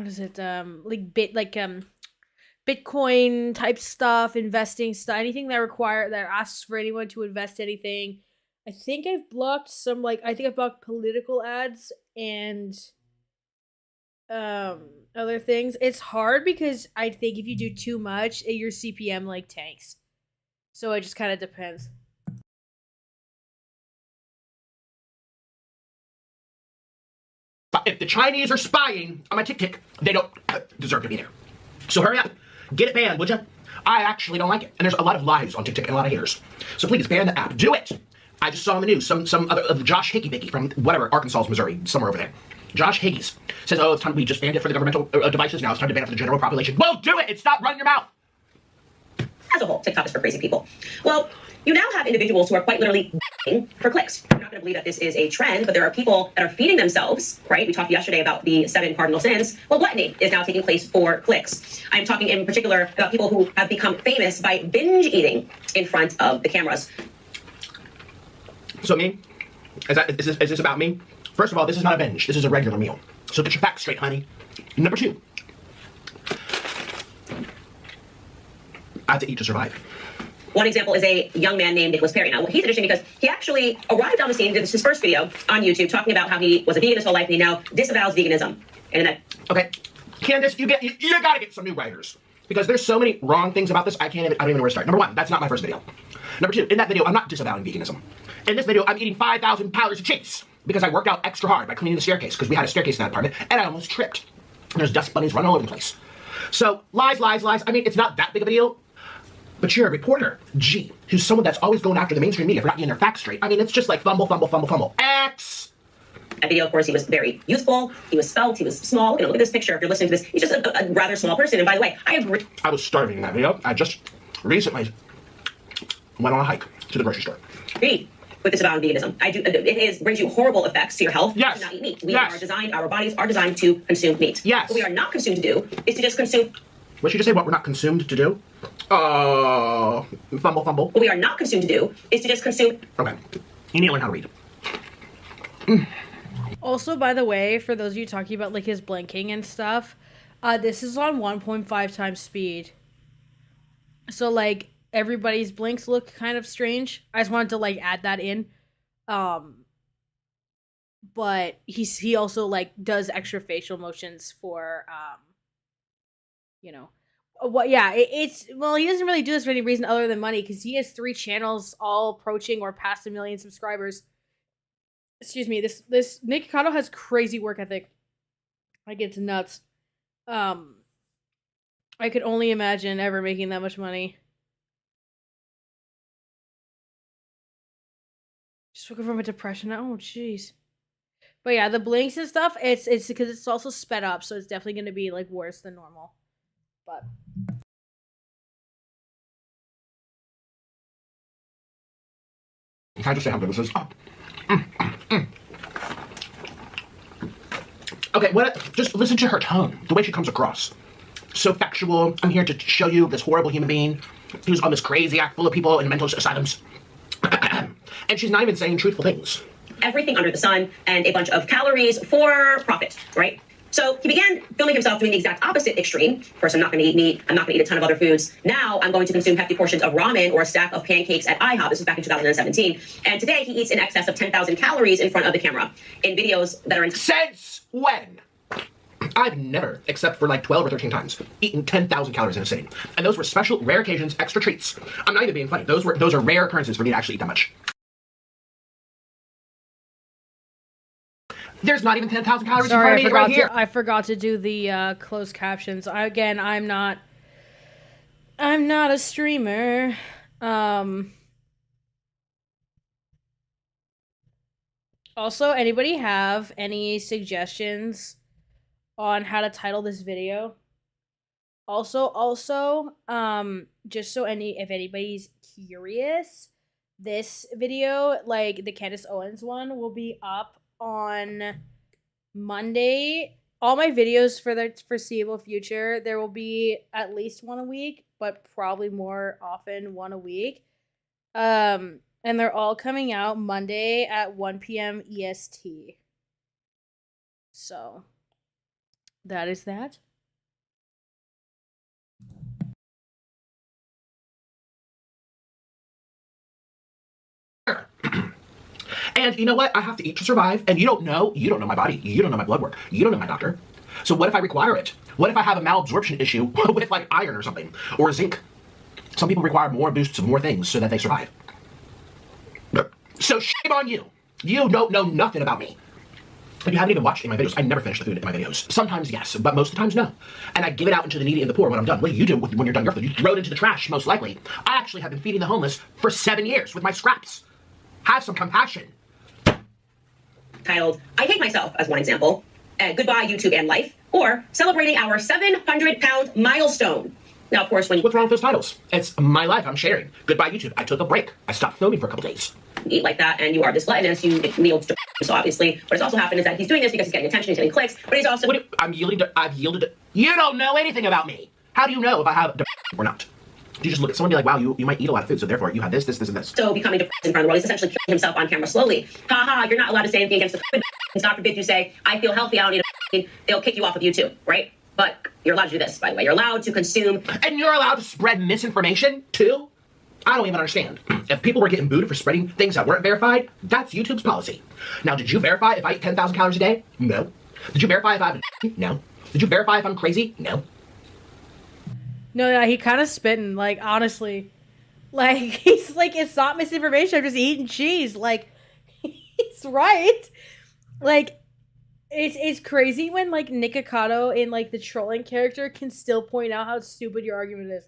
is it? Bitcoin type stuff, investing stuff, anything that asks for anyone to invest anything. I think I've blocked I've blocked political ads and other things. It's hard because I think if you do too much, your CPM like tanks. So it just kind of depends. If the Chinese are spying on my TikTok, they don't deserve to be there. So hurry up. Get it banned, would you? I actually don't like it. And there's a lot of lies on TikTok and a lot of haters. So please, ban the app. Do it! I just saw on the news, some other, Josh Hickey from whatever, Arkansas, Missouri, somewhere over there. Josh Higgies says, oh, it's time, we just banned it for the governmental devices, now it's time to ban it for the general population. Well, do it! Stop running your mouth! As a whole, TikTok is for crazy people. Well, you now have individuals who are quite literally for clicks. You're not going to believe that this is a trend, but there are people that are feeding themselves, right? We talked yesterday about the 7 cardinal sins. Well, gluttony is now taking place for clicks. I'm talking in particular about people who have become famous by binge eating in front of the cameras. So me? Is this about me? First of all, this is not a binge. This is a regular meal. So get your facts straight, honey. Number 2. I have to eat to survive. One example is a young man named Nicholas Perry. Now, he's interesting because he actually arrived on the scene, did his first video on YouTube talking about how he was a vegan his whole life and he now disavows veganism. And okay, Candace, you gotta get some new writers. Because there's so many wrong things about this, I don't even know where to start. Number 1, that's not my first video. Number 2, in that video, I'm not disavowing veganism. In this video, I'm eating 5,000 calories of cheese because I worked out extra hard by cleaning the staircase because we had a staircase in that apartment and I almost tripped. And there's dust bunnies running all over the place. So, lies. I mean, it's not that big of a deal. But you're a reporter, G, who's someone that's always going after the mainstream media for not getting their facts straight. I mean, it's just like fumble. X! That video, of course, he was very youthful, he was svelte, he was small. You know, look at this picture. If you're listening to this, he's just a rather small person. And by the way, I agree. I was starving in that video. I just recently went on a hike to the grocery store. With this about veganism. It brings you horrible effects to your health. Yes. To not eat meat. Our bodies are designed to consume meat. Yes. What we are not consumed to do is to just consume. What should you say? What we're not consumed to do? Fumble. What we are not consumed to do is to just consume. Okay. You need to learn how to read. Also, by the way, for those of you talking about like his blinking and stuff, this is on 1.5 times speed. So like everybody's blinks look kind of strange. I just wanted to like add that in. But he also like does extra facial motions for you know. Well, yeah, he doesn't really do this for any reason other than money because he has 3 channels all approaching or past 1 million subscribers. Excuse me, this Nickocado has crazy work ethic. Like, it's nuts. I could only imagine ever making that much money. Just looking from a depression. Oh, jeez. But yeah, the blinks and stuff, it's because it's also sped up, so it's definitely going to be, like, worse than normal. But can I just say how good this is? Okay, just listen to her tone, the way she comes across. So factual. I'm here to show you this horrible human being who's on this crazy act full of people in mental asylums. And she's not even saying truthful things. Everything under the sun and a bunch of calories for profit, right? So he began filming himself doing the exact opposite extreme. First, I'm not going to eat meat. I'm not going to eat a ton of other foods. Now I'm going to consume hefty portions of ramen or a stack of pancakes at IHOP. This was back in 2017. And today he eats in excess of 10,000 calories in front of the camera in videos that are in... Since when? I've never, except for like 12 or 13 times, eaten 10,000 calories in a sitting. And those were special, rare occasions, extra treats. I'm not even being funny. Those are rare occurrences for me to actually eat that much. There's not even 10,000 calories in front of me right here. I forgot to do the closed captions. I'm not a streamer. Also, anybody have any suggestions on how to title this video? Also, just so if anybody's curious, this video, like the Candace Owens one, will be up on Monday. All my videos for the foreseeable future, there will be at least one a week, but probably more often one a week. And they're all coming out Monday at 1 p.m. EST. So, that is that. And you know what? I have to eat to survive. And you don't know my body. You don't know my blood work. You don't know my doctor. So what if I require it? What if I have a malabsorption issue with like iron or something? Or zinc? Some people require more boosts of more things so that they survive. So shame on you. You don't know nothing about me. And you haven't even watched any of my videos. I never finish the food in my videos. Sometimes yes, but most of the times no. And I give it out into the needy and the poor when I'm done. What do you do when you're done your food? You throw it into the trash, most likely. I actually have been feeding the homeless for 7 years with my scraps. Have some compassion. Titled, I Hate Myself, as one example, Goodbye YouTube and Life, or celebrating our 700-pound milestone. Now, of course, what's wrong with those titles? It's my life. I'm sharing. Goodbye YouTube. I took a break. I stopped filming for a couple days. Eat like that, and you are this gluttonous, you kneel to so obviously. What has also happened is that he's doing this because he's getting attention, he's getting clicks, but he's also... I've yielded to... You don't know anything about me. How do you know if I have or not? Do you just look at someone and be like, wow, you might eat a lot of food, so therefore you have this, and this. So becoming depressed in front of the world, he's essentially killing himself on camera slowly. Ha, you're not allowed to say anything against the God forbid you say, I feel healthy, I don't need a they'll kick you off of YouTube, right? But you're allowed to do this, by the way. You're allowed to consume... And you're allowed to spread misinformation, too? I don't even understand. If people were getting booted for spreading things that weren't verified, that's YouTube's policy. Now, did you verify if I eat 10,000 calories a day? No. Did you verify if I'm... No. Did you verify if I'm crazy? No. No, yeah, he kind of spitting, like, honestly. Like, he's like, it's not misinformation, I'm just eating cheese. Like, he's right. Like, it's crazy when, like, Nickocado in, like, the trolling character can still point out how stupid your argument is.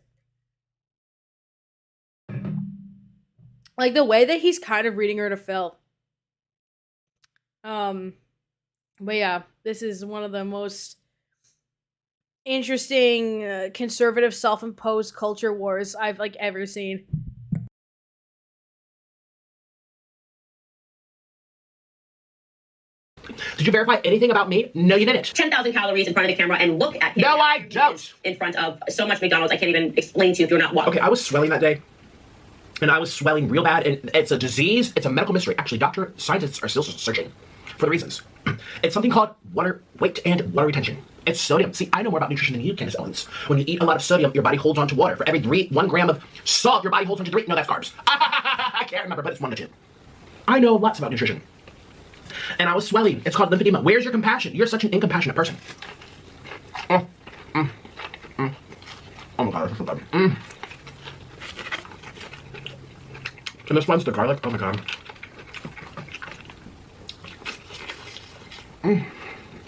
Like, the way that he's kind of reading her to Phil. But yeah, this is one of the most interesting conservative self-imposed culture wars I've, like, ever seen. Did you verify anything about me? No, you didn't. 10,000 calories in front of the camera and look at him. No, I don't. In front of so much McDonald's, I can't even explain to you if you're not watching. Okay, I was swelling that day. And I was swelling real bad, and it's a disease, it's a medical mystery. Actually, scientists are still searching for the reasons. It's something called water weight and water retention. It's sodium. See, I know more about nutrition than you, Candace Owens. When you eat a lot of sodium, your body holds on to water. For every 1 gram of salt, your body holds on to 3. No, that's carbs. I can't remember, but it's 1 to 2. I know lots about nutrition. And I was swelling. It's called lymphedema. Where's your compassion? You're such an incompassionate person. Oh my god, that's so bad. And this one's the garlic. Oh my god.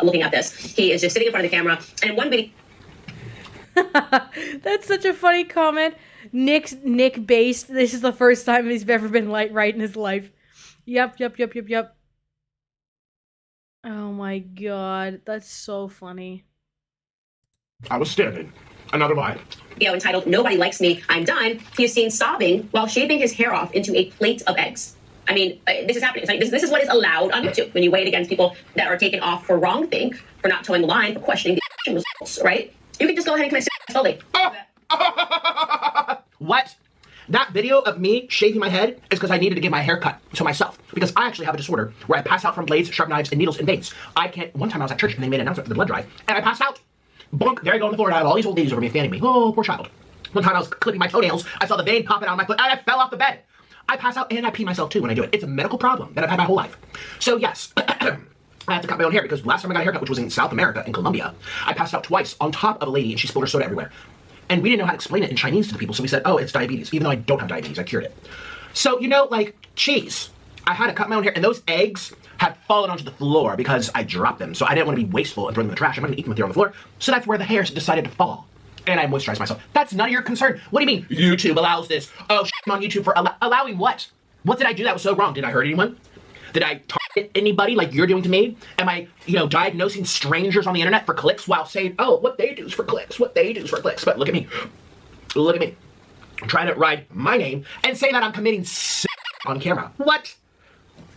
Looking at this, he is just sitting in front of the camera, and one video. That's such a funny comment. Nick based. This is the first time he's ever been right in his life. Yep. Oh my god, that's so funny. I was standing. Another lie. Video entitled "Nobody Likes Me, I'm Done." He is seen sobbing while shaving his hair off into a plate of eggs. I mean, this is happening. This is what is allowed on YouTube when you weigh it against people that are taken off for wrong thing, for not towing the line, for questioning the results, right? You can just go ahead and commit suicide slowly. What? That video of me shaving my head is because I needed to give my hair cut to myself. Because I actually have a disorder where I pass out from blades, sharp knives, and needles and veins. I can't... One time I was at church and they made an announcement for the blood drive, and I passed out. Bonk, there I go on the floor, and I have all these old ladies over me fanning me. Oh, poor child. One time I was clipping my toenails, I saw the vein popping out of my foot, and I fell off the bed. I pass out and I pee myself too when I do it. It's a medical problem that I've had my whole life. So yes, I have to cut my own hair because last time I got a haircut, which was in South America, in Colombia, I passed out twice on top of a lady and she spilled her soda everywhere. And we didn't know how to explain it in Chinese to the people, so we said, oh, it's diabetes. Even though I don't have diabetes, I cured it. So, you know, like, cheese. I had to cut my own hair, and those eggs have fallen onto the floor because I dropped them. So I didn't want to be wasteful and throw them in the trash. I'm not going to eat them if they're on the floor. So that's where the hairs decided to fall. And I moisturized myself. That's none of your concern. What do you mean? YouTube allows this. Oh, shame on YouTube for allowing what? What did I do that was so wrong? Did I hurt anyone? Did I target anybody like you're doing to me? Am I, diagnosing strangers on the internet for clicks while saying, oh, what they do is for clicks, what they do is for clicks. But look at me. Look at me. I'm trying to write my name and say that I'm committing sin on camera. What?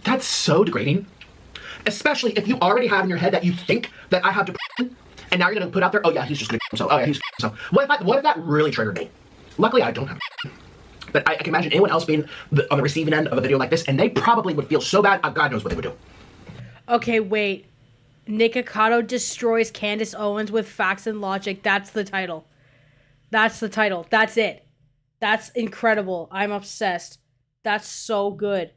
That's so degrading. Especially if you already have in your head that you think that I have depression, and now you're going to put out there, oh yeah, he's just going to himself. Oh yeah, he's himself. What if that really triggered me? Luckily, I don't have depression. But I can imagine anyone else being on the receiving end of a video like this, and they probably would feel so bad, God knows what they would do. Okay, wait. Nickocado destroys Candace Owens with facts and logic. That's the title. That's the title. That's it. That's incredible. I'm obsessed. That's so good.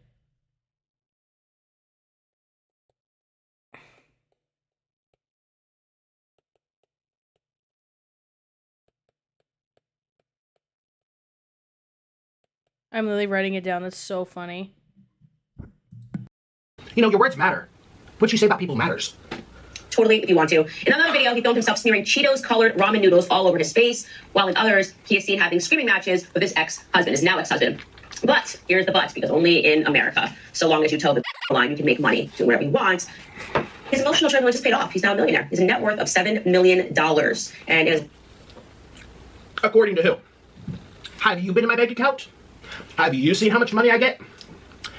I'm literally writing it down. That's so funny. You know, your words matter. What you say about people matters. Totally, if you want to. In another video, he filmed himself smearing Cheetos-colored ramen noodles all over his face, while in others, he is seen having screaming matches with his ex-husband, his now ex-husband. But, here's the but, because only in America, so long as you toe the line, you can make money, do whatever you want. His emotional turbulence just paid off. He's now a millionaire. He's a net worth of $7 million. And is... According to who? Have you been in my bank account? Have you seen how much money I get?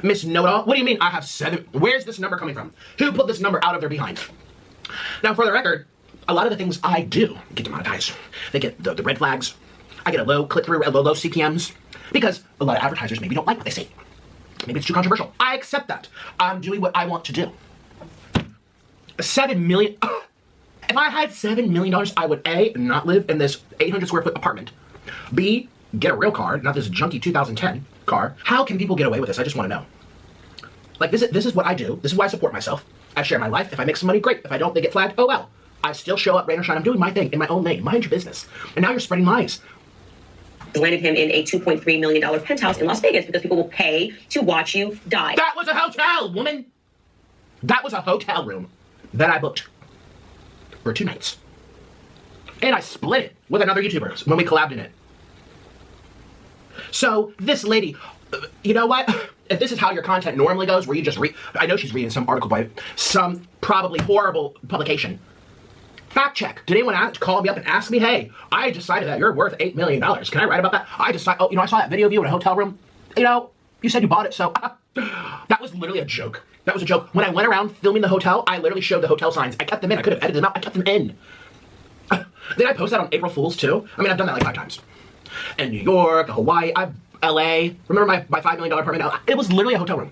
Miss Know-It-All? What do you mean I have 7? Where's this number coming from? Who put this number out of their behind? Now, for the record, a lot of the things I do get demonetized. They get the red flags. I get a low click-through, low CPMs, because a lot of advertisers maybe don't like what they see. Maybe it's too controversial. I accept that. I'm doing what I want to do. $7 million. If I had $7 million, I would A, not live in this 800 square foot apartment. B, get a real car, not this junky 2010 car. How can people get away with this? I just want to know. Like, this is what I do. This is why I support myself. I share my life. If I make some money, great. If I don't, they get flagged. Oh well. I still show up, rain or shine. I'm doing my thing in my own lane. Mind your business. And now you're spreading lies. Landed him in a $2.3 million penthouse in Las Vegas because people will pay to watch you die. That was a hotel, woman. That was a hotel room that I booked for 2 nights. And I split it with another YouTuber when we collabed in it. So this lady, you know what? If this is how your content normally goes, where you just read, I know she's reading some article by some probably horrible publication. Fact check. Did anyone call me up and ask me, hey, I decided that you're worth $8 million. Can I write about that? I decided, oh, you know, I saw that video of you in a hotel room. You know, you said you bought it, so that was literally a joke. That was a joke. When I went around filming the hotel, I literally showed the hotel signs. I kept them in. I could have edited them out. I kept them in. Did I post that on April Fool's too? I mean, I've done that like 5 times. In New York, Hawaii, LA. Remember my $5 million apartment? It was literally a hotel room.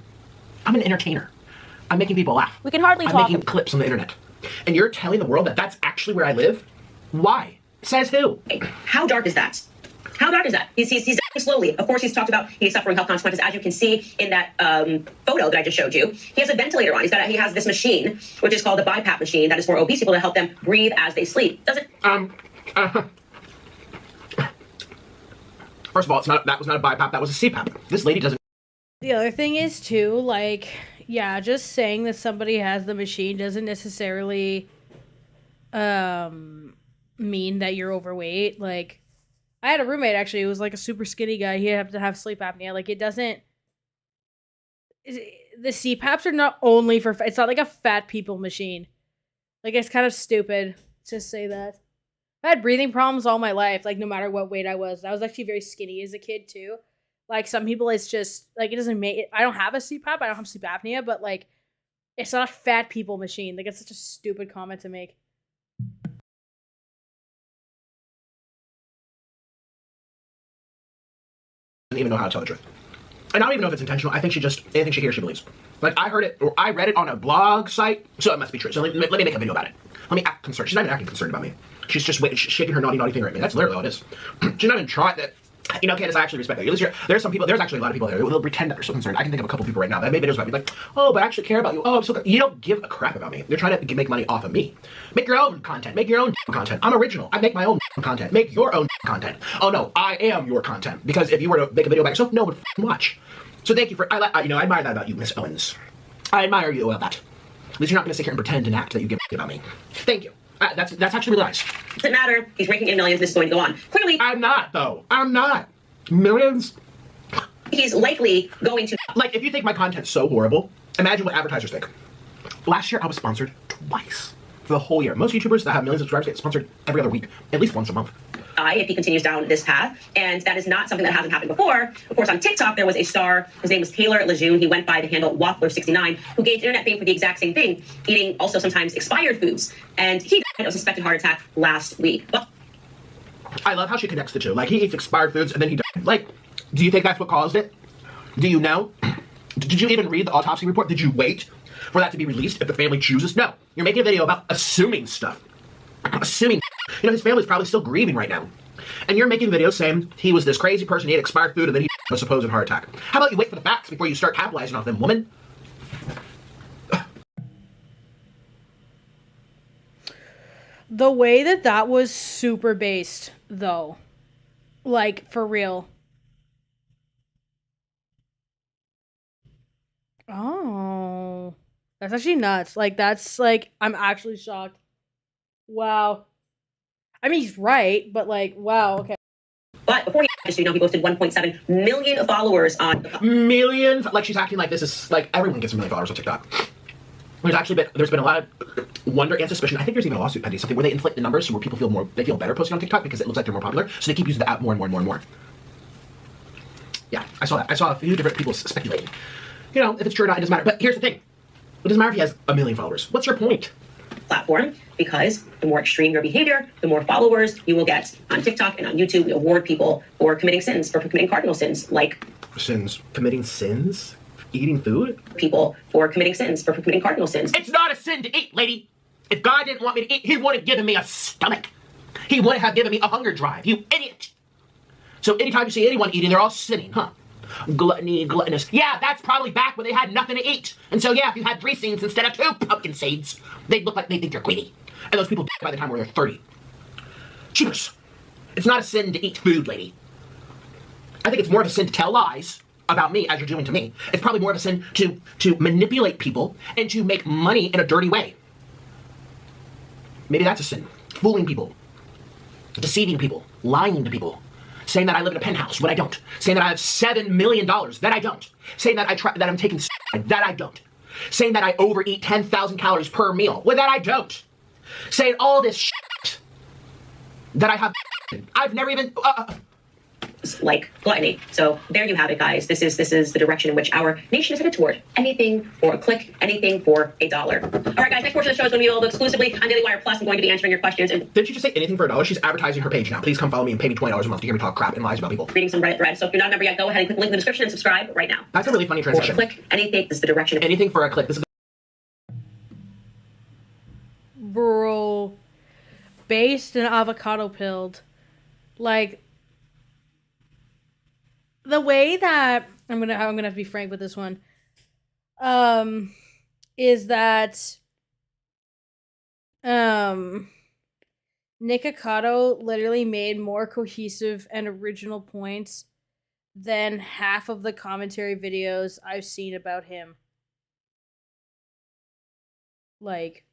I'm an entertainer. I'm making people laugh. We can hardly talk. I'm making clips on the internet. And you're telling the world that that's actually where I live? Why? Says who? How dark is that? How dark is that? He's dying slowly. Of course, he's talked about he's suffering health consequences, as you can see in that photo that I just showed you. He has a ventilator on. He has this machine, which is called the BiPAP machine, that is for obese people to help them breathe as they sleep. Does it? First of all, that was not a BiPAP. That was a CPAP. This lady doesn't. The other thing is too, like, yeah, just saying that somebody has the machine doesn't necessarily mean that you're overweight. Like, I had a roommate actually who was like a super skinny guy. He had to have sleep apnea. Like, it doesn't. The CPAPs are not only for. It's not like a fat people machine. Like, it's kind of stupid to say that. I had breathing problems all my life. Like, no matter what weight I was actually very skinny as a kid too. Like, some people, it's just like it doesn't make it. I don't have a CPAP. I don't have sleep apnea, but like, it's not a fat people machine. Like, it's such a stupid comment to make. Even know how to tell the truth. And I don't even know if it's intentional. I think she just, anything she hears, she believes. Like, I heard it, or I read it on a blog site, so it must be true. So let me make a video about it. Let me act concerned. She's not even acting concerned about me. She's just shaking her naughty finger at me. That's literally all it is. She's not even trying that. You know, Candace, I actually respect that. There's some people, there's actually a lot of people there who will pretend that they're so concerned. I can think of a couple people right now that made videos about me like, oh, but I actually care about you. Oh, I'm so good. You don't give a crap about me. They're trying to make money off of me. Make your own content. Make your own content. I'm original. I make my own content. Make your own content. Oh no, I am your content. Because if you were to make a video about yourself, no one would watch. So thank you for, I admire that about you, Miss Owens. I admire you about that. At least you're not going to sit here and pretend and act that you give a about me. Thank you. That's actually really nice. Doesn't matter. He's raking in millions. This is going to go on. Clearly, I'm not though. I'm not. Millions. He's likely going to. Like, if you think my content's so horrible, imagine what advertisers think. Last year, I was sponsored twice for the whole year. Most YouTubers that have millions of subscribers get sponsored every other week, at least once a month. If he continues down this path, and that is not something that hasn't happened before. Of course, on TikTok, there was a star, his name was Taylor Lejeune, he went by the handle Waffler69, who gained internet fame for the exact same thing, eating also sometimes expired foods, and he died of a suspected heart attack last week. But I love how she connects the two. Like, he eats expired foods, and then he died. Like, do you think that's what caused it? Do you know? Did you even read the autopsy report? Did you wait for that to be released if the family chooses? No. You're making a video about assuming stuff. Assuming. You know, his family's probably still grieving right now. And you're making videos saying he was this crazy person, he ate expired food, and then he had a supposed heart attack. How about you wait for the facts before you start capitalizing off them, woman? The way that was super based, though. Like, for real. Oh, that's actually nuts. Like, that's like, I'm actually shocked. Wow. I mean, he's right, but like, wow, okay. But before just so you know, he posted 1.7 million followers on the Million? Like, she's acting like this is, like, everyone gets a million followers on TikTok. There's been a lot of wonder and suspicion. I think there's even a lawsuit pending, something where they inflate the numbers so where people they feel better posting on TikTok because it looks like they're more popular. So they keep using the app more and more and more and more. Yeah, I saw that. I saw a few different people speculating. You know, if it's true or not, it doesn't matter. But here's the thing. It doesn't matter if he has a million followers. What's your point? platform, because the more extreme your behavior, the more followers you will get. On TikTok and on YouTube, we award people for committing sins, for committing cardinal sins, like sins. Committing sins? Eating food? People for committing sins, for committing cardinal sins. It's not a sin to eat, lady. If God didn't want me to eat, he wouldn't have given me a stomach. He wouldn't have given me a hunger drive, you idiot. So anytime you see anyone eating, they're all sinning, huh? Gluttony, gluttonous. Yeah, that's probably back when they had nothing to eat. And so yeah, if you had 3 seeds instead of 2 pumpkin seeds, they'd look like they think you're greedy. And those people by the time where they're 30. Cheaters. It's not a sin to eat food, lady. I think it's more of a sin to tell lies about me as you're doing to me. It's probably more of a sin to manipulate people and to make money in a dirty way. Maybe that's a sin. Fooling people. Deceiving people. Lying to people. Saying that I live in a penthouse when I don't. Saying that I have $7 million that I don't. Saying that that I'm taking that I don't. Saying that I overeat 10,000 calories per meal when that I don't. Saying all this shit that I have. I've never even like gluttony. So there you have it, guys. This is the direction in which our nation is headed toward. Anything for a click, anything for $1. All right, guys. Next portion of the show is going to be available exclusively on Daily Wire Plus. I'm going to be answering your questions. And didn't you just say anything for $1? She's advertising her page now. Please come follow me and pay me $20 a month to hear me talk crap and lies about people. Reading some Reddit threads. So if you're not a member yet, go ahead and click the link in the description and subscribe right now. That's a really funny transition. For a click, anything. This is the direction. Anything for a click. This is Bro, based and avocado pilled, like. The way that I'm gonna have to be frank with this one, is that Nickocado literally made more cohesive and original points than half of the commentary videos I've seen about him. Like,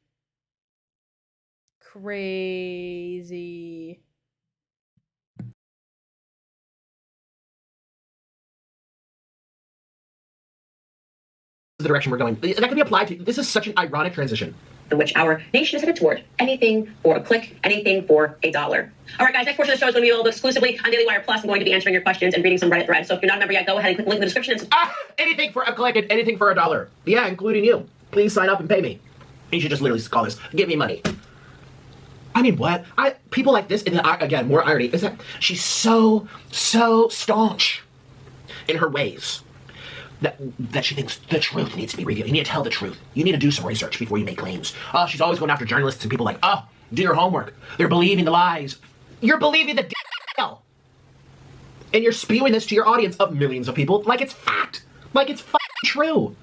crazy. the direction we're going. That can be applied to. This is such an ironic transition. In which our nation is headed toward. Anything for a click, anything for $1. All right, guys. Next portion of the show is going to be available exclusively on Daily Wire Plus. I'm going to be answering your questions and reading some Reddit threads. So if you're not a member yet, go ahead and click the link in the description. Anything for a click and anything for $1. Yeah, including you. Please sign up and pay me. You should just literally call this. Give me money. I mean, what? People like this, and again, more irony, is that she's so staunch in her ways that she thinks the truth needs to be revealed. You need to tell the truth. You need to do some research before you make claims. Oh, she's always going after journalists and people like, oh, do your homework. They're believing the lies. You're believing the hell. And you're spewing this to your audience of millions of people like it's fact. Like it's true.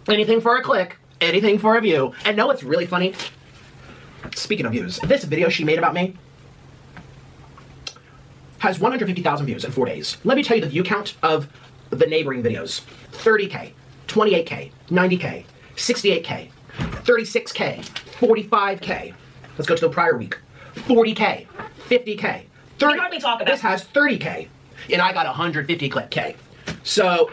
Anything for a click. Anything for a view. And no, it's really funny. Speaking of views, this video she made about me has 150,000 views in 4 days. Let me tell you the view count of the neighboring videos. 30K, 28K, 90K, 68K, 36K, 45K. Let's go to the prior week. 40K, 50K, 30. This has 30K, and I got 150 click K. So,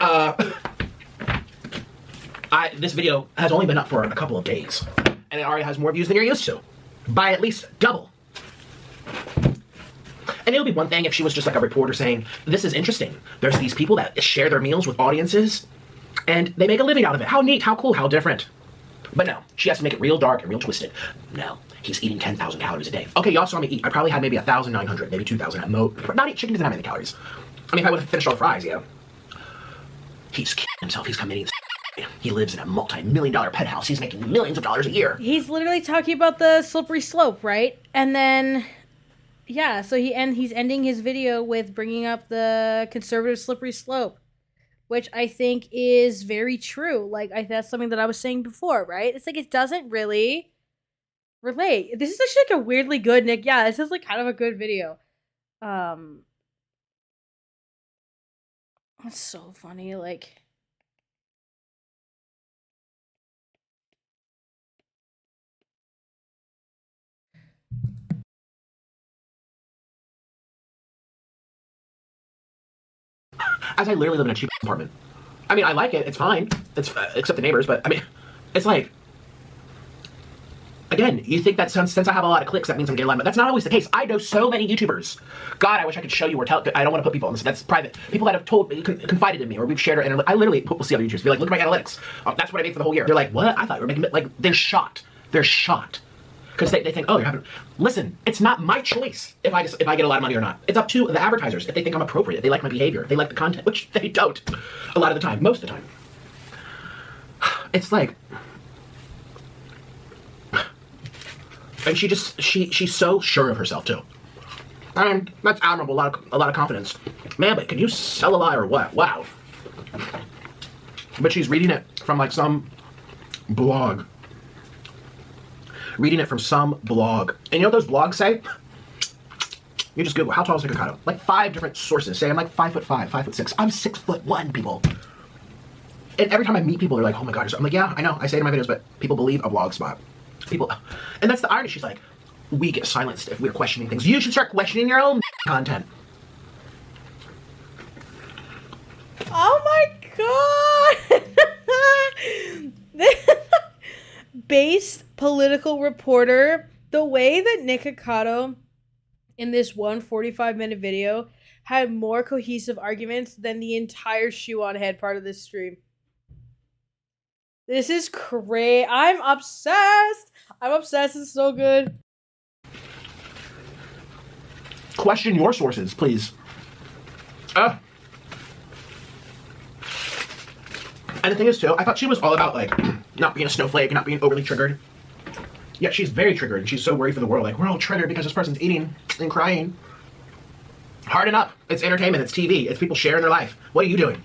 this video has only been up for a couple of days, and it already has more views than you're used to, by at least double. And it would be one thing if she was just like a reporter saying, this is interesting. There's these people that share their meals with audiences, and they make a living out of it. How neat, how cool, how different. But no, she has to make it real dark and real twisted. No, he's eating 10,000 calories a day. Okay, y'all saw me eat. I probably had maybe 1,900, maybe 2,000 at most. But not eat chicken doesn't have any calories. I mean, if I would have finished all the fries, yeah. He's killing himself. He's committing. He lives in a multi-million-dollar penthouse. He's making millions of dollars a year. He's literally talking about the slippery slope, right? And then... yeah, so he's ending his video with bringing up the conservative slippery slope, which I think is very true. Like, that's something that I was saying before, right? It's like it doesn't really relate. This is actually like a weirdly good, Nick. Yeah, this is like kind of a good video. It's so funny. Like, As I literally live in a cheap apartment. I mean, I like it. It's fine. It's except the neighbors, but I mean, it's like, again, you think that since I have a lot of clicks, that means I'm getting a lot, but that's not always the case. I know so many YouTubers. God, I wish I could show you or tell. I don't want to put people on this. That's private. People that have told me, confided in me, or we've shared our analytics. I literally will see other YouTubers be like, look at my analytics. That's what I made for the whole year. They're like, what? I thought you were making, like, they're shocked. They're shocked. Because they think, oh, you're having. Listen, it's not my choice if I get a lot of money or not. It's up to the advertisers if they think I'm appropriate. They like my behavior. They like the content, which they don't. A lot of the time, most of the time. It's like, and she's so sure of herself too. And that's admirable. A lot of confidence, man. But can you sell a lie or what? Wow. But she's reading it from like some blog. Reading it from some blog. And you know what those blogs say? You just Google, how tall is Nickocado? Like 5 different sources say I'm like 5'5", 5'6". I'm 6'1", people. And every time I meet people, they're like, oh my God. I'm like, yeah, I know. I say it in my videos, but people believe a blog spot. People, and that's the irony. She's like, we get silenced if we're questioning things. You should start questioning your own content. Oh my God! Based political reporter, the way that Nickocado in this 45-minute video had more cohesive arguments than the entire Sh0eonhead part of this stream. This is crazy. I'm obsessed. It's so good. Question your sources, please. And the thing is, too, I thought she was all about, like, not being a snowflake and not being overly triggered. Yet she's very triggered, and she's so worried for the world. Like, we're all triggered because this person's eating and crying. Harden up. It's entertainment. It's TV. It's people sharing their life. What are you doing?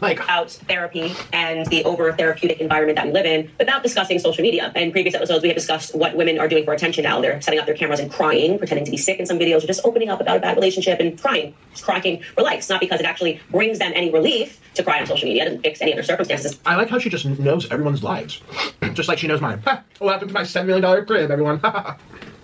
Like, about therapy and the over-therapeutic environment that we live in without discussing social media. In previous episodes, we have discussed what women are doing for attention now. They're setting up their cameras and crying, pretending to be sick in some videos, or just opening up about a bad relationship and crying, just cracking for likes, not because it actually brings them any relief to cry on social media. It doesn't fix any other circumstances. I like how she just knows everyone's lives. Just like she knows mine. What happened to my $7 million crib, everyone? To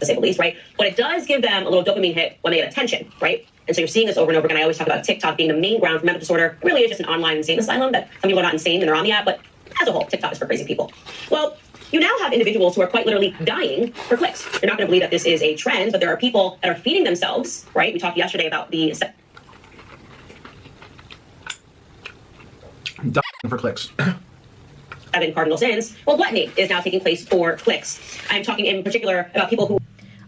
say the least, right? But it does give them a little dopamine hit when they get attention, right? And so you're seeing this over and over again. I always talk about TikTok being the main ground for mental disorder. It really is just an online insane asylum that some people are not insane and they're on the app, but as a whole, TikTok is for crazy people. Well, you now have individuals who are quite literally dying for clicks. You're not going to believe that this is a trend, but there are people that are feeding themselves, right? We talked yesterday about the... Dying for clicks. 7 cardinal sins. Well, gluttony is now taking place for clicks. I'm talking in particular about people who...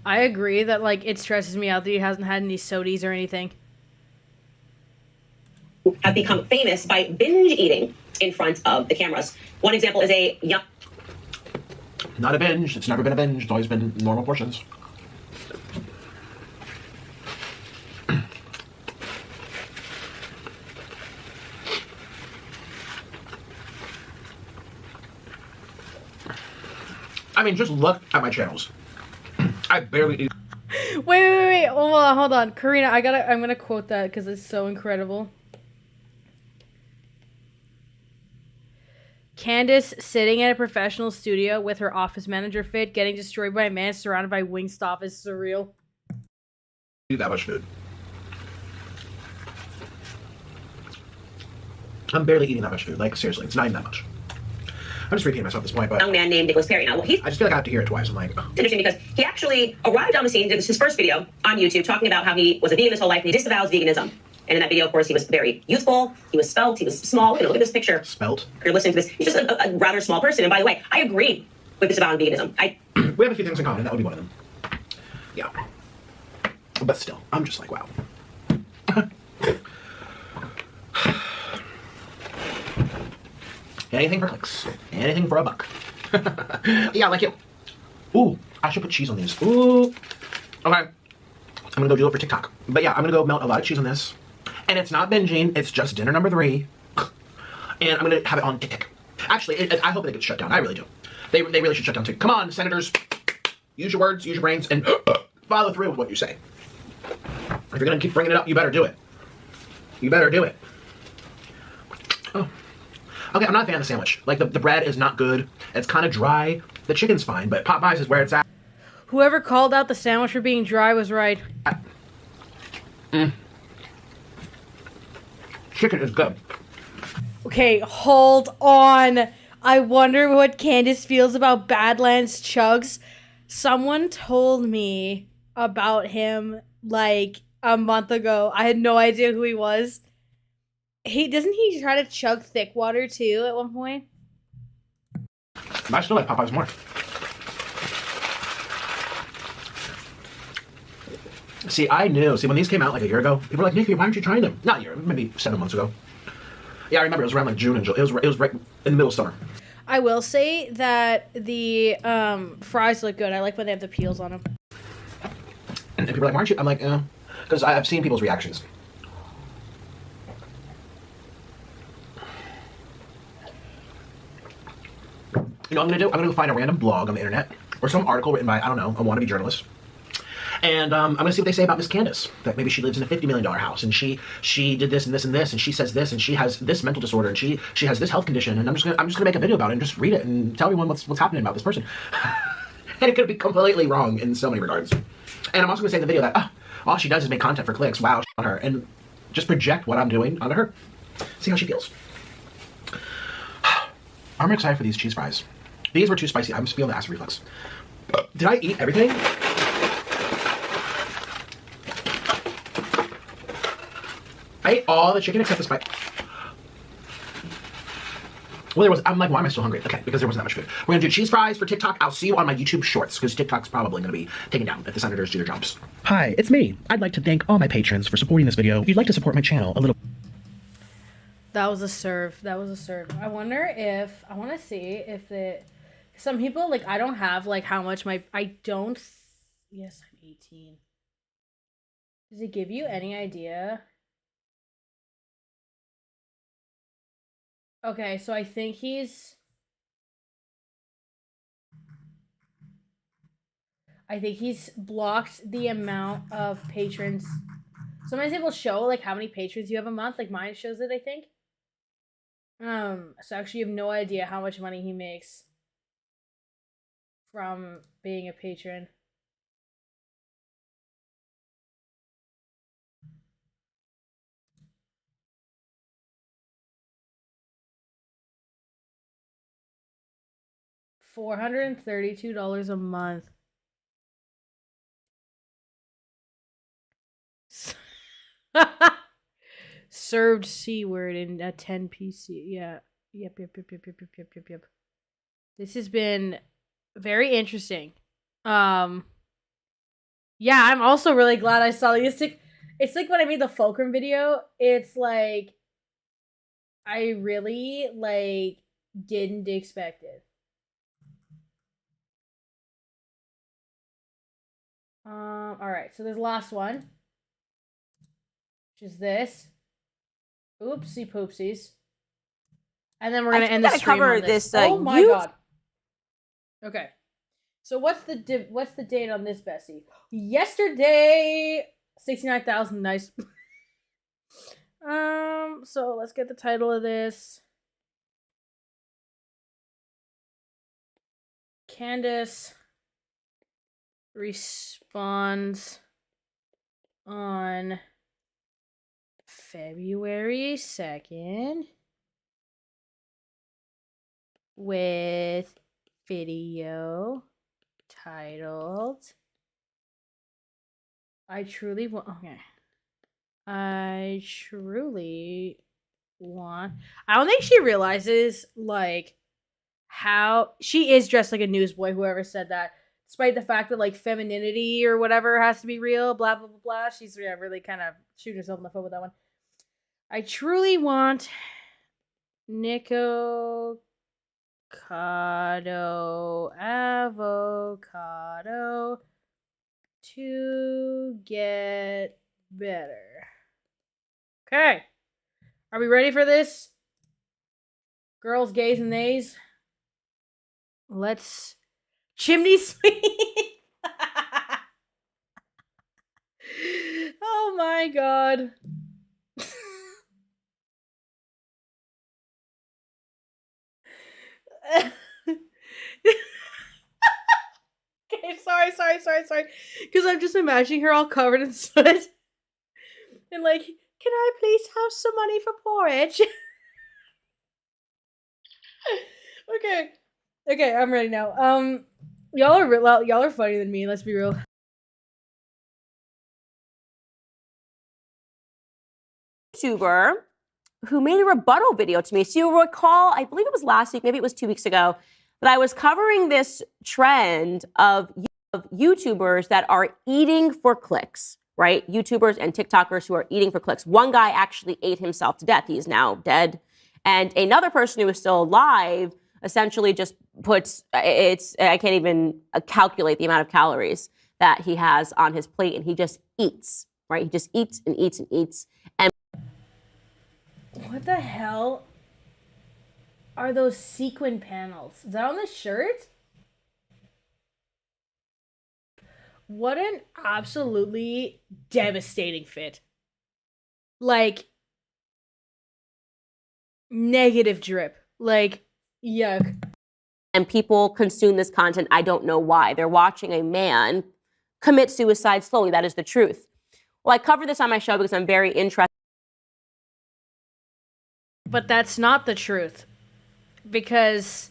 I agree that, like, it stresses me out that he hasn't had any sodies or anything. Have become famous by binge eating in front of the cameras. One example is a young... Not a binge. It's never been a binge. It's always been normal portions. I mean, just look at my channels. I barely eat. Wait. Hold on. Karina, I'm gonna quote that because it's so incredible. Candace sitting at a professional studio with her office manager fit, getting destroyed by a man surrounded by Wingstop is surreal. Eat that much food. I'm barely eating that much food. Like, seriously, it's not even that much. I'm just repeating myself at this point, but... young man named Nicholas Perry. Now, I just feel like I have to hear it twice. I'm like... It's interesting because he actually arrived on the scene, did his first video on YouTube, talking about how he was a vegan his whole life, and he disavows veganism. And in that video, of course, he was very youthful, he was svelte, he was small. You know, look at this picture. Spelt? If you're listening to this, he's just a rather small person. And by the way, I agree with disavowing veganism. We have a few things in common, and that would be one of them. Yeah. But still, I'm just like, wow. Anything for clicks. Anything for a buck. Yeah, like it. Ooh, I should put cheese on these. Ooh. Okay. I'm gonna go do it for TikTok. But yeah, I'm gonna go melt a lot of cheese on this. And it's not binging, it's just dinner number 3. And I'm gonna have it on TikTok. Actually, I hope they get shut down. I really do. They really should shut down TikTok. Come on, senators. Use your words, use your brains, and follow through with what you say. If you're gonna keep bringing it up, you better do it. You better do it. Oh. Okay, I'm not a fan of the sandwich. Like, the bread is not good. It's kind of dry. The chicken's fine, but Popeyes is where it's at. Whoever called out the sandwich for being dry was right. chicken is good. Okay, hold on. I wonder what Candace feels about Badlands Chugs. Someone told me about him like a month ago. I had no idea who he was. Doesn't he try to chug thick water too at one point? I still like Popeyes more. See, I knew. See, when these came out like a year ago, people were like, Nicky, why aren't you trying them? Not a year, maybe 7 months ago. Yeah, I remember it was around like June and July. It was right in the middle of summer. I will say that the fries look good. I like when they have the peels on them. And people are like, why aren't you? I'm like, because I've seen people's reactions. You know what I'm gonna go find a random blog on the internet or some article written by, I don't know, a wannabe journalist. And I'm gonna see what they say about Miss Candace. That maybe she lives in a $50 million house and she did this and this and this and she says this and she has this mental disorder and she has this health condition and I'm just gonna make a video about it and just read it and tell everyone what's happening about this person. And it could be completely wrong in so many regards. And I'm also gonna say in the video that all she does is make content for clicks. Wow, on her, and just project what I'm doing onto her. See how she feels. I'm excited for these cheese fries. These were too spicy. I'm just feeling the acid reflux. Did I eat everything? I ate all the chicken except the spice. Well, I'm like, why am I still hungry? Okay, because there wasn't that much food. We're gonna do cheese fries for TikTok. I'll see you on my YouTube shorts, because TikTok's probably gonna be taken down if the senators do their jobs. Hi, it's me. I'd like to thank all my patrons for supporting this video. If you'd like to support my channel a little... That was a serve. That was a serve. I want to see if some people, like, I don't have, like, how much yes, I'm 18. Does it give you any idea? Okay, so I think he's blocked the amount of patrons. Sometimes it will show, like, how many patrons you have a month. Like, mine shows it, I think. So actually you have no idea how much money he makes from being a patron. $432 a month. Served C word in a 10 PC. Yeah. Yep. This has been very interesting. Yeah, I'm also really glad I saw this. It's like when I made the Fulcrum video, it's like I really like didn't expect it. Alright, so there's the last one. Which is this. Oopsie poopsies. And then we're gonna end the stream on this. Oh my god. Okay. So what's the date on this, Bessie? Yesterday, 69,000. Nice. So let's get the title of this. Candace responds on February 2nd with video titled I truly want I don't think she realizes like how she is dressed like a newsboy, whoever said that, despite the fact that like femininity or whatever has to be real, blah blah blah blah. She's really kind of shooting herself in the foot with that one. I truly want Nickocado avocado to get better. Okay. Are we ready for this? Girls, gays, and theys. Let's chimney sweep. Oh my god. Okay, sorry. Because I'm just imagining her all covered in soot. And like Can I please have some money for porridge? Okay, I'm ready now. Y'all are funnier than me, let's be real. YouTuber who made a rebuttal video to me. So you'll recall, I believe it was last week, maybe it was 2 weeks ago, that I was covering this trend of YouTubers that are eating for clicks, right? YouTubers and TikTokers who are eating for clicks. One guy actually ate himself to death. He is now dead. And another person who is still alive essentially just puts, I can't even calculate the amount of calories that he has on his plate, and he just eats, right? He just eats and eats and eats. And What the hell are those sequin panels? Is that on the shirt? What an absolutely devastating fit. Like, negative drip. Like, yuck. And people consume this content, I don't know why. They're watching a man commit suicide slowly. That is the truth. Well, I cover this on my show because I'm very interested. But that's not the truth. Because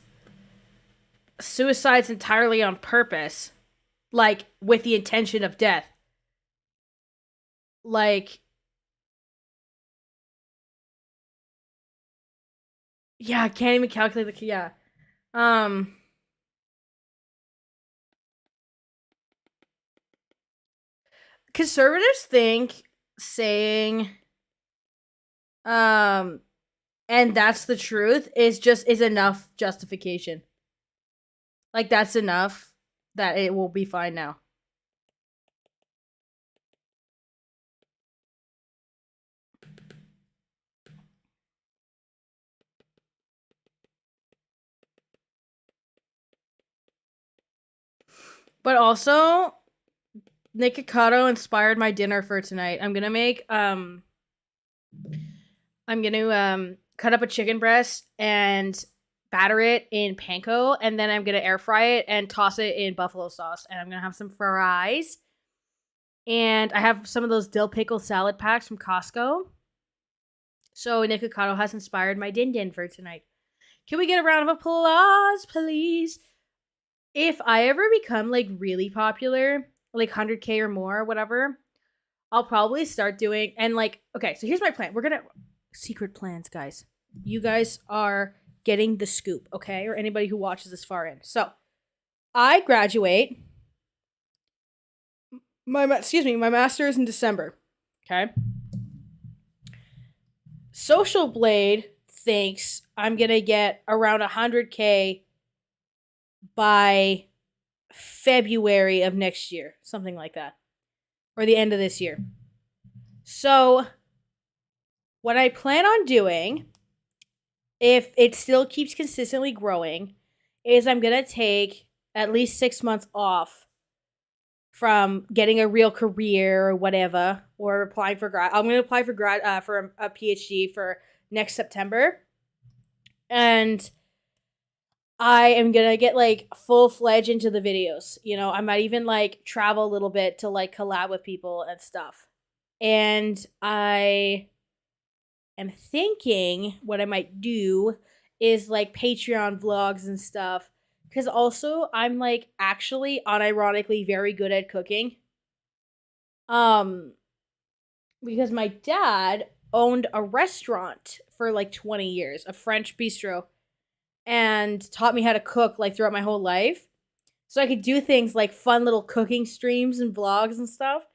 suicide's entirely on purpose. Like, with the intention of death. Like, yeah, I can't even calculate the, yeah. Conservatives think saying, and that's the truth is enough justification. Like, that's enough that it will be fine now. But also, Nickocado inspired my dinner for tonight. I'm gonna cut up a chicken breast and batter it in panko, and then I'm gonna air fry it and toss it in buffalo sauce, and I'm gonna have some fries. And I have some of those dill pickle salad packs from Costco. So Nickocado has inspired my din for tonight. Can we get a round of applause, please? If I ever become like really popular, like 100K or more, whatever, I'll probably start doing, and like, okay, so here's my plan. We're gonna, secret plans, guys. You guys are getting the scoop, okay? Or anybody who watches this far in. So, I graduate, my master's in December, okay? Social Blade thinks I'm gonna get around 100K by February of next year, something like that, or the end of this year. So what I plan on doing, if it still keeps consistently growing, is I'm gonna take at least 6 months off from getting a real career or whatever, or applying for grad. I'm gonna apply for for a PhD for next September, and I am gonna get like full-fledged into the videos. You know, I might even like travel a little bit to like collab with people and stuff. And I am thinking what I might do is like Patreon vlogs and stuff. Because also I'm like actually unironically very good at cooking. Because my dad owned a restaurant for like 20 years, a French bistro, and taught me how to cook like throughout my whole life. So I could do things like fun little cooking streams and vlogs and stuff,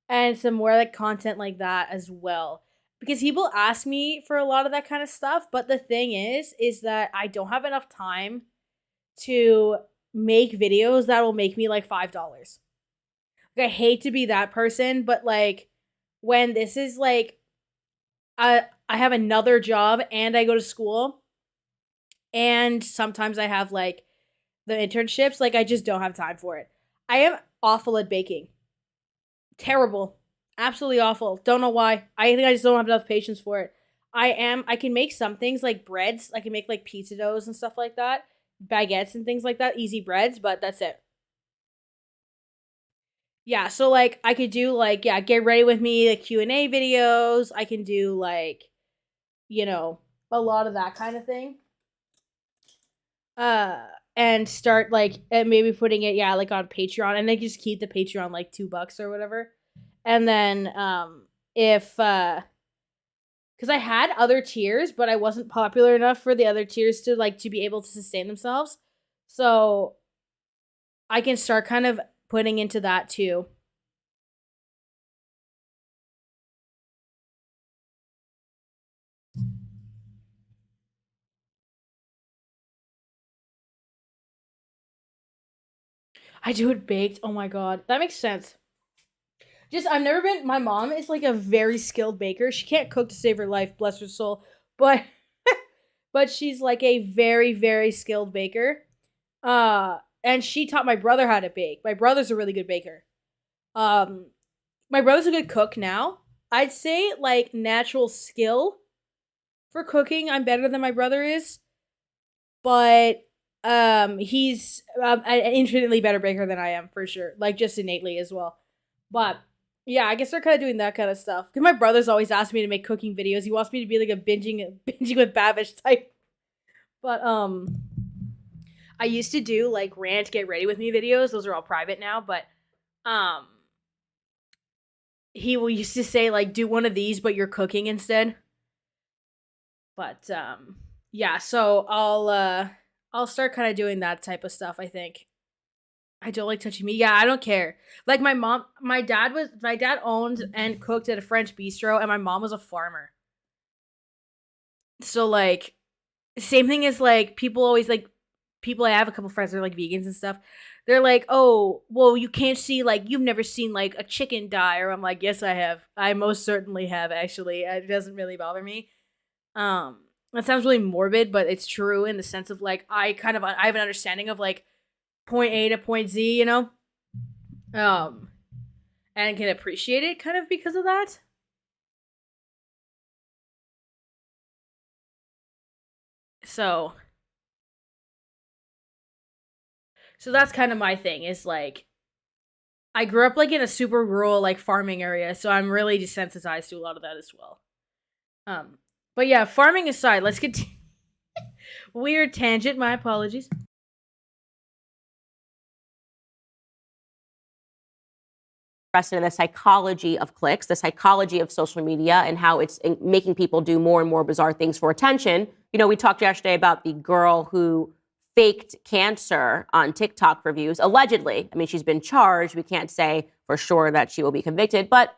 and some more like content like that as well. Because people ask me for a lot of that kind of stuff, but the thing is that I don't have enough time to make videos that will make me like $5. Like, I hate to be that person, but like when this is like I have another job and I go to school, and sometimes I have like the internships, like I just don't have time for it. I am awful at baking. Terrible. Absolutely awful. Don't know why. I think I just don't have enough patience for it. I can make some things like breads. I can make like pizza doughs and stuff like that. Baguettes and things like that. Easy breads, but that's it. yeah, so like I could do like, yeah, get ready with me, the Q&A videos. I can do like, you know, a lot of that kind of thing. And start like and maybe putting it, yeah, like on Patreon, and then just keep the Patreon like $2 or whatever. And then if because I had other tiers, but I wasn't popular enough for the other tiers to like to be able to sustain themselves. So I can start kind of putting into that too. I do it baked. Oh my god. That makes sense. Just I've never been my mom is like a very skilled baker. She can't cook to save her life, bless her soul. But but she's like a very, very skilled baker. And she taught my brother how to bake. My brother's a really good baker. My brother's a good cook now. I'd say like natural skill for cooking, I'm better than my brother is. But he's an infinitely better baker than I am, for sure. Like just innately as well. But yeah, I guess they're kind of doing that kind of stuff. Because my brother's always asked me to make cooking videos. He wants me to be like a binging with Babish type. But I used to do like rant get ready with me videos. Those are all private now, but he will used to say like do one of these but you're cooking instead. But yeah, so I'll start kind of doing that type of stuff, I think. I don't like touching meat. Yeah, I don't care. Like my dad owned and cooked at a French bistro, and my mom was a farmer. So like same thing as like people always like people I have a couple friends that are like vegans and stuff. They're like, oh, well, you can't see like you've never seen like a chicken die, or I'm like, yes, I have. I most certainly have, actually. It doesn't really bother me. That sounds really morbid, but it's true in the sense of like I have an understanding of like point A to point Z, you know? And can appreciate it kind of because of that. So that's kind of my thing, is like I grew up like in a super rural like farming area, so I'm really desensitized to a lot of that as well. But yeah, farming aside, let's get weird tangent, my apologies. Interested in the psychology of clicks, the psychology of social media, and how it's making people do more and more bizarre things for attention. You know, we talked yesterday about the girl who faked cancer on TikTok for views, allegedly. I mean, she's been charged. We can't say for sure that she will be convicted, but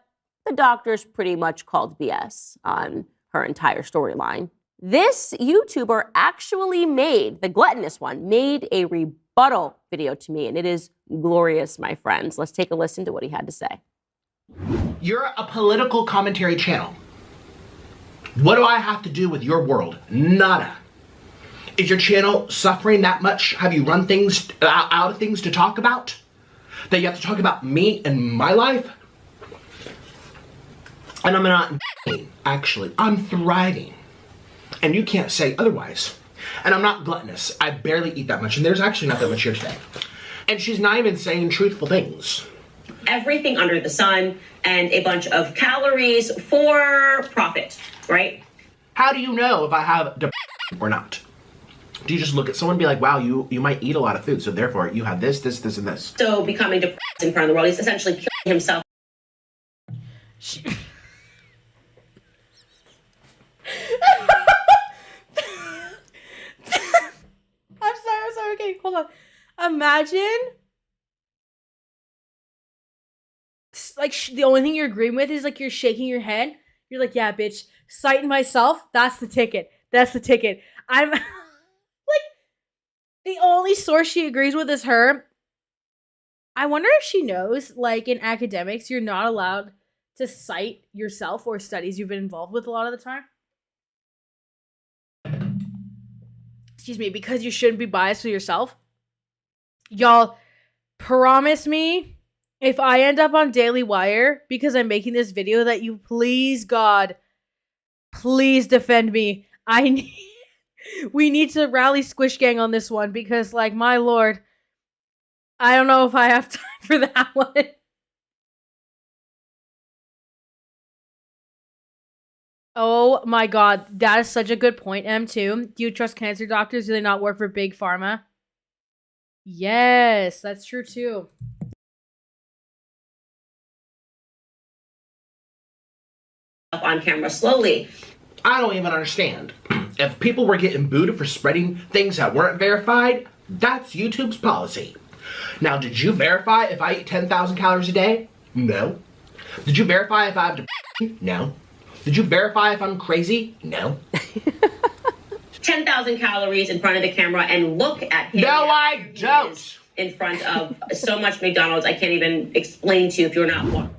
the doctors pretty much called BS on her entire storyline. This YouTuber actually made, the gluttonous one, made a rebuttal video to me, and it is glorious, my friends. Let's take a listen to what he had to say. You're a political commentary channel. What do I have to do with your world? Nada. Is your channel suffering that much? Have you run things out of things to talk about? That you have to talk about me and my life? And I'm not actually. I'm thriving. And you can't say otherwise. And I'm not gluttonous. I barely eat that much. And there's actually not that much here today. And she's not even saying truthful things. Everything under the sun and a bunch of calories for profit, right? How do you know if I have depression or not? Do you just look at someone and be like, wow, you might eat a lot of food, so therefore you have this, this, this, and this? So becoming depressed in front of the world, he's essentially killing himself. I'm sorry, okay, hold on. Imagine, like, the only thing you're agreeing with is, like, you're shaking your head. You're like, yeah, bitch, citing myself, that's the ticket. That's the ticket. I'm, like, the only source she agrees with is her. I wonder if she knows, like, in academics, you're not allowed to cite yourself or studies you've been involved with a lot of the time. Excuse me, because you shouldn't be biased with yourself. Y'all, promise me, if I end up on Daily Wire because I'm making this video, that you please, God, please defend me. We need to rally Squish Gang on this one, because, like, my lord, I don't know if I have time for that one. Oh my god, that is such a good point, M2. Do you trust cancer doctors? Do they not work for big pharma? Yes, that's true too. On camera slowly. I don't even understand. If people were getting booted for spreading things that weren't verified, that's YouTube's policy. Now, did you verify if I eat 10,000 calories a day? No. Did you verify if I have depression? No. Did you verify if I'm crazy? No. 10,000 calories in front of the camera and look at him. No, I don't. In front of so much McDonald's, I can't even explain to you if you're not one.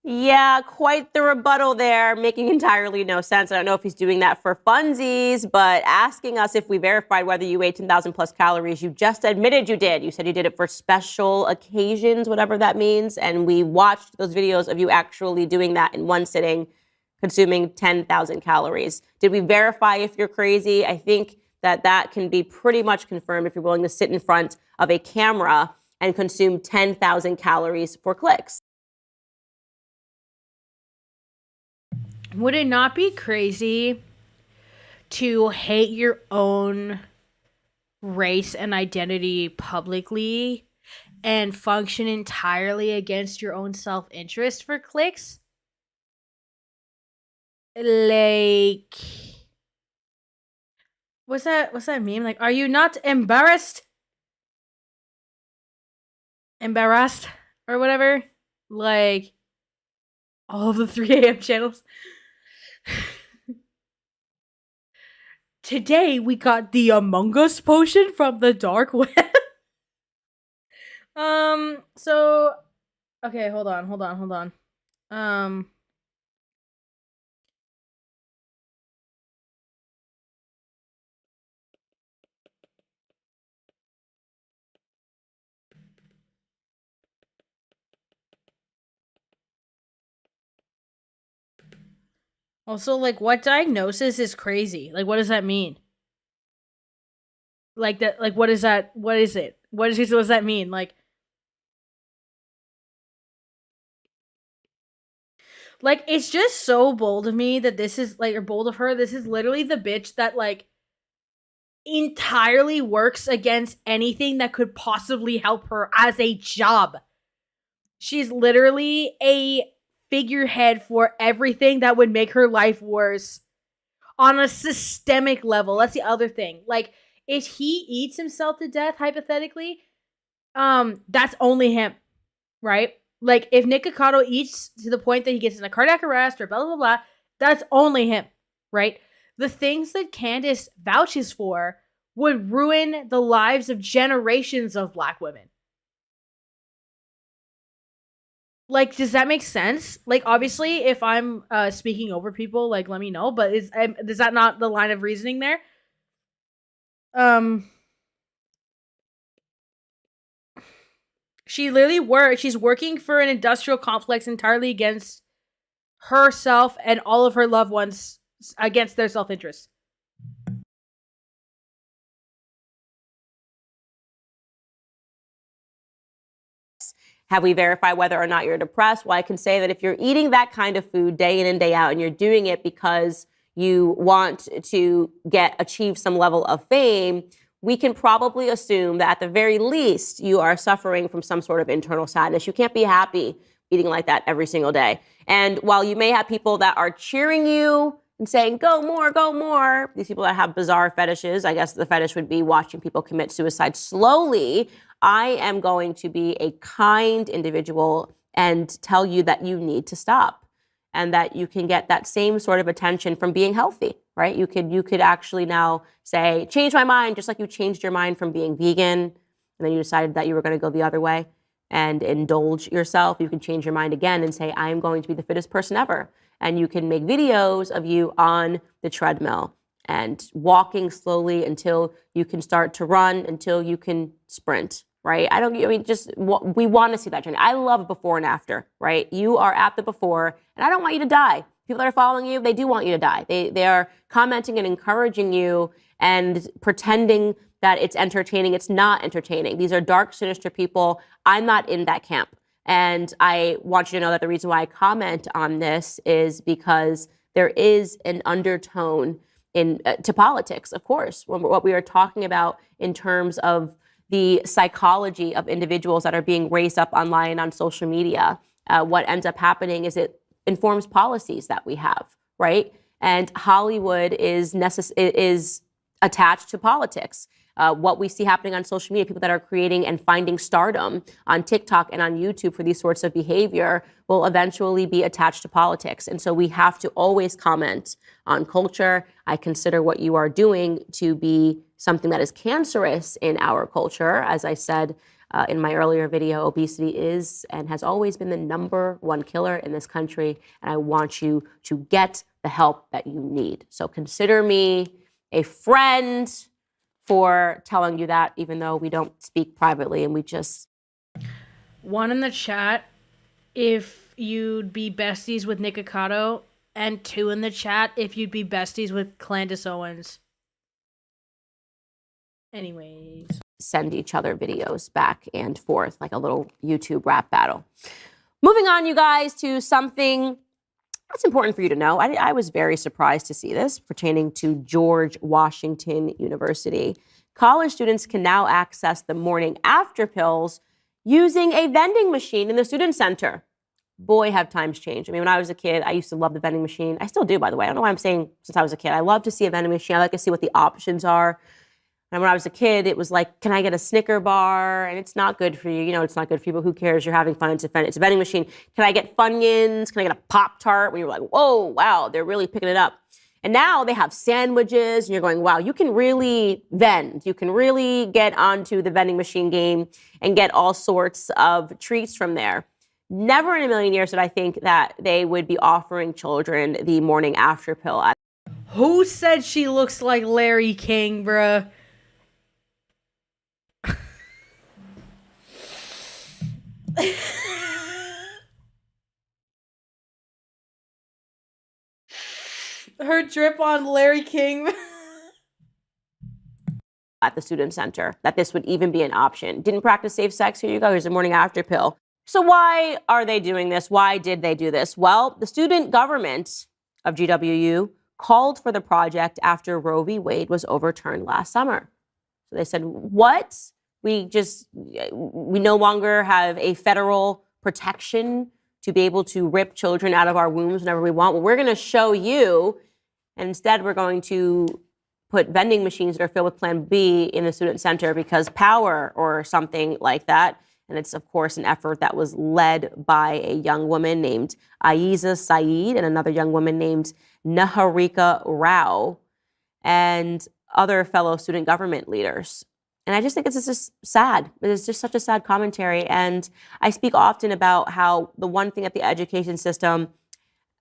Yeah, quite the rebuttal there, making entirely no sense. I don't know if he's doing that for funsies, but asking us if we verified whether you ate 10,000 plus calories, you just admitted you did. You said you did it for special occasions, whatever that means, and we watched those videos of you actually doing that in one sitting, consuming 10,000 calories. Did we verify if you're crazy? I think that can be pretty much confirmed if you're willing to sit in front of a camera and consume 10,000 calories for clicks. Would it not be crazy to hate your own race and identity publicly and function entirely against your own self-interest for clicks? Like, what's that meme? Like, are you not embarrassed? Embarrassed or whatever? Like, all of the 3 a.m. channels. Today we got the Among Us potion from the dark web. So okay, hold on. Also, like, what diagnosis is crazy? Like, what does that mean? Like that, like, what is that? What is it? What does that mean? Like, it's just so bold of me that this is, like, or bold of her. This is literally the bitch that, like, entirely works against anything that could possibly help her as a job. She's literally a figurehead for everything that would make her life worse on a systemic level. That's the other thing. Like, if he eats himself to death, hypothetically, that's only him, right? Like, if Nickocado eats to the point that he gets in a cardiac arrest or blah, blah, blah, that's only him, right? The things that Candace vouches for would ruin the lives of generations of Black women. Like, does that make sense? Like, obviously, if I'm speaking over people, like, let me know. But is that not the line of reasoning there? She literally she's working for an industrial complex entirely against herself and all of her loved ones, against their self-interest. Have we verified whether or not you're depressed? Well, I can say that if you're eating that kind of food day in and day out and you're doing it because you want to achieve some level of fame, we can probably assume that at the very least you are suffering from some sort of internal sadness. You can't be happy eating like that every single day. And while you may have people that are cheering you and saying, go more, these people that have bizarre fetishes, I guess the fetish would be watching people commit suicide slowly, I am going to be a kind individual and tell you that you need to stop and that you can get that same sort of attention from being healthy, right? You could actually now say, change my mind, just like you changed your mind from being vegan and then you decided that you were going to go the other way and indulge yourself. You can change your mind again and say, I am going to be the fittest person ever. And you can make videos of you on the treadmill and walking slowly until you can start to run, until you can sprint, right? We want to see that journey. I love before and after, right? You are at the before, and I don't want you to die. People that are following you, they do want you to die. They are commenting and encouraging you and pretending that it's entertaining. It's not entertaining. These are dark, sinister people. I'm not in that camp. And I want you to know that the reason why I comment on this is because there is an undertone to politics, of course, what we are talking about in terms of the psychology of individuals that are being raised up online on social media. What ends up happening is it informs policies that we have, right? And Hollywood is attached to politics. What we see happening on social media, people that are creating and finding stardom on TikTok and on YouTube for these sorts of behavior will eventually be attached to politics. And so we have to always comment on culture. I consider what you are doing to be something that is cancerous in our culture. As I said in my earlier video, obesity is and has always been the #1 killer in this country. And I want you to get the help that you need. So consider me a friend for telling you that, even though we don't speak privately and we just... One in the chat, if you'd be besties with Nickocado, and 2 in the chat, if you'd be besties with Candace Owens. Anyways. Send each other videos back and forth, like a little YouTube rap battle. Moving on, you guys, to something that's important for you to know. I was very surprised to see this pertaining to George Washington University. College students can now access the morning after pills using a vending machine in the student center. Boy, have times changed. I mean, when I was a kid, I used to love the vending machine. I still do, by the way. I don't know why I'm saying since I was a kid. I love to see a vending machine. I like to see what the options are. And when I was a kid, it was like, can I get a Snicker bar? And it's not good for you. You know, it's not good for you, but who cares? You're having fun. It's a vending machine. Can I get Funyuns? Can I get a Pop-Tart? When you're like, whoa, wow, they're really picking it up. And now they have sandwiches, and you're going, wow, you can really vend. You can really get onto the vending machine game and get all sorts of treats from there. Never in a million years did I think that they would be offering children the morning after pill. Who said she looks like Larry King, bruh? Her drip on Larry King. At the student center, that this would even be an option. Didn't practice safe sex? Here you go. Here's a morning after pill. So why are they doing this? Why did they do this? Well, the student government of GWU called for the project after Roe v. Wade was overturned last summer. So they said, what? We no longer have a federal protection to be able to rip children out of our wombs whenever we want. Well, we're going to show you, and instead we're going to put vending machines that are filled with Plan B in the student center because power or something like that. And it's, of course, an effort that was led by a young woman named Aiza Saeed and another young woman named Niharika Rao and other fellow student government leaders. And I just think it's just sad. It is just such a sad commentary. And I speak often about how the one thing that the education system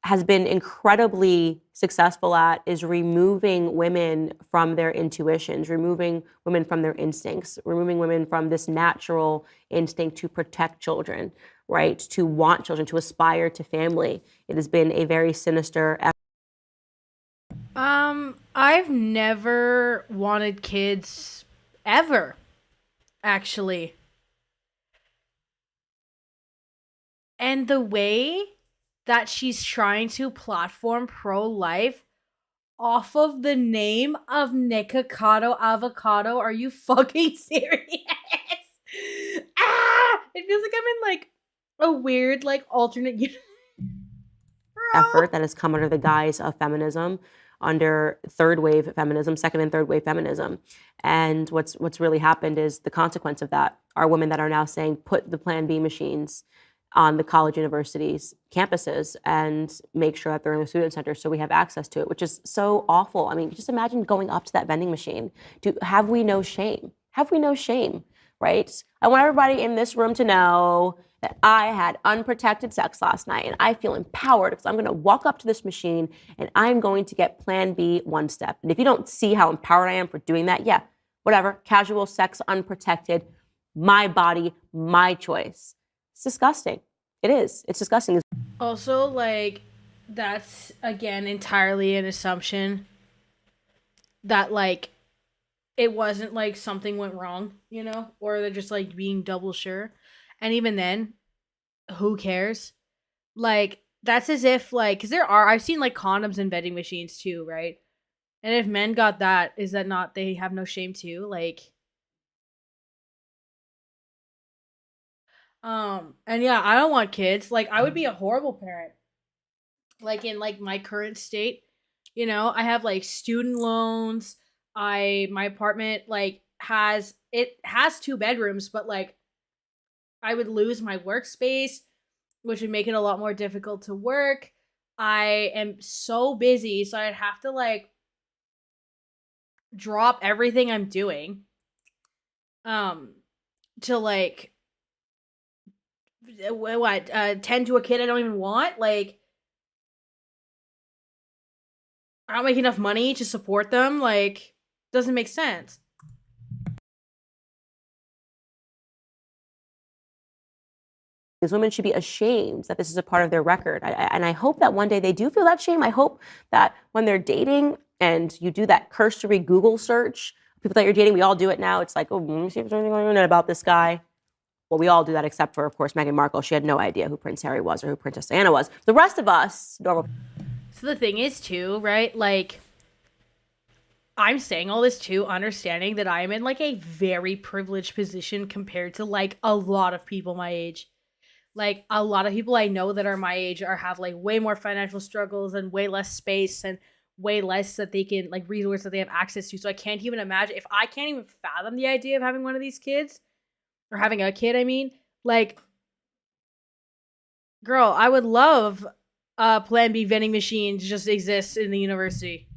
has been incredibly successful at is removing women from their intuitions, removing women from their instincts, removing women from this natural instinct to protect children, right? To want children, to aspire to family. It has been a very sinister effort. I've never wanted kids ever, actually. And the way that she's trying to platform pro-life off of the name of Nickocado Avocado. Are you fucking serious? It feels like I'm in like a weird like alternate effort that has come under the guise of feminism, under third wave feminism, second and third wave feminism. And what's really happened is the consequence of that are women that are now saying, put the Plan B machines on the college universities campuses and make sure that they're in the student center so we have access to it, which is so awful. I mean, just imagine going up to that vending machine. Have we no shame? Have we no shame, right? I want everybody in this room to know that I had unprotected sex last night and I feel empowered because I'm going to walk up to this machine and I'm going to get Plan B one step. And if you don't see how empowered I am for doing that, yeah, whatever, casual sex, unprotected, my body, my choice. It's disgusting. It is. It's disgusting. Also, like, that's, again, entirely an assumption that, like, it wasn't, like, something went wrong, you know? Or they're just, like, being double sure. And even then, who cares? Like, That's as if, like, because I've seen, like, condoms in vending machines too, right? And if men got that, is that not, they have no shame too? Like, and yeah, I don't want kids. Like, I would be a horrible parent. Like, in, like, my current state, you know, I have, like, student loans. My apartment, like, has 2 bedrooms, but, like, I would lose my workspace, which would make it a lot more difficult to work. I am so busy, so I'd have to, like, drop everything I'm doing to, like, tend to a kid I don't even want. Like, I don't make enough money to support them. Like, doesn't make sense. These women should be ashamed that this is a part of their record. And I hope that one day they do feel that shame. I hope that when they're dating and you do that cursory Google search, people that you're dating, we all do it now. It's like, oh, let me see if there's anything on about this guy. Well, we all do that except for, of course, Meghan Markle. She had no idea who Prince Harry was or who Princess Diana was. The rest of us, normal. So the thing is, too, right? Like, I'm saying all this too, understanding that I'm in, like, a very privileged position compared to, like, a lot of people my age. Like, a lot of people I know that are my age have, like, way more financial struggles and way less space and way less that they can, like, resources that they have access to. So I can't even imagine, if I can't even fathom the idea of having one of these kids, or having a kid, I mean, like, girl, I would love a Plan B vending machine to just exist in the university.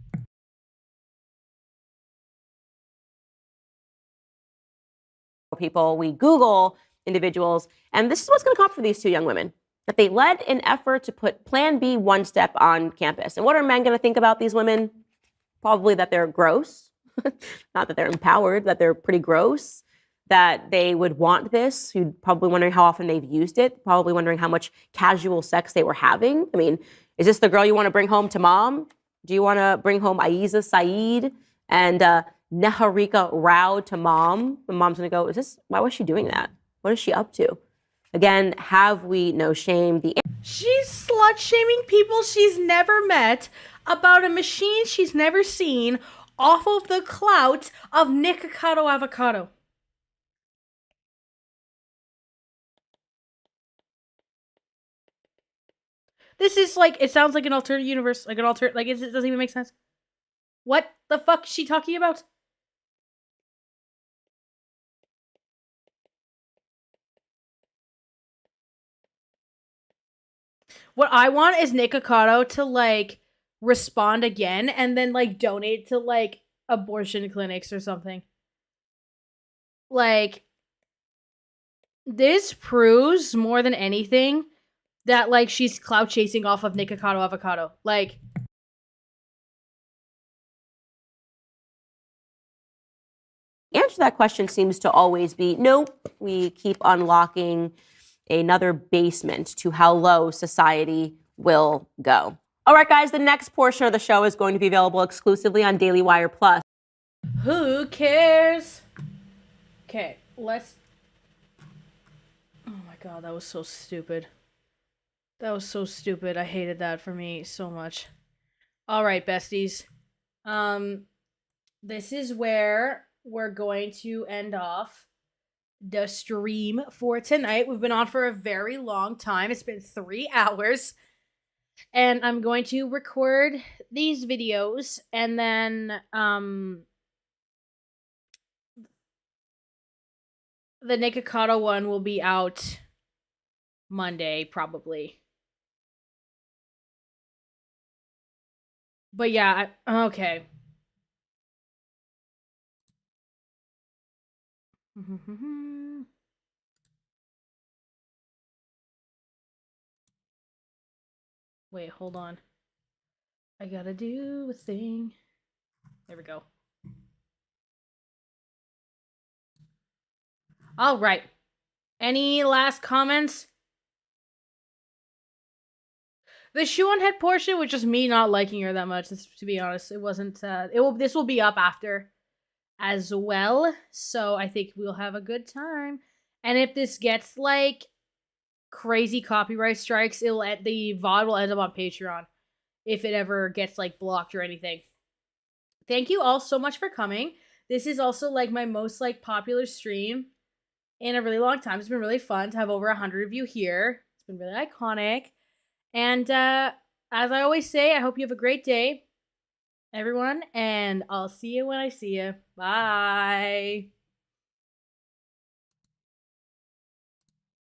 People, we Google individuals, and this is what's going to come up for these 2 young women, that they led an effort to put Plan B one step on campus. And what are men going to think about these women? Probably that they're gross, not that they're empowered, that they're pretty gross, that they would want this. You'd probably wondering how often they've used it, probably wondering how much casual sex they were having. I mean, is this the girl you want to bring home to mom? Do you want to bring home Aiza Saeed and Neharika Rao to mom? The mom's going to go, why was she doing that? What is she up to? Again, have we no shame? She's slut-shaming people she's never met about a machine she's never seen off of the clout of Nickocado avocado. This is like, it sounds like an alternate universe, like it doesn't even make sense. What the fuck is she talking about? What I want is Nickocado to, like, respond again and then, like, donate to, like, abortion clinics or something. Like, this proves more than anything that, like, she's clout chasing off of Nickocado avocado. Like, the answer to that question seems to always be nope. We keep unlocking another basement to how low society will go. All right, guys, the next portion of the show is going to be available exclusively on Daily Wire Plus. Who cares? Okay, let's... Oh my god, that was so stupid. That was so stupid. I hated that for me so much. All right, besties. This is where we're going to end off the stream for tonight. We've been on for a very long time. It's been 3 hours. And I'm going to record these videos and then the Nickocado one will be out Monday, probably. But yeah, okay. Wait, hold on. I gotta do a thing. There we go. All right. Any last comments? The Sh0eonhead portion was just me not liking her that much, to be honest. It wasn't, this will be up after as well. So I think we'll have a good time. And if this gets, like, crazy copyright strikes, the VOD will end up on Patreon if it ever gets like blocked or anything. Thank you all so much for coming. This is also like my most like popular stream in a really long time. It's been really fun to have over 100 of you here. It's been really iconic. And as I always say, I hope you have a great day, everyone, and I'll see you when I see you. Bye.